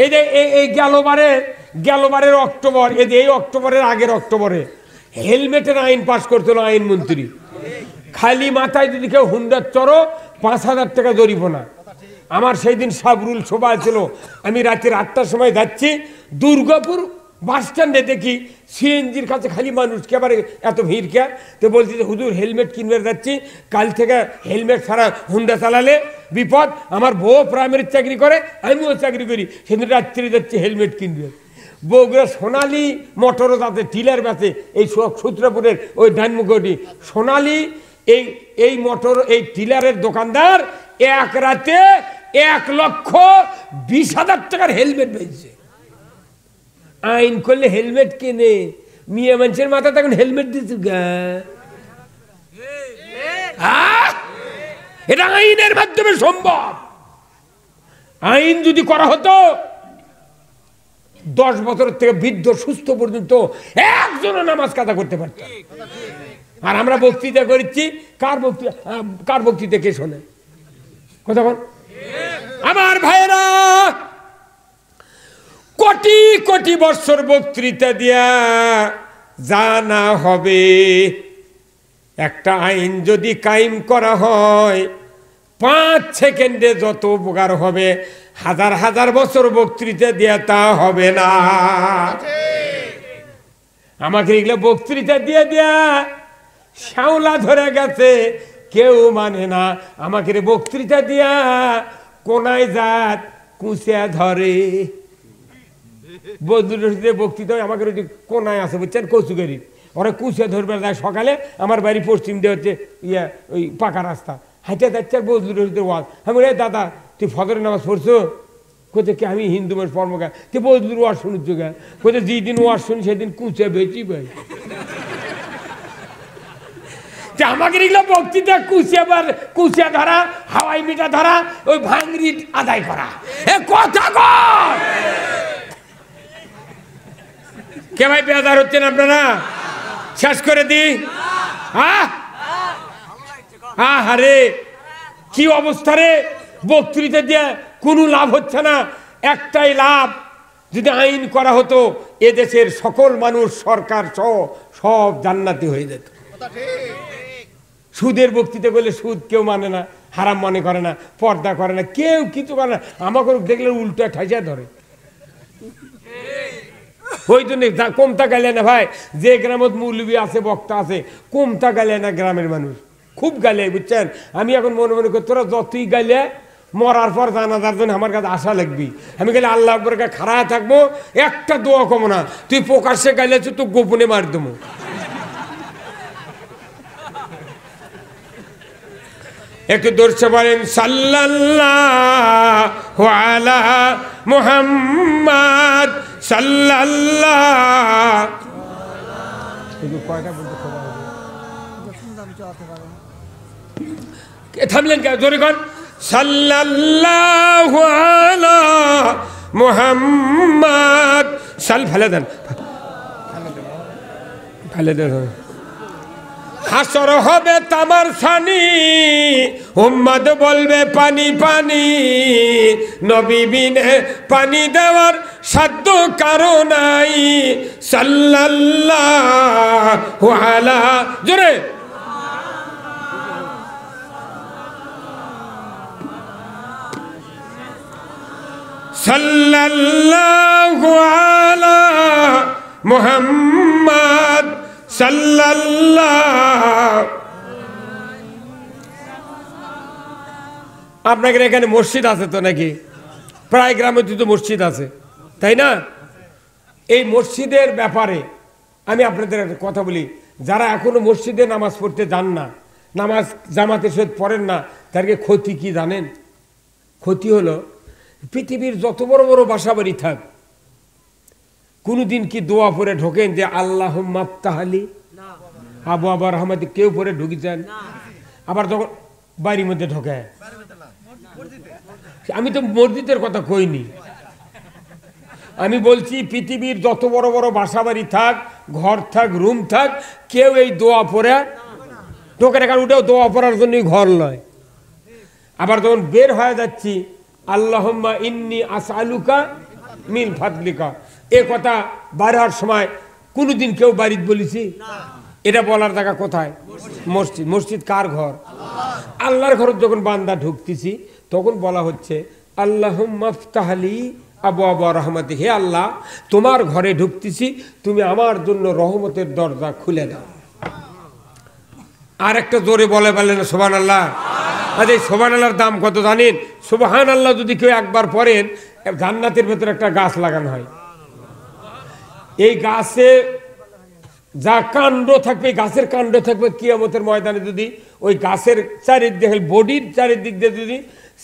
এই যে এই গেলবারের অক্টোবর, এই অক্টোবরের আগের অক্টোবরে হেলমেটের আইন পাশ করছিল আইনমন্ত্রী। খালি মাথায় যদি কেউ হুন্ডার চড়ো 5,000 টাকা জরিমানা। আমার সেই দিন সাবরুল শোভা ছিল, আমি রাতের 8টার সময় যাচ্ছি দুর্গাপুর বাস স্ট্যান্ডে, দেখি সিএনজির কাছে খালি মানুষ। একেবারে এত ভিড় কে? তো বলছি যে হুজুর হেলমেট কিনবে যাচ্ছি, কাল থেকে হেলমেট ছাড়া হুন্ডা চালালে বিপদ। আমার বউ প্রাইমারি চাকরি করে, আমিও চাকরি করি, সেদিন রাত্রি যাচ্ছি হেলমেট কিনবে। বগুড়া সোনালী মোটরও যাতে টিলার বেচে, এই সূত্রপুরের ওই ডানমুখটি সোনালী এই মোটর এই টিলারের দোকানদার এক রাতে 1,20,000 টাকার হেলমেট বেচছে। আইন করলে হেলমেট কেনে, মেয়ে মানুষের মাথা তখন হেলমেট দিচ্ছে গা। এটা আইনের মাধ্যমে সম্ভব। আইন যদি করা হতো 10 বছরের থেকে বৃদ্ধ সুস্থ পর্যন্ত একজনও নামাজ কাজা করতে পারত। আর আমরা বক্তৃতা করেছি, কার বক্তৃতা কে শোনে কথা বল? আমার ভাইরা, কোটি কোটি বছর বক্তৃতা দিয়া জানা হবে একটা আইন যদি কায়েম করা হয় 5 সেকেন্ডে যত উপকার হবে, হাজার হাজার বছর বক্তৃতা দিয়া তা হবে না। আমাকে এগুলো বক্তৃতা দিয়ে দিয়া শ্যাওলা ধরে গেছে, কেউ মানে না। আমাকে বক্তৃতা দিয়া কোনায় জাত কুঁচিয়া ধরে। বদরুলের বক্তৃতা আমাকে কোনায় আছে বুঝছেন, কচুগাড়ি, ওরা কুঁচিয়া ধরবে যায় সকালে। আমার বাড়ি পশ্চিম দিয়ে হচ্ছে ওই পাকা রাস্তা, হাইটে যাচ্ছে আর বদরুলের ওয়াজ। আমি বলি দাদা তুই ফজরের নামাজ পড়ছো? কোথায় কি আমি হিন্দু মানুষ পর্মগা, তুই বদলুর ওয়াজ শুনছ গা? কোথায় যেদিন ওয়াজ শুনি সেদিন কুঁচিয়া বেচি ভাই। আমাকে এগুলো বক্তৃতা কুচিয়া ধরা, হাওয়াই মিঠা ধরা, ওই ভাঙড়ি আদায় করা, এ কথা কর কে ভাই? বেজার হচ্ছেন আপনারা? শেষ করে দি। আরে কি অবস্থা রে! বক্তৃতা দিয়ে কোনো লাভ হচ্ছে না। একটাই লাভ, যদি আইন করা হতো এদেশের সকল মানুষ সরকার সব জান্নাতি হয়ে যেত। সুদের বক্তৃতা করলে সুদ কেউ মানে না, হারাম মনে করে না, পর্দা করে না, কেউ কিছু করে না। আমাকে দেখলে উল্টা ঠাইসা ধরে। ওই জন্য কমতা গাইলে না ভাই, যে গ্রামত মৌলবী আছে বক্তা আছে, কমতা গাইলে না গ্রামের মানুষ খুব গাইলে বুঝছেন। আমি এখন মনে মনে করি তোরা যতই গাইলে মরার পর জানাজার জন্য আমার কাছে আশা লাগবি। আমি গেলে আল্লাহ আকবরের কাছে খাড়া থাকবো, একটা দোয়া কমো না। তুই প্রকাশ্যে গাইলে তো গোপনে মার দেবো। একটু দর্শে বলেন সাল্লাল্লাহু আলা মুহাম্মাদ সাল্লাল্লাহু। কয়টা বলতে থামলেন কেন? জোরে কর সাল্লাল্লাহু আলা মুহাম্মাদ ফেলে দেন, ফেলে দেন। হাসর হবে তামার ছানি, উম্মত বলবে পানি পানি, নবী বিনে পানি দেওয়ার সাধ্য কারো নাই। সাল্লাল্লাহু আলা, জোরে সাল্লাল্লাহু আলা মুহাম্মাদ সাল্লাল্লাহু। আপনাদের এখানে মসজিদ আছে তো নাকি? প্রায় গ্রামে তো মসজিদ আছে, তাই না? এই মসজিদের ব্যাপারে আমি আপনাদের একটা কথা বলি। যারা এখনো মসজিদে নামাজ পড়তে যান না, নামাজ জামাতের সহিত পড়েন না, তাদেরকে ক্ষতি কি জানেন? ক্ষতি হলো পৃথিবীর যত বড় বড় বাসা বাড়ি থাক, কোনদিন কি দোয়া পরে ঢোকেন যে আল্লাহুম্মা আফতাহলি আবু আবার রহমতি? কেউ পরে ঢুকিছেন? আবার যখন বাড়ির মধ্যে ঢোকে, আমি তো মসজিদের কথা কইনি, আমি বলছি পৃথিবীর যত বড় বড় বাসা বাড়ি থাক, ঘর থাক, রুম থাক, কেউ এই দোয়া পরে ঢোকে না। কারণ ওটাও দোয়া পড়ার জন্যই ঘর নয়। আবার যখন বের হয়ে যাচ্ছি আল্লাহুম্মা ইন্নী আসআলুকা মিন ফাদলিকা, এ কথা বার হওয়ার সময় কোনোদিন কেউ বাড়িতে বলেছি? এটা বলার জায়গা কোথায়? মসজিদ। মসজিদ কার ঘর? আল্লাহর ঘর। যখন বান্দা ঢুকতেছি তখন বলা হচ্ছে আল্লাহুম্মা আফতাহলি আবওয়াবা রাহমাতি, হে আল্লাহ তোমার ঘরে ঢুকতেছি, তুমি আমার জন্য রহমতের দরজা খুলে দাও। আর একটা জোরে বলে বলেন সুবহানাল্লাহ। আজ এই সুবহানাল্লাহর দাম কত জানেন? সুবহানাল্লাহ যদি কেউ একবার পড়েন, জান্নাতের ভেতরে একটা গাছ লাগানো হয়। এই গাছে যা কাণ্ড থাকবে, গাছের কাণ্ড থাকবে কিয়ামতের ময়দানে যদি ওই গাছের চারিদিকে বডির চারিদিক দিয়ে যদি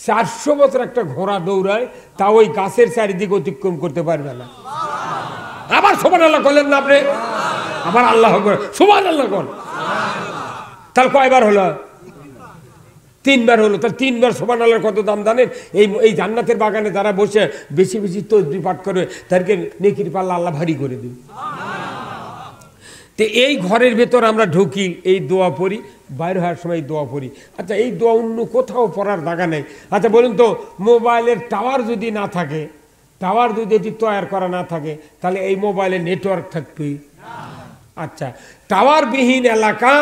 400 বছর একটা ঘোড়া দৌড়ায়, তা ওই গাছের চারিদিকে অতিক্রম করতে পারবে না। আবার সুবহানাল্লাহ বললেন না আপনি? আবার আল্লাহ সুবহানাল্লাহ বল। তাহলে কয়বার হলো? 3 বার হলো। তাহলে 3 বার সুবহানাল্লাহর কত দাম জানেন? এই জান্নাতের বাগানে যারা বসে বেশি বেশি তাসবিহ পাঠ করে তাদেরকে নেকির পাল্লা আল্লাহ ভারী করে দিবে। তো এই ঘরের ভেতর আমরা ঢুকি, এই দোয়া পড়ি, বাইরে হওয়ার সময় দোয়া পড়ি। আচ্ছা, এই দোয়া অন্য কোথাও পড়ার জায়গা নেই। আচ্ছা বলুন তো, মোবাইলের টাওয়ার যদি না থাকে, টাওয়ার যদি এটি তৈরি করা না থাকে, তাহলে এই মোবাইলে নেটওয়ার্ক থাকবে? আচ্ছা, টাওয়ারবিহীন এলাকা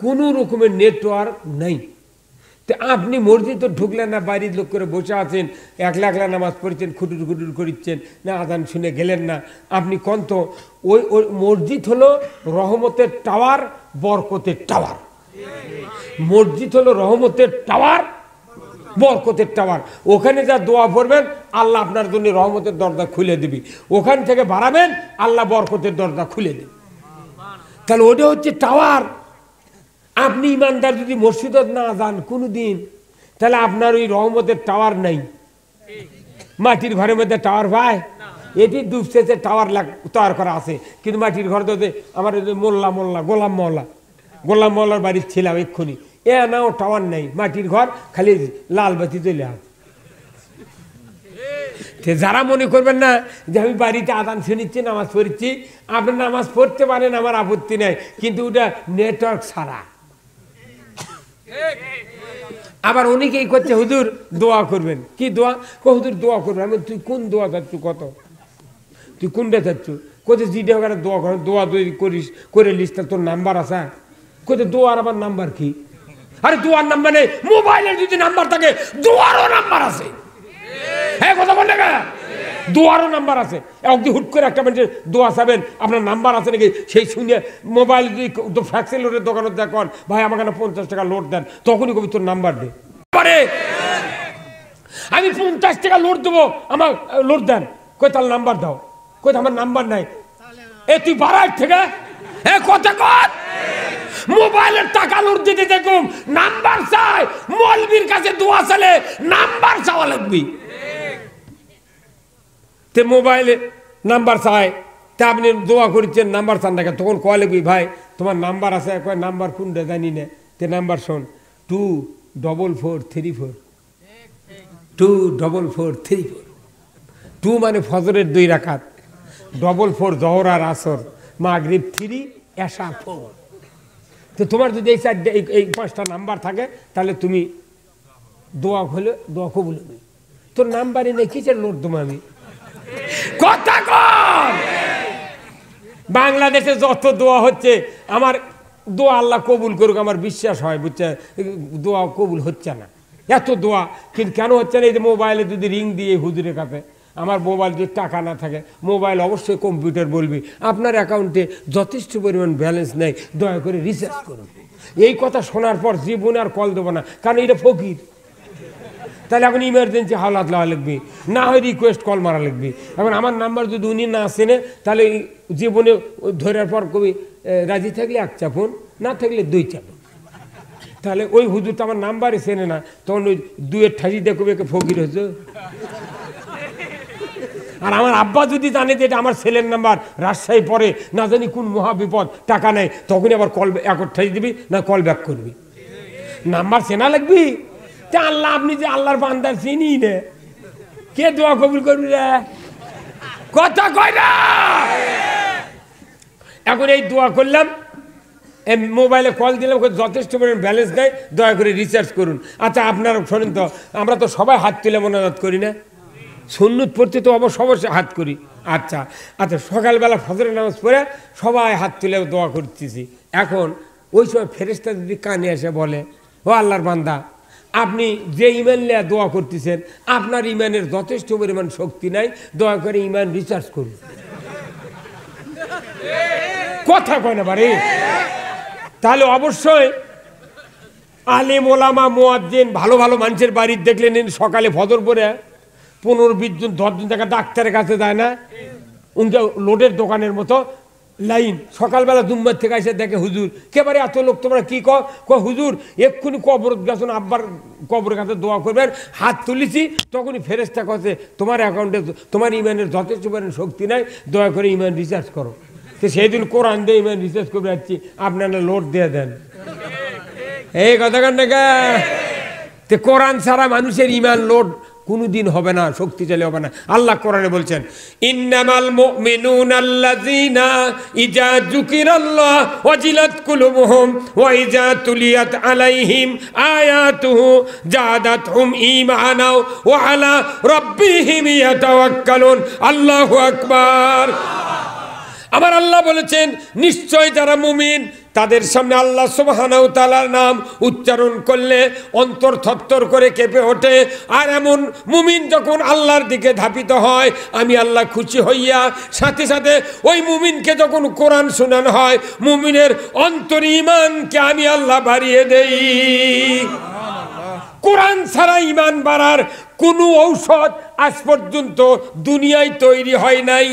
কোনো রকমের নেটওয়ার্ক নেই। তো আপনি মসজিদে ঢুকলেন না, বাড়ির লোক করে বসে আছেন, একলা একলা নামাজ পড়ছেন, খুটুর খুটুর করিচ্ছেন না, আজান শুনে গেলেন না, আপনি কন্ত ওই মসজিদ হলো রহমতের টাওয়ার, বরকতের টাওয়ার। মসজিদ হলো রহমতের টাওয়ার, বরকতের টাওয়ার। ওখানে যা দোয়া পড়বেন আল্লাহ আপনার জন্য রহমতের দরজা খুলে দিবি, ওখান থেকে বাড়াবেন আল্লাহ বরকতের দরজা খুলে দিবি। তাহলে ওটা হচ্ছে টাওয়ার। আপনি ইমানদার যদি মসজিদে না যান কোনোদিন, তাহলে আপনার ওই রহমতের টাওয়ার নাই। মাটির ঘরের মধ্যে টাওয়ার পায়, এটি ডুবছে টাওয়ার তৈরি করা আছে, কিন্তু মাটির ঘর তো আমার মোল্লা গোলাম মোল্লার বাড়ির ছিলাম এক্ষুনি, নাও টাওয়ার নাই, মাটির ঘর, খালি লাল বাতি চলে আসে। যারা মনে করবেন না যে আমি বাড়িতে আজান শুনিচ্ছি, নামাজ পড়ছি, আপনি নামাজ পড়তে পারেন, আমার আপত্তি নাই, কিন্তু ওটা নেটওয়ার্ক ছাড়া। আবার অনেকেই করছে হুজুর দোয়া করবেন। কি দোয়া? হুজুর দোয়া করবেন। আমি তুই কোন দোয়া চাচ্ছ? কত তুই কোনটা চাচ্ছ? কোথায় জিডে ওখানে দোয়া করেন, দোয়া তৈরি করিস করে লিস, তোর নাম্বার আছে? কোথায় দোয়ার আবার নাম্বার কি? আরে দোয়ার নাম্বার নেই, মোবাইলের যদি নাম্বার থাকে দোয়ারও নাম্বার আছে। হ্যাঁ, কথা বললে না? দোয়ারও নাম্বার আছে। একদিন হুট করে একটা মানুষের দোয়া চাবেন, আপনার নাম্বার আছে নাকি সেই শুনে মোবাইল যদি ফ্যাক্সি লোডের দোকানে দেখুন, ভাই আমার কাছে 50 টাকা লোড দেন, তখনই কবি তোর নাম্বার দে। আমি 50 টাকা লোড দেবো, আমার লোড দেন, কই তার নাম্বার দাও, কই আমার নাম্বার নাই। এ তুই বাড়ার থেকে কথা কর, মোবাইলের টাকা লোড দিতে দেখুন নাম্বার চাই, মৌলবীর কাছে দোয়া চালে নাম্বার চাওয়া লাগবে। তে মোবাইলে নাম্বার চাই, তা আপনি দোয়া করছেন, নাম্বার চান দেখেন, তখন কয় লাগবি ভাই তোমার নাম্বার আছে? কয় নাম্বার কোনটা জানি না। তে নাম্বার শোন, 24434, 24434। 2 মানে ফজরের 2 রাকাত, 44 জহর আর আসর, মাগরিব 3, এশা 4। তো তোমার যদি এই 5টা নাম্বার থাকে, তাহলে তুমি দোয়া হলে দোয়া কবুল হবে। তোর নাম্বারই নেই, কিসের লোড দেবো আমি? কথা কর। বাংলাদেশে যত দোয়া হচ্ছে, আমার দোয়া আল্লাহ কবুল করুক, আমার বিশ্বাস হয়, বুঝছে, দোয়া কবুল হচ্ছে না, এত দোয়া। কিন্তু কেন হচ্ছে না? এই যে মোবাইলে যদি রিং দিয়ে হুজুরের কাছে, আমার মোবাইল যদি টাকা না থাকে, মোবাইল অবশ্যই কম্পিউটার বলবি আপনার অ্যাকাউন্টে যথেষ্ট পরিমাণ ব্যালেন্স নেই, দয়া করে রিচার্জ করুন। এই কথা শোনার পর জীবনে আর কল দেবো না, কারণ এটা ফকির। তাহলে এখন ইমার্জেন্সি হাওলাত লওয়া লাগবে, না হয় রিকোয়েস্ট কল মারা লাগবে। এখন আমার নাম্বার যদি উনি না আসেনে, তাহলে জীবনে ধরার পর কবি রাজি থাকলে 1 চাপুন, না থাকলে 2 চাপুন। তাহলে ওই হুজুর তো আমার নাম্বারে চেনে না, তখন ওই 2-এর ঠাসি দিয়ে কবি একে ফকির হয়েছে। আর আমার আব্বা যদি জানে যে এটা আমার ছেলের নাম্বার, রাজশাহী পরে না জানি কোন মহাবিপদ, টাকা নেই, তখনই আবার কল একর ঠাসি দিবি, না কল ব্যাক করবি। নাম্বার চেনা লাগবি। আল্লাহ, আপনি যে আল্লাহর বান্দার চিনি না, কে দোয়া কবুল করবি রে? কথা কয় না। এখন এই দোয়া করলাম, মোবাইলে কল দিলাম, যথেষ্ট পরিমাণ ব্যালেন্স দেয়, দয়া করে রিচার্জ করুন। আচ্ছা আপনারা শোনেন তো, আমরা তো সবাই হাত তুলে মোনাজাত করি না? সুন্নত পড়তে তো অবশ্যই হাত করি। আচ্ছা আচ্ছা, সকালবেলা ফজরের নামাজ পড়ে সবাই হাত তুলে দোয়া করতেছি। এখন ওই সময় ফেরেশতা যদি কানে এসে বলে, ও আল্লাহর বান্দা, আপনি যে ইমান নিয়ে দোয়া করতেছেন, আপনার ইমানের যথেষ্ট পরিমাণ শক্তি নাই, দয়া করে ইমান রিচার্জ করুন। কথা কয় না বাড়ি? তাহলে অবশ্যই আলেম ওলামা মুয়াজ্জিন ভালো ভালো মানুষের বাড়ির দেখলেন সকালে ফজর পরে 15-20 জন 10 জন টাকা ডাক্তারের কাছে যায় না? উনকে লোডের দোকানের মতো লাইন। সকালবেলা দুম্বার থেকে এসে দেখে হুজুর কেবারে এত লোক, তোমরা কি হুজুর এক্ষুনি কবর গেছেন, আব্বার কবরের কাছে দোয়া করবেন, হাত তুলেছি তখনই ফেরেশতা কাছে তোমার অ্যাকাউন্টে তোমার ইমানের যথেষ্ট পরিমাণ শক্তি নাই, দয়া করে ইমান রিচার্জ করো। তো সেই দিন কোরআন দিয়ে ইমান রিচার্জ করে যাচ্ছি, আপনারা লোড দিয়ে দেন। এই কথা কান তে কোরআন ছাড়া মানুষের ইমান লোড কোনদিন হবে না, শক্তিশালী হবে না। আল্লাহ কোরআনে বলছেন ইন্নামাল মুমিনুনা আল্লাযীনা ইযা যুকিরাল্লাহ ওয়াজিলাত কুলুবুহুম ওয়া ইযা তুলিয়াত আলাইহিম আয়াতুহু জাদাতহুম ঈমানা ওয়া আলা রাব্বিহিম ইয়াতাওয়াক্কালুন। আল্লাহু আকবার। আমার আল্লাহ বলেছেন নিশ্চয় যারা মুমিন তাদের সামনে আল্লাহ সুবহানাহু ওয়া তাআলার নাম উচ্চারণ করলে অন্তর থরথর করে কেঁপে ওঠে। আর এমন মুমিন যখন আল্লাহর দিকে ধাপিত হয়, আমি আল্লাহ খুশি হইয়া সাথে সাথে ওই মুমিনকে যখন কোরআন শোনানো হয়, মুমিনের অন্তর ঈমানকে আমি আল্লাহ বাড়িয়ে দেই। কোরআন ছাড়া ঈমান বাড়ার কোনো ঔষধ আজ পর্যন্ত দুনিয়ায় তৈরি হয় নাই।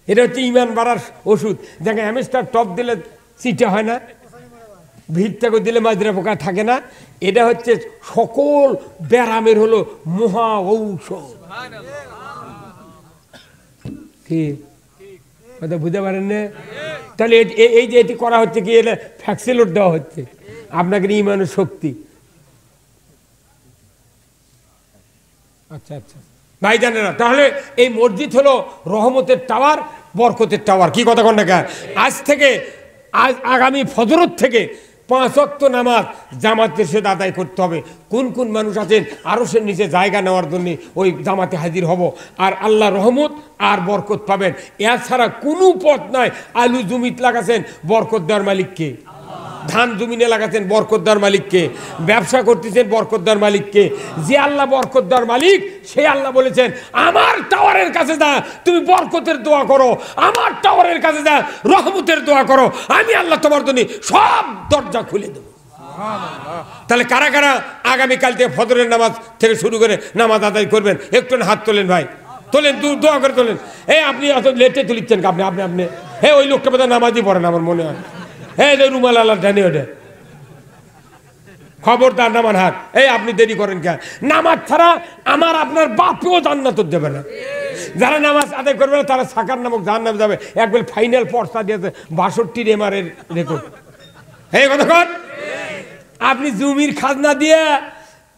এটা হচ্ছে ইমান বাড়ার ওষুধ। দেখেন হ্যামস্টার টপ দিলে চিটে হয় না, ভিড়টাকে দিলে মাজরা পোকা থাকে না। এটা হচ্ছে সকল ব্যারামের হলো মহা ঔষধ। কি কথা বুঝতে পারেন না? তাহলে এই যে এটি করা হচ্ছে কি, এটা ফ্যাক্সিলোড দেওয়া হচ্ছে আপনাকে ইমানের শক্তি। আচ্ছা আচ্ছা ভাইজানেরা, তাহলে এই মসজিদ হলো রহমতের টাওয়ার, বরকতের টাওয়ার। কি কথা কোন না? আজ থেকে আগামী ফজরত থেকে 5 ওয়াক্ত নামাজ জামাতের সাথে আদায় করতে হবে। কোন কোন মানুষ আছেন আরশের নিচে জায়গা নেওয়ার জন্য ওই জামাতে হাজির হব, আর আল্লাহ রহমত আর বরকত পাবেন। এছাড়া কোনো পথ নাই। আলু জমিত লাগাছেন, বরকত দেওয়ার মালিককে। ধান জমিনে লাগাচ্ছেন, বরকত দেওয়ার মালিককে। ব্যবসা করতেছেন, বরকত দেওয়ার মালিককে। যে আল্লাহ বরকত দেওয়ার মালিক, সেই আল্লাহ বলেছেন আমার টাওয়ারের কাছে যা তুমি বরকতের দোয়া করো, আমার টাওয়ারের কাছে যা রহমতের দোয়া করো, আমি আল্লাহ তোমার জন্য সব দরজা খুলে দেবো। তাহলে কারা কারা আগামীকাল থেকে ফজরের নামাজ থেকে শুরু করে নামাজ আদায় করবেন? একটু হাত তোলেন ভাই, তোলেন, দোয়া করে তোলেন। এই আপনি এত লেটে তুলিচ্ছেন আপনি আপনি আপনি হ্যাঁ, ওই লোকটা বোধহয় নামাজই পড়েন আমার মনে হয়। হ্যাঁ, রুমাল আল্লাহ জানি ওটা, খবরদার নামান হাত। এই আপনি দেরি করেন কেন? নামাজ ছাড়া আমার আপনার বাপেও জান্নাত যাবে না। যারা নামাজ আদায় করবে না তারা সাকার নামক জাহান্নামে যাবে। একবার ফাইনাল পর্চা দিয়েছে 62 এমআর-এর রেকর্ড। এই কতক্ষণ আপনি জমির খাজনা দিয়ে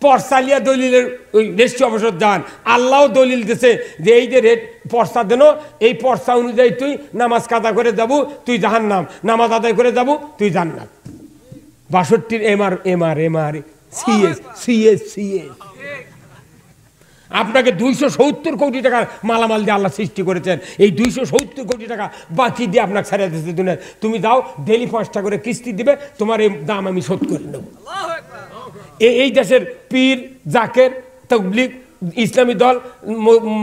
পর্চালিয়া দলিলের ওই রেজিস্ট্রি অফিসে যান, আল্লাহও দলিল দিয়েছে যে এই যে রেট পর্চা দেন, এই পর্চা অনুযায়ী তুই নামাজ কাদা করে যাবো, তুই জাহান্নাম, নামাজ আদায় করে যাবো, তুই জান্নাত। 62 এমআর সিএস সিএস সিএস। আপনাকে 270 কোটি টাকার মালামাল দিয়ে আল্লাহ সৃষ্টি করেছেন। এই 270 কোটি টাকা বাকি দিয়ে আপনাকে ছেড়ে দিচ্ছে দুনিয়া। তুমি যাও ডেলি 5 টাকা করে কিস্তি দিবে, তোমার এই দাম আমি শোধ করে নেব। এই দেশের পীর, জাকের, তাবলীগ, ইসলামী দল,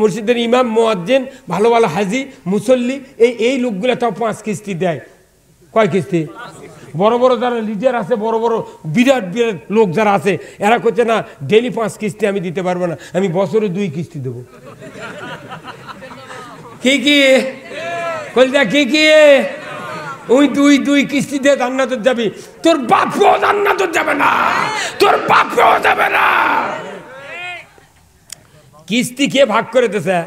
মসজিদের ইমাম, মুয়াজ্জিন, ভালো ভালো হাজি, মুসল্লি, এই লোকগুলো তাও 5 কিস্তি দেয়। কয় কিস্তি? বড় বড় যারা লিডার আছে, বড় বড় বিরাট বিরাট লোক যারা আছে, এরা করছে না ডেলি 5 কিস্তি আমি দিতে পারবো না, আমি বছরে 2 কিস্তি দেবো। কি কি কইলা? কি কি ওই দুই কিস্তি দিয়ে জান্নাতে যাবি? তোর বাপও জান্নাতে যাবে না, তোর বাপও যাবে না। কিস্তি কে ভাগ করে দিয়েছে?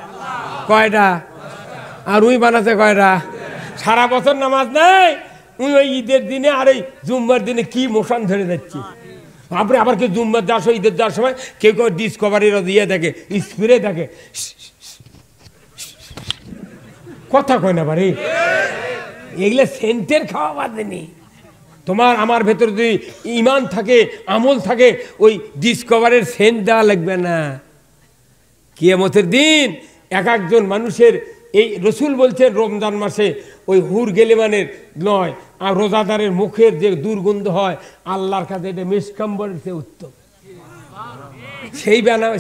কয়টা? আর উই বানাছে কয়টা? সারা বছর নামাজ নাই, উই ওই ঈদের দিনে আর এই জুম্মার দিনে কি মোশন ধরে যাচ্ছি। আপনি আবার কেউ জুম্মার যাওয়ার সময়, ঈদের যাওয়ার সময় কেউ কেউ ডিসকভারির দিয়ে দেখে, স্প্রে দেখে, কথা কয় না বাড়ি। এগুলো সেন্টের খাওয়া বাদেনি। তোমার আমার ভেতরে যদি ইমান থাকে, আমল থাকে, ওই ডিসকভারের সেন্ট দেওয়া লাগবে না। কিয়ামতের দিন এক একজন মানুষের, এই রসুল বলছেন রমজান মাসে ওই হুর গেলেমানের নয়, আর রোজাদারের মুখের যে দুর্গন্ধ হয় আল্লাহর কাছে এটা মেশকাম্বরের চেয়ে উত্তম।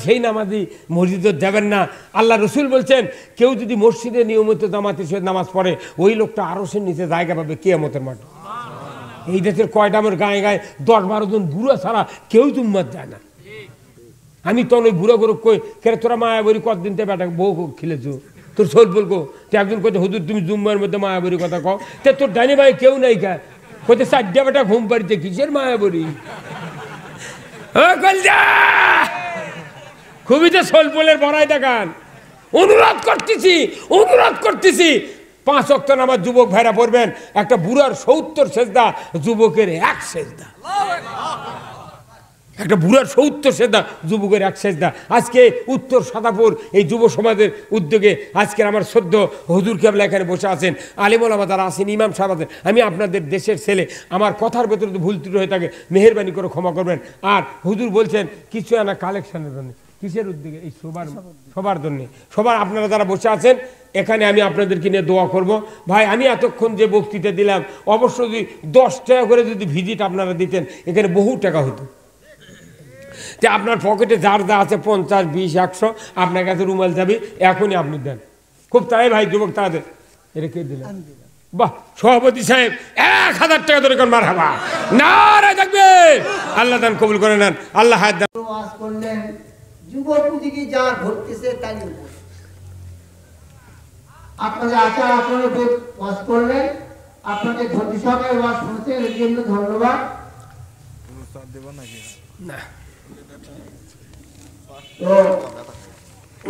সেই নামাজি মসজিদে যাবেন না। আল্লাহ রসুল বলছেন কেউ যদি মসজিদে নিয়মিত জামাতের সাথে নামাজ পড়ে, ওই লোকটা আরশের নিচে জায়গা পাবে কিয়ামতের মাঠে। এই দেশের কয়টা আমার গায়ে গায়ে 10-12 জন বুড়া ছাড়া কেউ জুম্মাত যায় না। আমি তো ওই বুড়ো গরু কই, কেন তোরা মায়া বলি কতদিন তে বেটা বউ খিলেছ, তো তোর সোল বলবো তো একজন কোথায় হুজুর তুমি জুম্মার মধ্যে মায়াবরী কথা কও তে তোর ডাইনি ভাই কেউ নাই কা কোথায় চারটা বেটা ঘুম পাড়িতে কিসের মায়াবরী খুবই তো সোল বলের বড়াই দেখান অনুরোধ করতেছি 5 ওয়াক্ত নামাজ যুবক ভাইরা পড়বেন একটা বুড়ার 70 সেজদা যুবকের 1 সেজদা একটা বুড়ার 70 সেজদা যুবকের 1 সেজদা আজকে উত্তর সাদাপুর এই যুব সমাজের উদ্যোগে আজকের আমার সদ্য হুজুর কেবলা এখানে বসে আছেন আলেম ওলামা যারা আছেন ইমাম সাহেব আছেন আমি আপনাদের দেশের ছেলে আমার কথার ভেতরে যদি ভুল ত্রুটি হয়ে থাকে মেহেরবানি করে ক্ষমা করবেন আর হুজুর বলছেন কিছু আনা কালেকশনের জন্য কিসের উদ্যোগে এই সবার জন্য সবার আপনারা যারা বসে আছেন এখানে আমি আপনাদেরকে নিয়ে দোয়া করব ভাই আমি এতক্ষণ যে বক্তৃতা দিলাম অবশ্য যদি 10 টাকা করে যদি ভিজিট আপনারা দিতেন এখানে বহু টাকা হতো যে আপনার পকেটে যার যা আছে 50 20 100 আপনার কাছে রুমাল যাবে এখনই আপনি দেন খুব তাই ভাই যুবক তাদের এটা কে দিলেন বাহ সভাপতি সাহেব 1000 টাকা ধরে কোন মারহাবা নারে থাকবে আল্লাহ দান কবুল করে নেন আল্লাহ হায়াত দান ওয়াজ করলেন যুবকদিকে যা ঘটতেছে তাই উপর আপনাদের আচার আচরণের উপর ওয়াজ করলেন আপনাদের ধৈর্য সহকারে ওয়াজ শুনছেন এর জন্য ধন্যবাদ না তো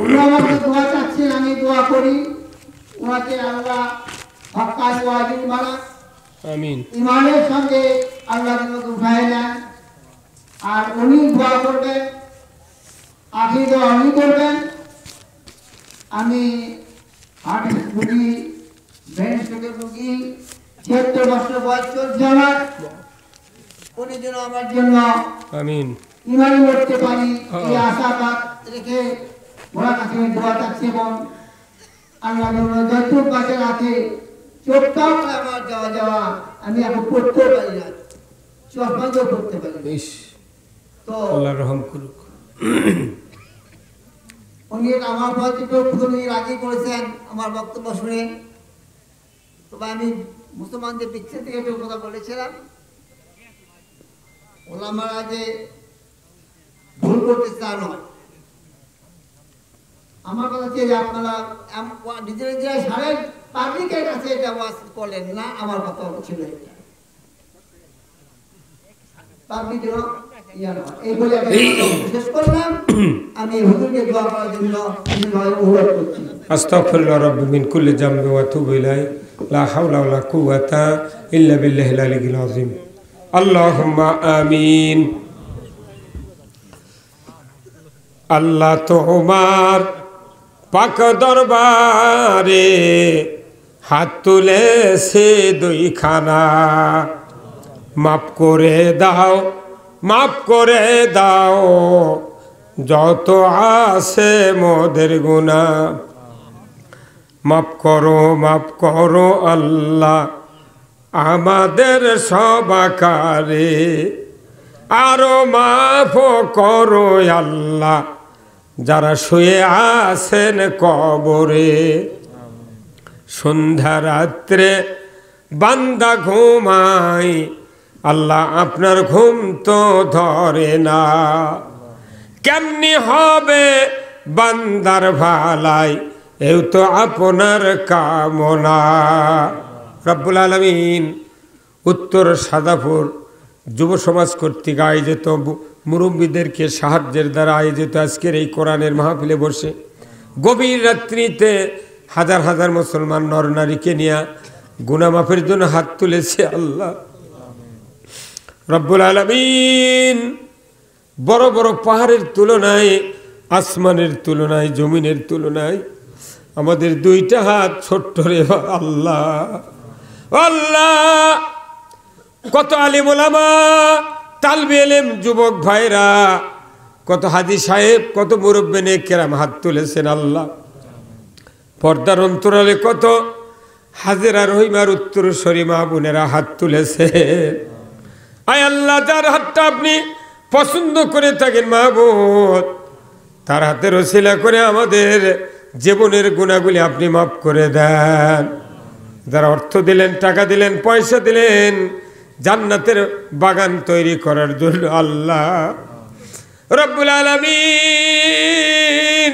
উনি আমাকে দোয়া চাচ্ছেন আমি দোয়া করি ওনাকে আল্লাহ হক্কানি ওয়াজিব বানান আমিন ইমানের সঙ্গে আল্লাহ যেন উঠায় নেন আর উনি দোয়া করবেন আখি দোয়া উনি করবেন আমি হার্ট রুগী ব্রেন স্ট্রোকের রুগী 76 বছর বয়স চলছে আমার উনি যেন আমার জন্য আমিন ইমানি করতে পারি এই আশাবাদ রেখে ওনার কাছে দোয়া চাচ্ছি এবং আল্লাহ যতটুকু কাছে রাখে চোখটাও আমার যাওয়া আমি এখন পড়তেও পারি না চশমাও পড়তে পারি না তো আল্লাহ রহম করুক উনি আমার উনি রাজি করেছেন আমার বক্তব্য শুনে তবে আমি মুসলমানদের বিচ্ছেদ থেকে একটু কথা বলেছিলাম ওলামারা যে ভুল করতে চান আমার কথা হচ্ছে যে আপনারা নিজেরা সাড়ে পাবলিকের কাছে এটা ওয়াজ করলেন না আমার কথা ছিল এটা পাবলিক এই বলে শেষ করলাম আমি হুজুরকে দোয়া করার জন্য অনুরোধ করছি আস্তাগফিরুল্লাহ রাব্বি মিন কুল্লি যামবি ওয়া আতুবু ইলাইহি লা হাওলা ওয়া লা কুওয়াতা ইল্লা বিল্লাহিল আলিয়্যিল আযীম আল্লাহুম্মা আমিন আল্লাহ তোমার পাক দরবারে হাত তুলেছে দুইখানা মাফ করে দাও যত আছে মোদের গুনাহ মাফ করো আল্লাহ আমাদের সবাকারে আরো মাফ করো আল্লাহ যারা শুয়ে আছেন কবরে সন্ধ্যা রাত্রে বান্দা ঘুমায় আল্লাহ আপনার ঘুম তো ধরে না কেমনি হবে বান্দার ভালাই এও তো আপনার কামনা রব্বুল আলামিন উত্তর সাদাপুর যুব সমাজ কর্তৃক আয়োজিত মুরব্বীদেরকে সাহায্যের দ্বারা আয়োজিত আজকের এই কোরআনের মাহফিলে বসে গভীর রাত্রিতে হাজার হাজার মুসলমান নরনারীকে নিয়ে গুনাহ মাফের জন্য হাত তুলেছে আল্লাহ রব্বুল আলামিন বড় বড় পাহাড়ের তুলনায় আসমানের তুলনায় জমিনের তুলনায় আমাদের দুইটা হাত ছোট্ট রে আল্লাহ আল্লাহ কত আলিম ওলামা তালবে ইলম যুবক ভাইরা কত হাজী সাহেব কত মুরব্বি নেকেরাম হাত তুলেছেন আল্লাহ পর্দার অন্তরালে কত হাজেরা রহিমার উত্তরসূরি মা বোনেরা হাত তুলেছেন আয় আল্লাহ যার হাতটা আপনি পছন্দ করে থাকেন মাহবুব তার হাতের ওসিলা করে আমাদের জীবনের গুনাহগুলি আপনি মাফ করে দেন যারা অর্থ দিলেন টাকা দিলেন পয়সা দিলেন জান্নাতের বাগান তৈরি করার জন্য আল্লাহ রব্বুল আলামিন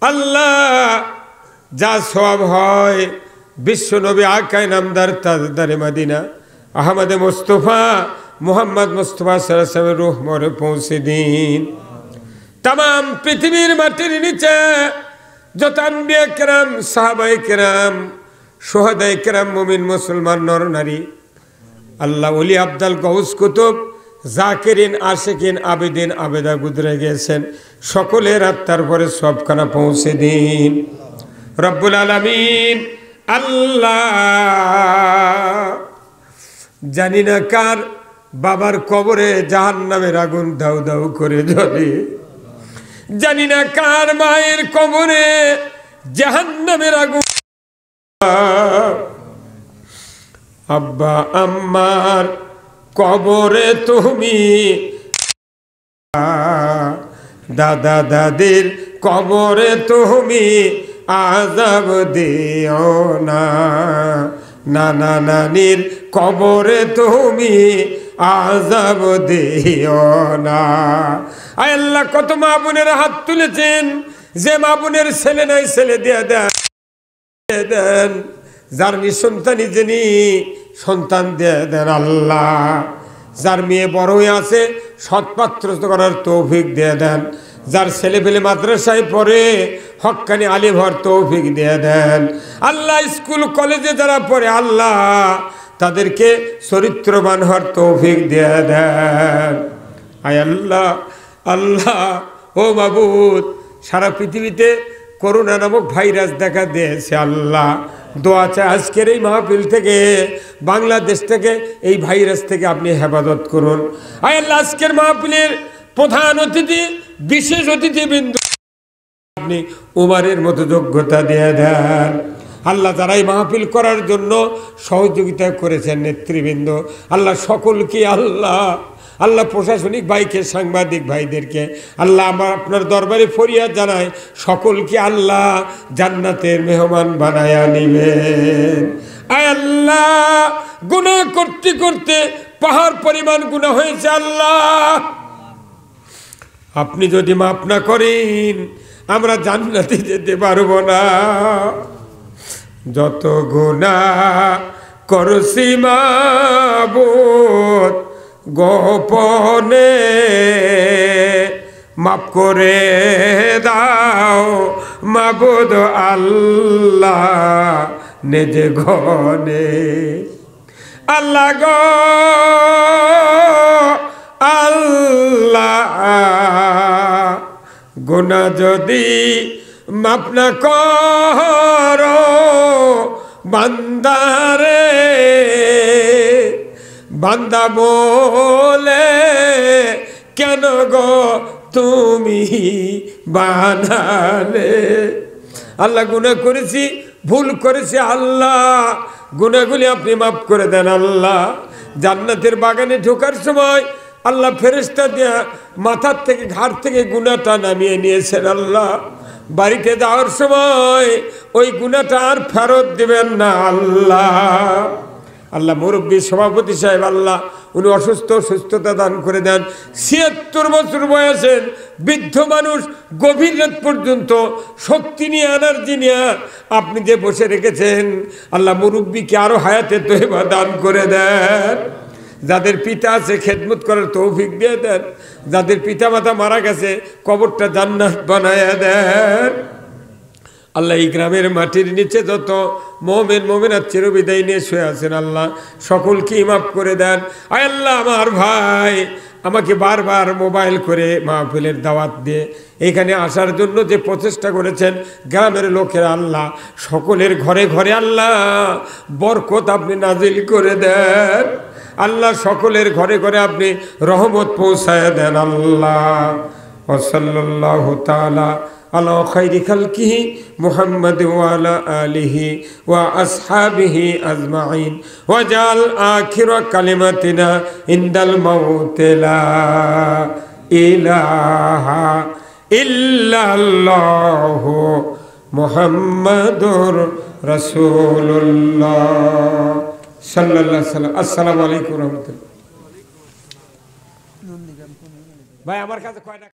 আল্লাহ যা সওয়াব হয় বিশ্ব নবী আকাই নামদার তাজদারে মদিনা আহমদ মুস্তফা মোহাম্মদ মুস্তফা সাল্লাল্লাহু আলাইহি ওয়াসাল্লামের রূহ মোরে পৌঁছে দিন। तमाम পৃথিবীর মাটির নিচে যত আম্বিয়া কেরাম, সাহাবায়ে কেরাম, শুহাদায়ে কেরাম, মুমিন মুসলমান নর নারী, আল্লাহ ওলি আব্দাল গৌস কুতুব, জাকিরিন, আশিকিন, আবেদিন, আবেদা গুজরে গেছেন, সকলের আত্মার পরে সবখানা পৌঁছে দিন রব্বুল আলামিন। আল্লাহ জানি না কার বাবার কবরে জাহান্নামের আগুন দাউ দাউ করে জ্বলে, জানি না কার মায়ের কবরে জাহান্নামের আগুন। আব্বা আম্মার কবরে তুমি, দাদা দাদির কবরে তুমি আযাব দিও না, নানা নানির কবরে তুমি আযাব দিও না। আয় আল্লাহ, কত মা বোনের হাত তুলেছেন, যে মা বোনের ছেলে নাই ছেলে দিয়ে দেন, যার নিঃসন্তানই যিনি সন্তান দিয়ে দেন আল্লাহ, যার মেয়ে বড় হয়ে আছে সৎপাত্র করার তৌফিক দিয়ে দেন, যার ছেলে পেলে মাদ্রাসায় পড়ে হক্কানি আলিম হওয়ার তৌফিক দিয়ে দেন আল্লাহ। স্কুল কলেজে যারা পড়ে আল্লাহ তাদেরকে চরিত্রবান হওয়ার তৌফিক দিয়ে দেন। আয় আল্লাহ, আল্লাহ ও মাবুদ, সারা পৃথিবীতে করোনা নামক ভাইরাস দেখা দিয়েছে আল্লাহ। দোয়া চাই আজকের এই মাহফিল থেকে, বাংলাদেশ থেকে এই ভাইরাস থেকে আপনি হেফাজত করুন। আয় আল্লাহ, আজকের মাহফিলের প্রধান অতিথি, বিশেষ অতিথিবৃন্দ আপনি উমারের মতো যোগ্যতা দিয়ে দেন আল্লাহ। যারা এই মাহফিল করার জন্য সহযোগিতা করেছেন নেতৃবৃন্দ আল্লাহ, সকলকে আল্লাহ, আল্লাহ প্রশাসনিক ভাইকে, সাংবাদিক ভাইদেরকে আল্লাহ আমার আপনার দরবারে ফরিয়াদ জানাই, সকলকে আল্লাহ জান্নাতের মেহমান বানায়া নিবেন। আয় আল্লাহ, গুনাহ করতে করতে পাহাড় পরিমাণ গুনাহ হয়েছে আল্লাহ, আপনি যদি মাফ না করেন আমরা জান্নাতে যেতে পারবো না। যত গুনাহ করছি মাবুদ গোপনে, মাফ করে দাও মাবুদ আল্লাহ নিজে ঘনে। আল্লাহ গো আল্লাহ, গুনাহ যদি মাফ না করো বান্দারে, বান্দা বলে কেন গো তুমি বানালে। আল্লাহ গুনাহ করেছি, ভুল করেছি আল্লাহ, গুনাহগুলি আপনি মাফ করে দেন আল্লাহ। জান্নাতের বাগানে ঢোকার সময় আল্লাহ ফেরেশতা দিয়া মাথার থেকে ঘাড় থেকে গুনাহটা নামিয়ে নিয়েছেন আল্লাহ। বাড়িতে যাওয়ার সময় ওই গুনাহটা আর ফেরত দিবেন না আল্লাহ। আল্লাহ মুরব্বী সভাপতি সাহেব আল্লাহ উনি অসুস্থ, সুস্থতা দান করে দেন। ৭৬ বছর বয়সের বৃদ্ধ মানুষ, গভীর রাত পর্যন্ত শক্তি নিয়ে, এনার্জি নিয়ে আপনি যে বসে রেখেছেন আল্লাহ মুরব্বীকে আরো হায়াতে তয়বা দান করে দেন। যাদের পিতা আছে খেদমত করার তৌফিক দিয়ে দেন, যাদের পিতা মাতা মারা গেছে কবরটা জান্নাত বানায়া দেন আল্লাহ। এই গ্রামের মাটির নিচে যত মুমিন মুমিনাত চিরবিদায় নিয়ে শুয়ে আছেন আল্লাহ, সকলকে মাফ করে দেন। আয় আল্লাহ, আমার ভাই আমাকে বারবার মোবাইল করে মাহফিলের দাওয়াত দিয়ে এখানে আসার জন্য যে প্রচেষ্টা করেছেন গ্রামের লোকেরা আল্লাহ, সকলের ঘরে ঘরে আল্লাহ বরকত আপনি নাজিল করে দেন আল্লাহ, সকলের ঘরে ঘরে আপনি রহমত পৌঁছায় দেন আল্লাহ। ওয়া সাল্লাল্লাহু তাআলা আলা খাইরি খালকিহি মুহাম্মদ ওয়া আলা আলিহি ওয়া আসহাবিহি আজমাইন ওয়া জাল আখির কালিমাতিনা ইনদাল মাউত লা ইলাহা ইল্লাল্লাহু মুহাম্মাদুর রাসূলুল্লাহ সাল্লাল্লাহু আলাইহি ওয়াসাল্লাম। আসসালামু আলাইকুম ওয়া রাহমাতুল্লাহ। ভাই আমার কাছে কয়টা